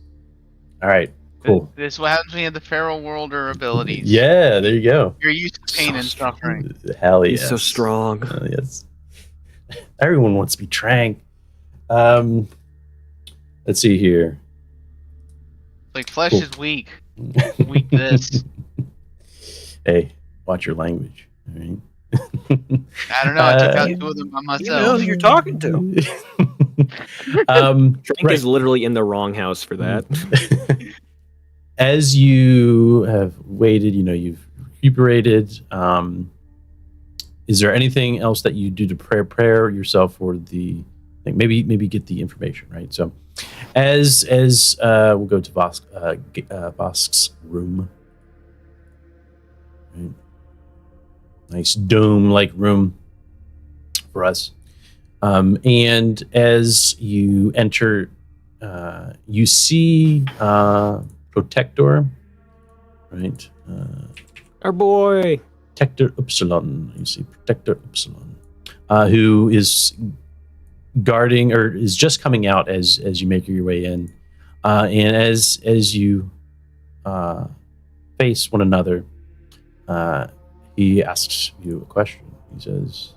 All right, cool. This is what happens when you have the feral worlder abilities. Yeah, there you go. You're used to pain So and suffering. Hell yeah. He's so strong. Yes. Everyone wants to be Trank. Let's see here. Like flesh Cool. is weak. Weak this. Hey, watch your language. All right. I don't know. I took out 2 of them by You myself. know who you're talking to. Trank right. is literally in the wrong house for that. As you have waited, you've recuperated. Is there anything else that you do to prepare yourself for the thing? Maybe get the information right. So, as we'll go to Vosk's room. Right. Nice dome-like room for us. And as you enter, you see Protector, right? Our boy. Protector Upsilon. You see Protector Upsilon, who is guarding or is just coming out as you make your way in, and as you face one another, he asks you a question. He says,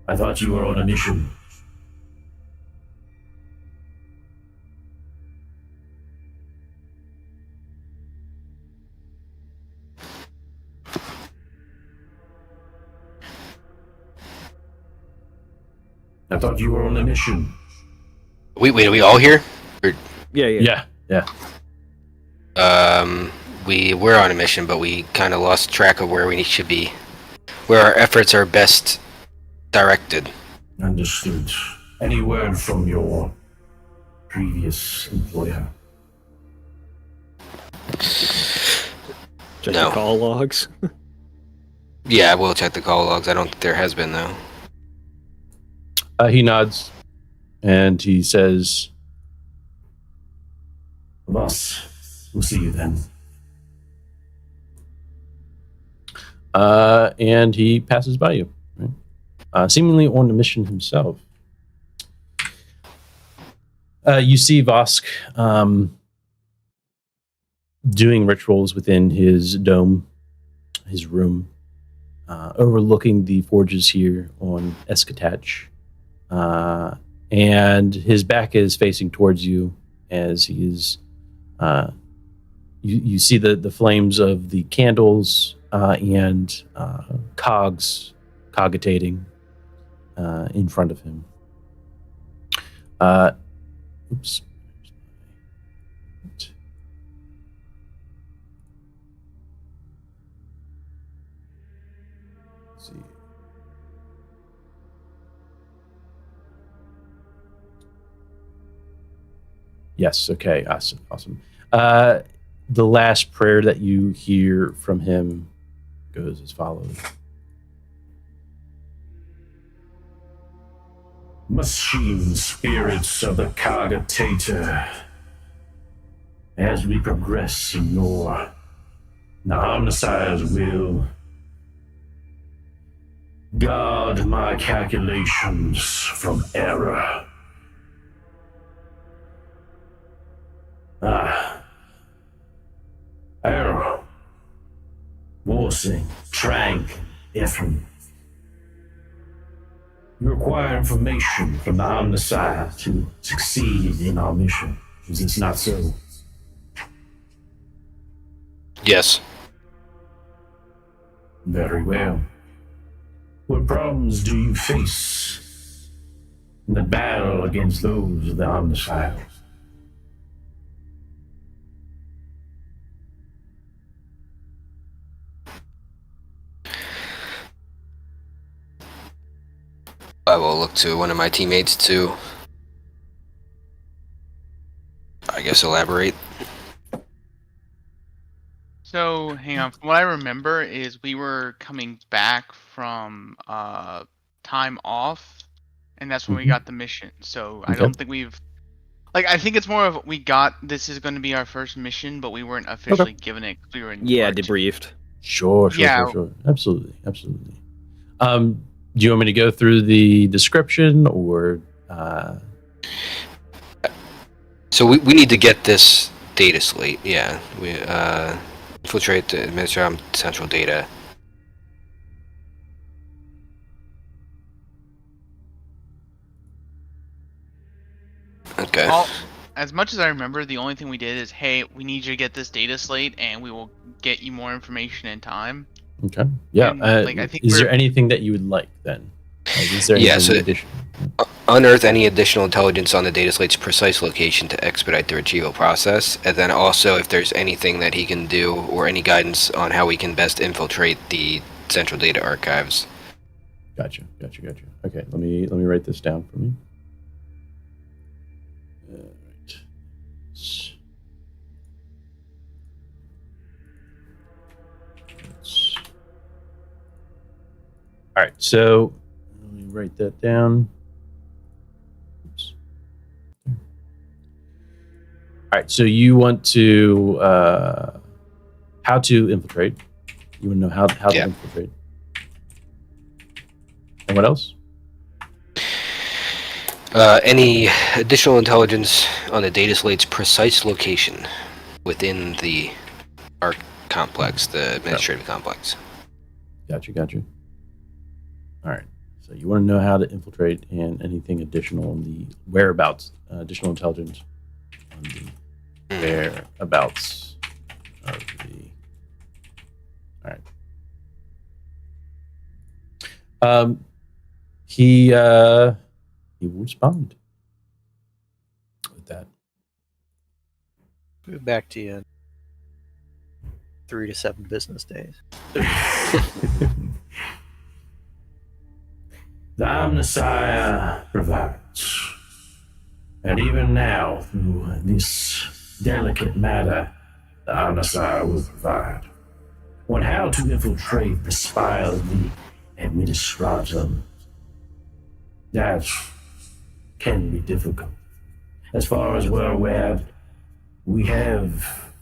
I thought you were on a mission. I thought you were on a mission. Wait, are we all here? Yeah. "Yeah, We were on a mission, but we kind of lost track of where we should be, where our efforts are best directed. Understood. Any word from your previous employer? Check No. the call logs. Yeah, I will check the call logs. I don't think there has been though. He nods, and he says, Boss, we'll see you then. and he passes by you, right? Seemingly on a mission himself. You see Vosk doing rituals within his dome, his room, overlooking the forges here on Eskatach. And his back is facing towards you as he is. You see the flames of the candles and cogs cogitating in front of him. Oops. Let's see. Yes, okay, awesome. The last prayer that you hear from him goes as follows. Machine spirits of the Cogitator, as we progress in your The Omnissiahs will guard my calculations from error. Error. Vorsing, Trank, Ephraim. You require information from the Omnissiah to succeed in our mission. Is this not so? Yes. Very well. What problems do you face in the battle against those of the Omnissiahs? I will look to one of my teammates to, I guess, elaborate. So, hang on. From what I remember is we were coming back from time off, and that's when we got the mission. So I Okay. don't think we've I think it's more of we got this is going to be our first mission, but we weren't officially given it. 'Cause we were in Yeah, part two. debriefed. Sure. Yeah. Absolutely. Do you want me to go through the description or? So we need to get this data slate. Yeah, we infiltrate the Administratum central data. Okay. As much as I remember, the only thing we did is, hey, we need you to get this data slate, and we will get you more information in time. Okay. Yeah. And, I think is there anything that you would like then? Is there Yeah, anything so- additional? Unearth any additional intelligence on the data slate's precise location to expedite the retrieval process, and then also if there's anything that he can do or any guidance on how we can best infiltrate the central data archives. Gotcha. Okay, let me write this down for me. All right. All right, so let me write that down. Oops. All right, so you want to how to infiltrate. You want to know how to Yeah. infiltrate. And what else? Any additional intelligence on the data slate's precise location within the ARC complex, the administrative complex. Gotcha. All right. So you want to know how to infiltrate and anything additional on the whereabouts, additional intelligence on the whereabouts of the. All right. He will respond with that. Move back to you in 3 to 7 business days. The Omnissiah provides. And even now, through this delicate matter, the Omnissiah will provide. On how to infiltrate the spire of the Administratum. That can be difficult. As far as we're aware, we have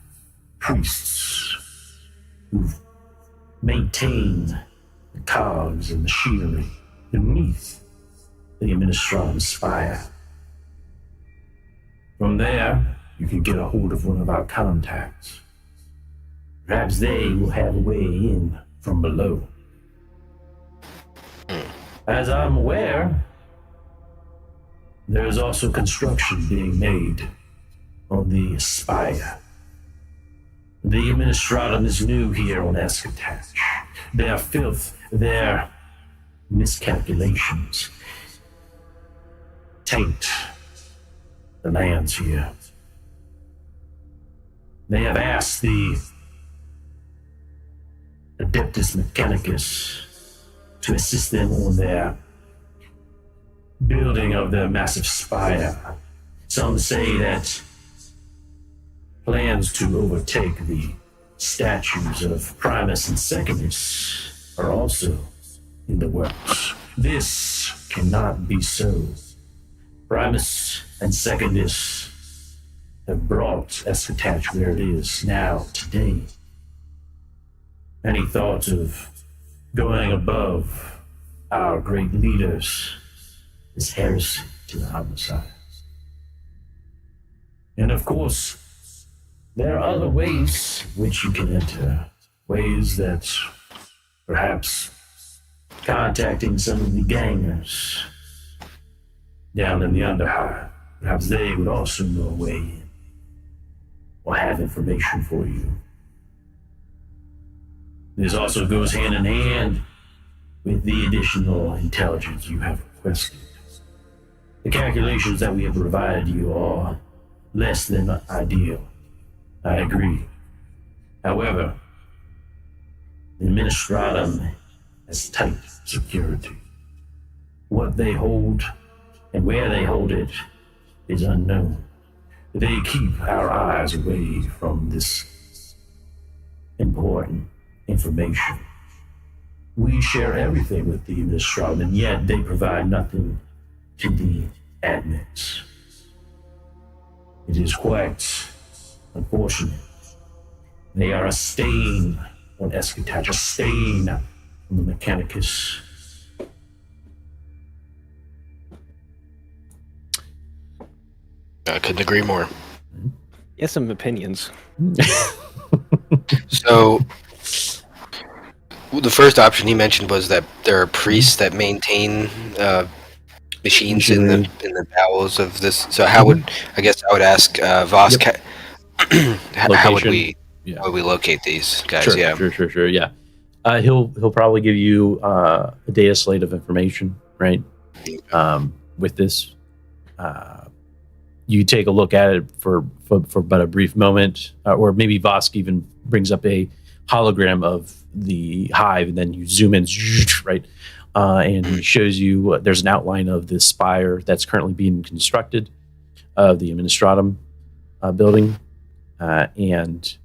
priests who maintain the cogs and machinery beneath the Administratum spire. From there, you can get a hold of one of our contacts. Perhaps they will have a way in from below. As I'm aware, there is also construction being made on the spire. The Administratum is new here on Escatach. Their filth, their miscalculations taint the lands here. They have asked the Adeptus Mechanicus to assist them on their building of their massive spire. Some say that plans to overtake the statues of Primus and Secundus are also in the works. This cannot be so. Primus and Secundus have brought Escatach where it is now today. Any thoughts of going above our great leaders is heresy to the homicide. And of course, there are other ways which you can enter. Ways that perhaps contacting some of the gangers down in the Underhive, perhaps they would also know a way in or have information for you. This also goes hand in hand with the additional intelligence you have requested. The calculations that we have provided you are less than ideal. I agree. However, the Administratum has tight security. What they hold and where they hold it is unknown. They keep our eyes away from this important information. We share everything with the Administratum, and yet they provide nothing to the admins. It is quite unfortunate. They are a stain on Escatach, a stain on the Mechanicus. I couldn't agree more. He has some opinions. So, the first option he mentioned was that there are priests that maintain machines in the bowels of this. So how would I ask Voss? Yep. How would we Yeah. how would we locate these guys? Sure, Yeah. sure. Yeah. He'll probably give you a data slate of information, right? With this, you take a look at it for but a brief moment, or maybe Vosk even brings up a hologram of the hive, and then you zoom in, right? And he shows you there's an outline of the spire that's currently being constructed of the Administratum building, and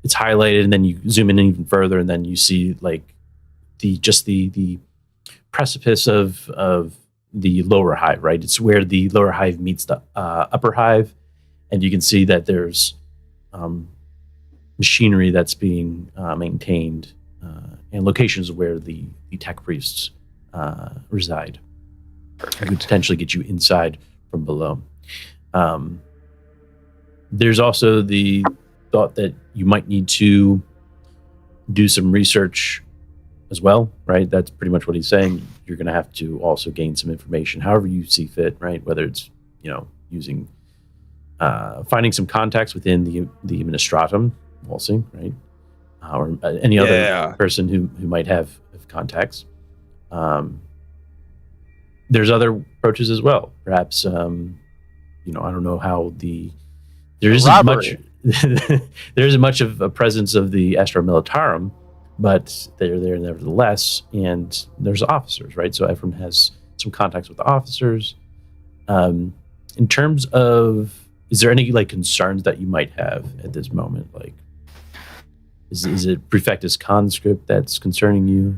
it's highlighted, and then you zoom in even further, and then you see like the precipice of the lower hive, right? It's where the lower hive meets the upper hive, and you can see that there's machinery that's being maintained, and locations where the tech priests reside. Perfect. It could potentially get you inside from below. There's also the thought that you might need to do some research as well, right? That's pretty much what he's saying. You're going to have to also gain some information, however you see fit, right? Whether it's, using, finding some contacts within the Administratum, Walsing, right? Or any other person who might have contacts. There's other approaches as well. Perhaps, I don't know how there isn't much of a presence of the Astra Militarum, but they're there nevertheless, and there's officers, right? So Ephraim has some contacts with the officers. In terms of, is there any concerns that you might have at this moment? Like, is it Prefectus conscript that's concerning you?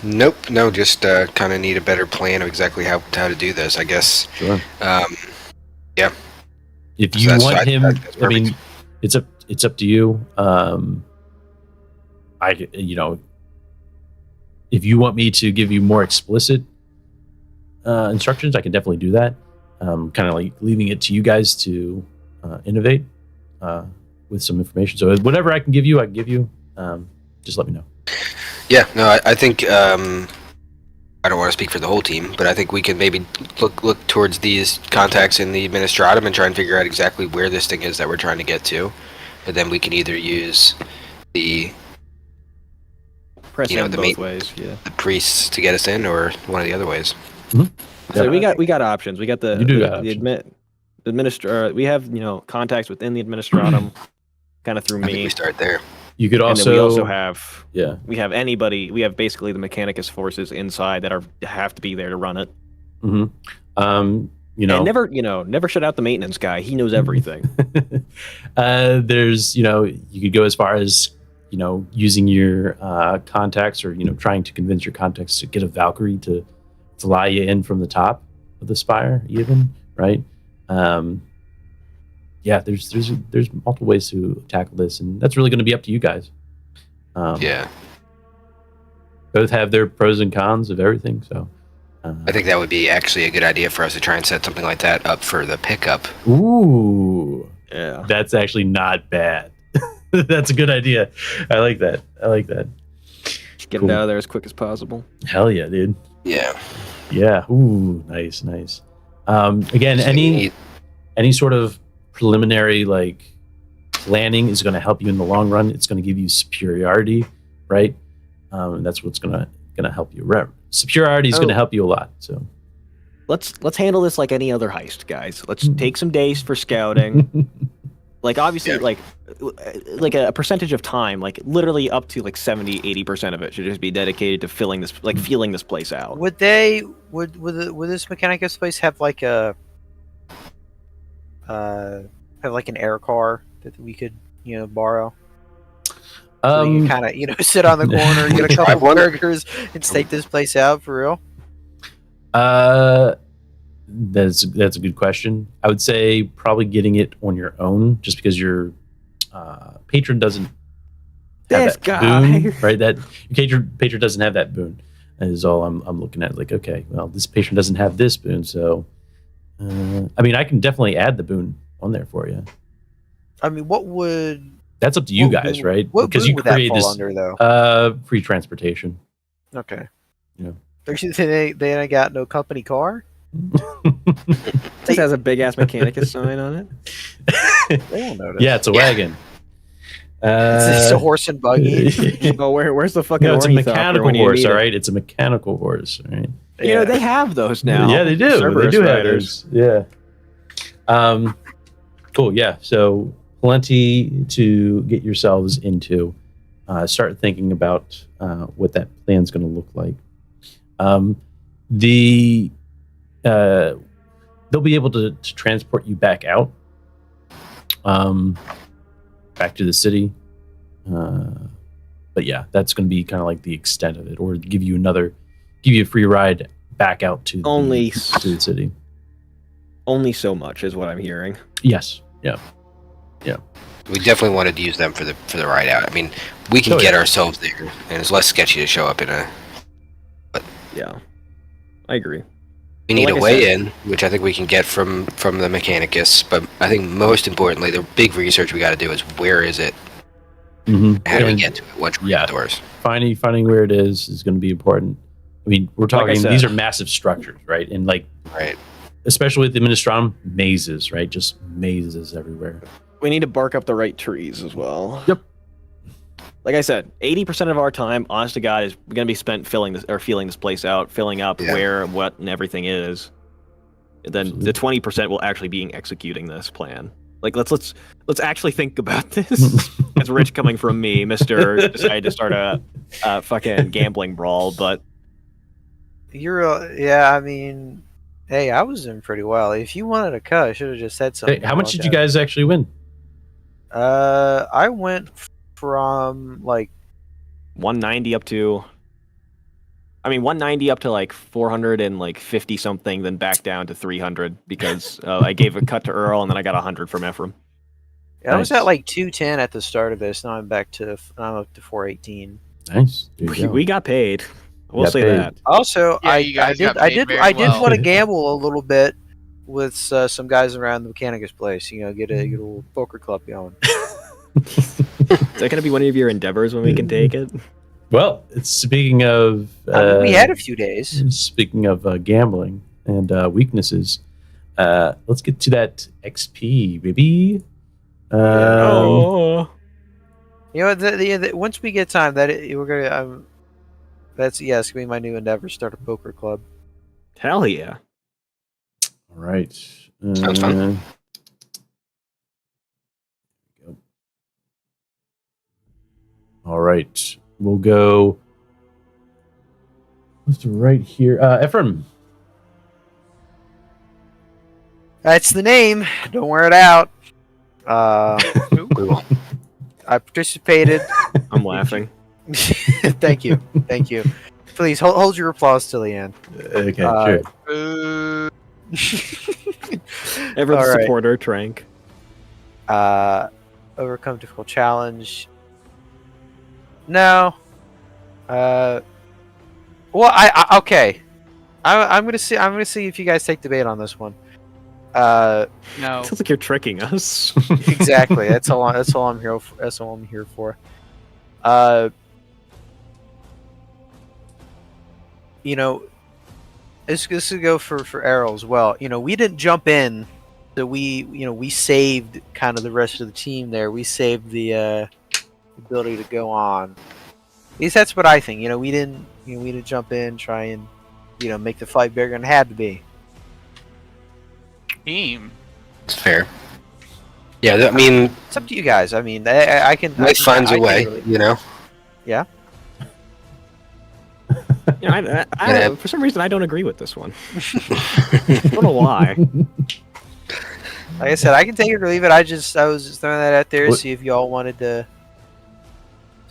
Nope. No, just kind of need a better plan of exactly how to do this, I guess. Sure. Yeah. If you want him, I mean, it's up to you. If you want me to give you more explicit instructions, I can definitely do that. Kind of like leaving it to you guys to innovate with some information. So whatever I can give you, just let me know. Yeah, no, I think I don't want to speak for the whole team, but I think we can maybe look towards these contacts in the Administratum and try and figure out exactly where this thing is that we're trying to get to, and then we can either use the both ways, yeah. The priests to get us in, or one of the other ways. Mm-hmm. So we got options. We got we have contacts within the Administratum, kind of through I think me. we start there. You could also. And then we also have. Yeah. We have anybody. We have basically the Mechanicus forces inside that have to be there to run it. Mm-hmm. And never shut out the maintenance guy. He knows everything. There's, you could go as far as, using your contacts, or trying to convince your contacts to get a Valkyrie to fly you in from the top of the spire, even, right? yeah, there's multiple ways to tackle this, and that's really going to be up to you guys. Yeah. Both have their pros and cons of everything. So I think that would be actually a good idea for us to try and set something like that up for the pickup. ooh, Yeah. that's actually not bad. That's a good idea. I like that. Get Cool. it out of there as quick as possible. Hell yeah, dude. Yeah. Yeah. Ooh, nice. Again, So you need- any sort of preliminary like planning is going to help you in the long run. It's going to give you superiority, right? And that's what's going to help you. Superiority is going to help you a lot. So Let's handle this like any other heist, guys. Let's take some days for scouting. Like obviously, Yeah. like a percentage of time, like literally up to like 70-80% of it should just be dedicated to feeling this place out. Would this Mechanicus place have like a have like an air car that we could borrow? So you kind of sit on the corner, get a couple Drive one? burgers, and take this place out for real. That's a good question. I would say probably getting it on your own, just because your patron doesn't have This that guy. boon, right? That your patron doesn't have that boon. Is all I'm looking at. Like, okay, well, this patron doesn't have this boon, so I mean, I can definitely add the boon on there for you. I mean, what would That's up to you what guys, boon- right? What Because boon you would that create fall this under though? free transportation. Okay. Yeah. They ain't got no company car. This has a big ass Mechanicus sign on it. They won't notice. Yeah, it's a wagon. It's a horse and buggy. Oh, where's the fucking? No, it's a ornithopter mechanical when you horse, need all it? right? It's a mechanical horse, all right? You know they have those now. Yeah, they do. They Cerberus do have riders. those. Yeah. Cool. Yeah. So plenty to get yourselves into. Start thinking about what that plan's going to look like. They'll be able to transport you back out, back to the city. But yeah, that's going to be kind of like the extent of it, or give you a free ride back out to the city. Only so much is what I'm hearing. Yes. Yeah. We definitely wanted to use them for the ride out. I mean, we can get ourselves there, and it's less sketchy to show up in a. Yeah, I agree. We need Like a I way said- in, which I think we can get from the Mechanicus. But I think most importantly, the big research we got to do is where is it? Mm-hmm. How do we get to it? What's Yeah. the doors? Finding where it is going to be important. I mean, we're Like I talking, said- these are massive structures, right? And like, Right. especially with the Ministrom, mazes, right? Just mazes everywhere. We need to bark up the right trees as well. Yep. Like I said, 80% of our time, honest to God, is going to be spent feeling this place out, filling up Yeah. where, what, and everything is. And then the 20% will actually be executing this plan. Like let's actually think about this. It's rich coming from me, Mister. Decided to start a fucking gambling brawl, but I mean, hey, I was doing pretty well. If you wanted a cut, I should have just said something. Hey, how much about did you that. guys actually win? I went from like 190 up to. I mean, 190 up to like 450 something, then back down to 300 because I gave a cut to Earl and then I got 100 from Ephraim. I was Nice. at like 210 at the start of this. Now I'm up to 418. Nice. There you go. We got paid. We'll Got say paid. that. Also, Yeah, you guys got paid very I did well. want to gamble a little bit with some guys around the Mechanicus place. Get a little poker club going. Is that going to be one of your endeavors when we can take it? Well, it's speaking of I mean, we had a few days. speaking of gambling and weaknesses, let's get to that XP, baby. Oh. You know, the once we get time, we're gonna. It's gonna be my new endeavor. Start a poker club. Hell yeah. All right. Sounds fun. All right. We'll go left to right here. Ephraim. That's the name. Don't wear it out. Cool. I participated. I'm laughing. Thank you. Please hold your applause till the end. Okay, sure. Boo. Everyone's All right. supporter, Trank. Overcome difficult challenge. No. Well, okay. I'm gonna see. I'm gonna see if you guys take the bait on this one. No. Sounds like you're tricking us. Exactly. That's all I'm here. That's all I'm here for. You know, this would go for Errol as well. You know, we didn't jump in, so we saved kind of the rest of the team there. We saved the ability to go on. At least that's what I think. You know, we didn't jump in, try and make the fight bigger than it had to be. Team. It's fair. Yeah, I mean, It's up to you guys. I mean, I can. life finds a way, you know. Yeah. I for some reason, I don't agree with this one. I don't know why. Like I said, I can take it or leave it. I was just throwing that out there to see if y'all wanted to.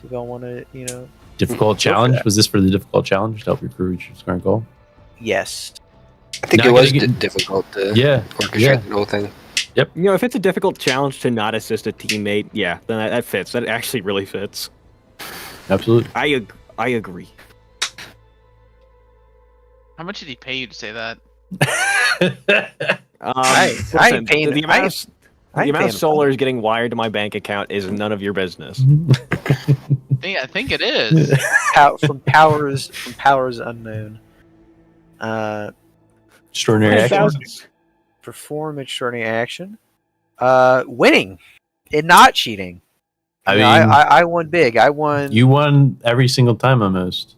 If y'all wanted, Difficult challenge? Was this for the difficult challenge to help your crew reach your current goal? Yes. I think Not it was gonna get- difficult to Yeah. orchestrate the whole thing. You know, if it's a difficult challenge to not assist a teammate, yeah, then that fits. That actually really fits. Absolutely. I agree. How much did he pay you to say that? I ain't paying. The amount of, I the ain't amount of paying solar is getting wired to my bank account is none of your business. I think it is. from powers unknown. Extraordinary action. Thousands. Perform extraordinary action. Winning and not cheating. I You mean, know, I won big. I won. you won every single time almost.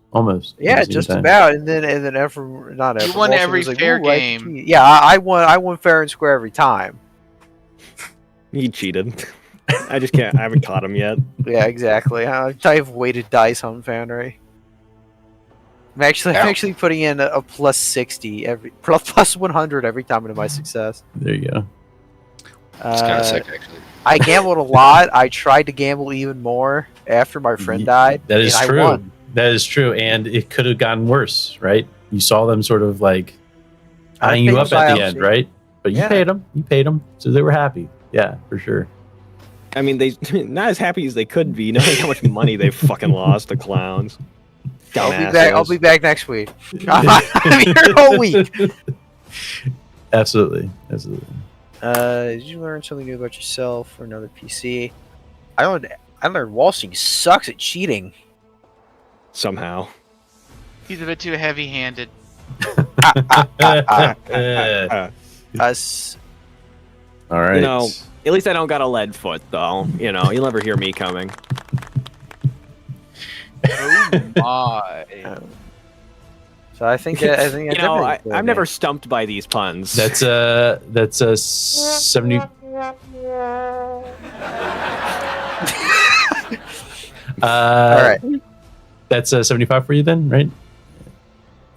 Yeah, Every single just time. about. And then not ever. You won Walton every was like, fair "Ooh, I game." cheat." Yeah, I won fair and square every time. He cheated. I just can't. I haven't caught him yet. Yeah, exactly. I've weighted dice on Foundry. I'm actually putting in a plus 60 plus 100 every time into my success. There you go. It's kind of sick, actually. I gambled a lot. I tried to gamble even more after my friend died. That is and true. I won. That is true, and it could have gotten worse, right? You saw them sort of like eyeing you up at the end, right? But you paid them, so they were happy. Yeah, for sure. I mean, they not as happy as they could be, knowing how much money they fucking lost. The clowns. I'll be back next week. I'm here all week. Absolutely. Did you learn something new about yourself or another PC? I learned Walsing sucks at cheating. Somehow. He's a bit too heavy-handed. Us. All right. You know, at least I don't got a lead foot, though. You know, you'll never hear me coming. Oh my. So I think You know, I'm never stumped by these puns. That's a 70. All right. That's a 75 for you then, right?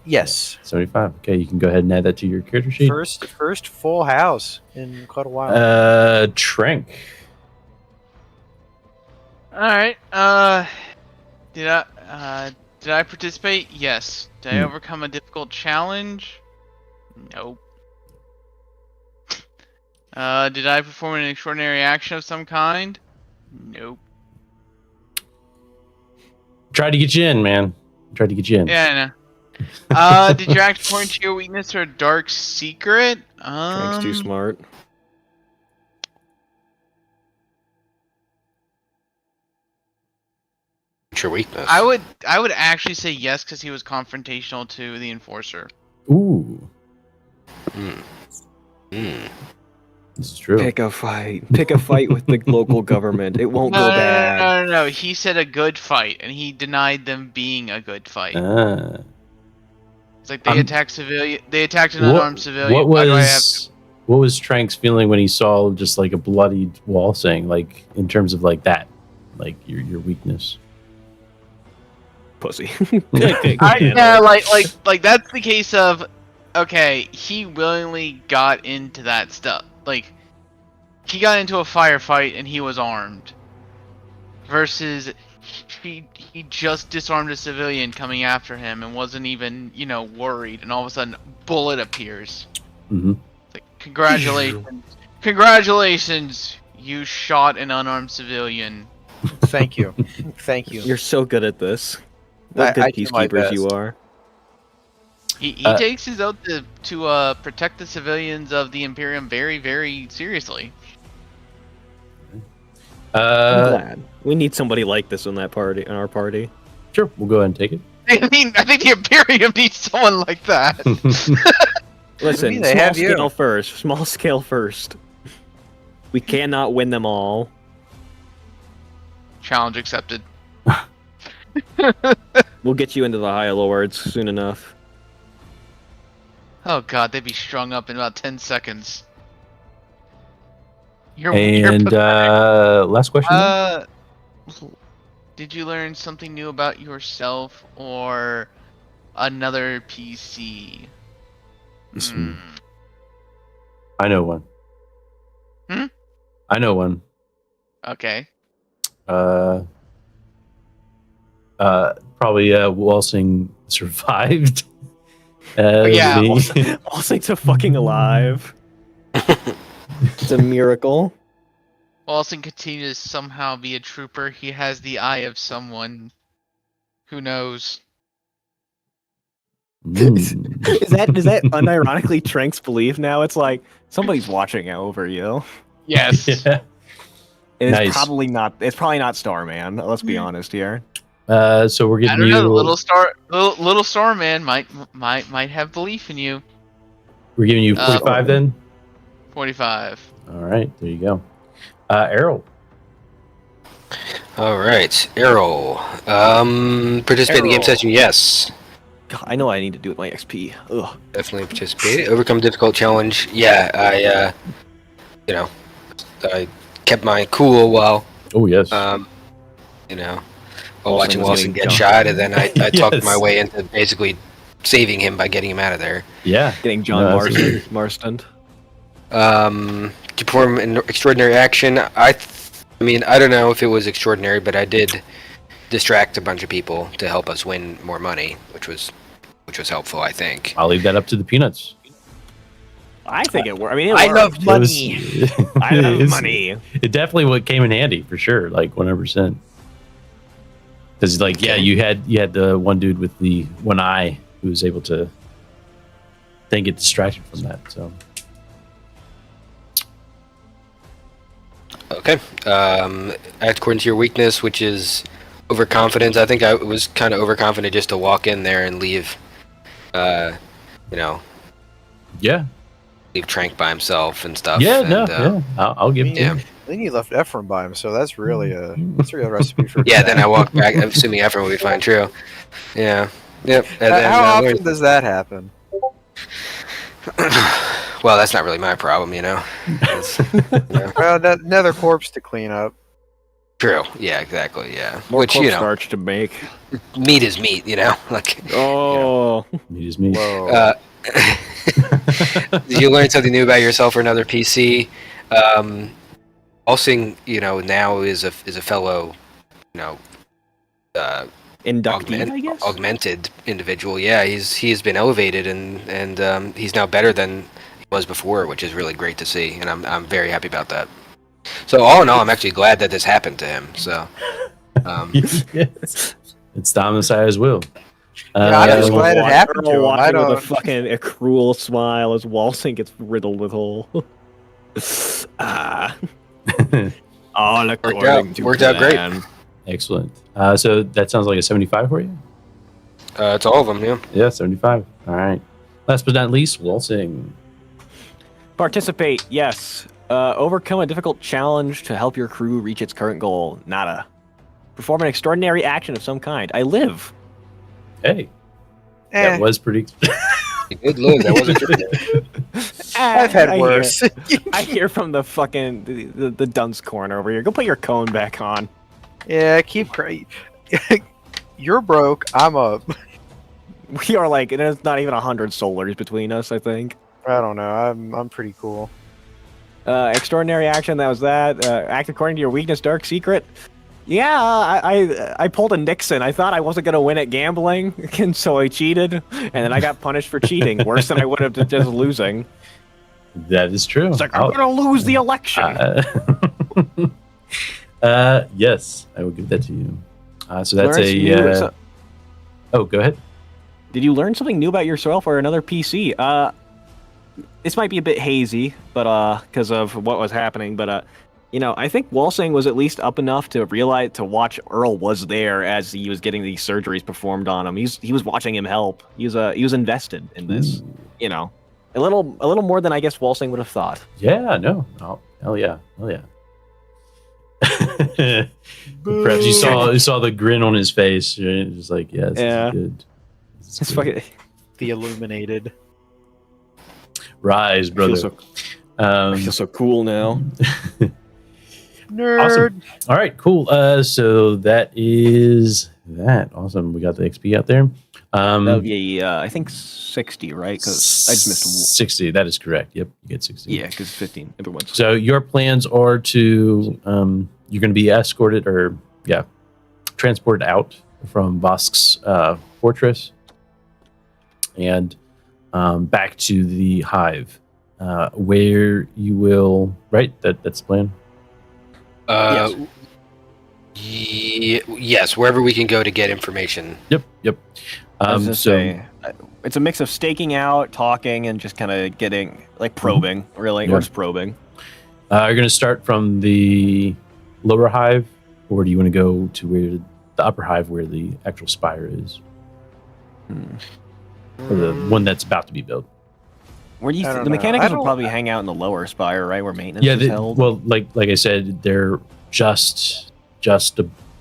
Yes. 75. Okay, you can go ahead and add that to your character sheet. First full house in quite a while. Trank. All right. Did I participate? Yes. Did I overcome a difficult challenge? Nope. Did I perform an extraordinary action of some kind? Nope. Tried to get you in, man. Tried to get you in. Yeah, I know. Did you act according to your weakness or a dark secret? Frank's too smart. What's your weakness? I would actually say yes because he was confrontational to the enforcer. Ooh, Hmm. this is true. Pick a fight. Pick a fight with the local government. It won't go bad. No. He said a good fight, and he denied them being a good fight. Ah. It's like they attacked civilian. They attacked an unarmed civilian. What Why do I have was what was Trank's feeling when he saw just like a bloodied wall saying, like in terms of like that, like your weakness? Pussy. yeah, like that's the case of, okay, he willingly got into that stuff. Like, he got into a firefight and he was armed. Versus, he just disarmed a civilian coming after him and wasn't even, worried. And all of a sudden, bullet appears. Mm-hmm. Like, congratulations, You shot an unarmed civilian. Thank you. Thank you. You're so good at this. What good I do my peacekeepers you best. are. He takes his oath to protect the civilians of the Imperium very, very seriously. I'm glad. We need somebody like this in our party. Sure, we'll go ahead and take it. I mean, I think the Imperium needs someone like that. Listen, they small have you. scale first. Small scale first. We cannot win them all. Challenge accepted. We'll get you into the High Lords soon enough. Oh god, they'd be strung up in about 10 seconds. And last question. Did you learn something new about yourself or another PC? I know one. I know one. Okay. Probably Walsing survived. Yeah. Walsing's a fucking alive. It's a miracle. Walsing continues to somehow be a trooper. He has the eye of someone. Who knows? Is that unironically Trank's belief now? It's like somebody's watching over you. Yes. Yeah. And Nice. it's probably not Starman. Let's be honest here. So we're I getting don't you. know. Little Starman might have belief in you. We're giving you 45 then. 45. All right, there you go. Errol. All right, Errol. Participate in the game session. Yes, God, I know what I need to do with my XP. Ugh. definitely participate. Overcome difficult challenge. Yeah, I kept my cool while Oh yes. while watching was Wilson getting get jumped. shot, and then I talked Yes. my way into basically saving him by getting him out of there. Yeah. Getting John No, that's Marston. To perform an extraordinary action. I mean, I don't know if it was extraordinary, but I did distract a bunch of people to help us win more money, which was helpful, I think. I'll leave that up to the peanuts. I think it worked. I mean, it I worked. love money. I love money. It definitely what came in handy for sure, like 100%. Because like you had the one dude with the one eye who was able to then get distracted from that. So Okay. Act according to your weakness, which is overconfidence. I think I was kind of overconfident just to walk in there and leave, yeah, leave Trank by himself and stuff. yeah, and, no, yeah. I'll give it to Yeah. him. Then you left Ephraim by him, so that's really a recipe for. Yeah, then I walked back, assuming Ephraim will be fine. True. Yeah. Yep. And then, How I often learned- does that happen? Well, that's not really my problem, you know. It's- Well, another corpse to clean up. True. Yeah, exactly. Yeah. More Which, corpse you know, starch to make. meat is meat, you know? Like, Oh. Meat is meat. Whoa. did you learn something new about yourself or another PC? Alsing, now is a fellow, Inductee, I guess? augmented individual. Yeah, he's been elevated and he's now better than he was before, which is really great to see, and I'm very happy about that. So all in all, I'm actually glad that this happened to him. So, Yes. It's the Messiah's will. Yeah, I'm just glad it happened to him. I Walking with don't. a fucking a cruel smile as Walsing gets riddled with hole. All according to worked out great. plan. Excellent. So that sounds like a 75 for you? it's all of them. Yeah. Yeah, 75. All right. Last but not least, Walsing. Participate, yes. Overcome a difficult challenge to help your crew reach its current goal. Nada. Perform an extraordinary action of some kind. I live. Hey, Eh, that was pretty. You did live. That wasn't true. I've had I worse. I hear from the fucking the dunce corner over here. Go put your cone back on. Yeah, keep crazy. You're broke. I'm up. We are like, there's not even 100 solars between us, I think. I don't know. I'm pretty cool. Extraordinary action, that was that. Act according to your weakness, dark secret. Yeah, I pulled a Nixon. I thought I wasn't going to win at gambling, and so I cheated, and then I got punished for cheating, worse than I would have just losing. That is true. It's like, I'm going to lose the election. Yes, I will give that to you. So that's Oh, go ahead. Did you learn something new about yourself or another PC? This might be a bit hazy, but because of what was happening, but I think Walsing was at least up enough to watch Earl was there as he was getting these surgeries performed on him. He was watching him help. He was invested in this. Ooh. A little more than I guess Walsing would have thought. Yeah, no. Oh, hell yeah. Perhaps you saw the grin on his face. Right? Just like, yes, yeah, this is good. It's fucking The illuminated. Rise, brother. I feel so cool now. Nerd. Awesome. All right, cool. So that is that. Awesome. We got the XP out there. That'll be, I think 60, right? Because I just missed 60. That is correct. Yep, you get 60. Yeah, because 15. Everyone's. So your plans are to you're going to be escorted or transported out from Vosk's fortress and back to the hive, where you will. Right. That's the plan. Yes, wherever we can go to get information. Yep. It's a mix of staking out, talking, and just kind of getting probing, really, or just probing. You're going to start from the lower hive, or do you want to go to where the upper hive, where the actual spire is, or the one that's about to be built? Where do you the mechanicals will probably hang out in the lower spire, right, where maintenance is held? Well, like I said, they're just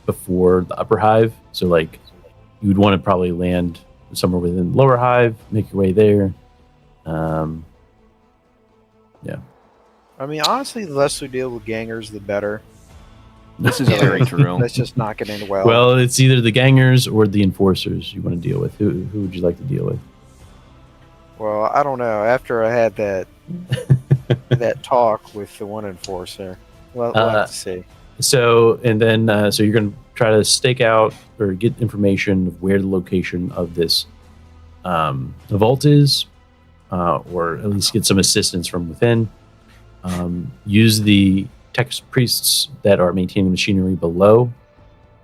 before the upper hive, so like you would want to probably land somewhere within the lower hive, make your way there. Yeah. I mean, honestly, the less we deal with gangers, the better. This is very true. Let's just knock it in well. Well, it's either the gangers or the enforcers you want to deal with. Who would you like to deal with? Well, I don't know. After I had that that talk with the one enforcer, we'll have to see. So you're going to try to stake out or get information of where the location of this vault is, or at least get some assistance from within. Use the tech priests that are maintaining machinery below,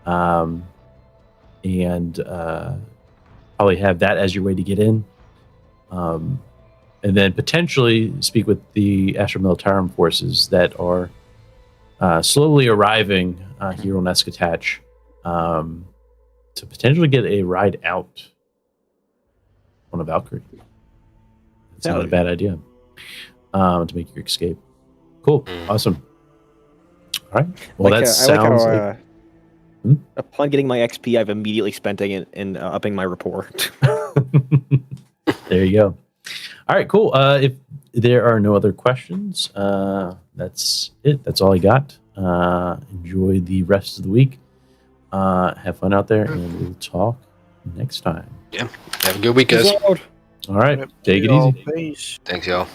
and probably have that as your way to get in. And then potentially speak with the Astra Militarum forces that are slowly arriving here on Escatach, to potentially get a ride out on a Valkyrie. It's not a bad idea to make your escape. Cool. Awesome. All right. Well, that sounds like... Upon getting my XP, I've immediately spent it in upping my report. There you go. All right, cool. If there are no other questions, that's it. That's all I got. Enjoy the rest of the week. Have fun out there, and we'll talk next time. Yeah. Have a good week, guys. All right. Take it easy. Peace. Thanks, y'all.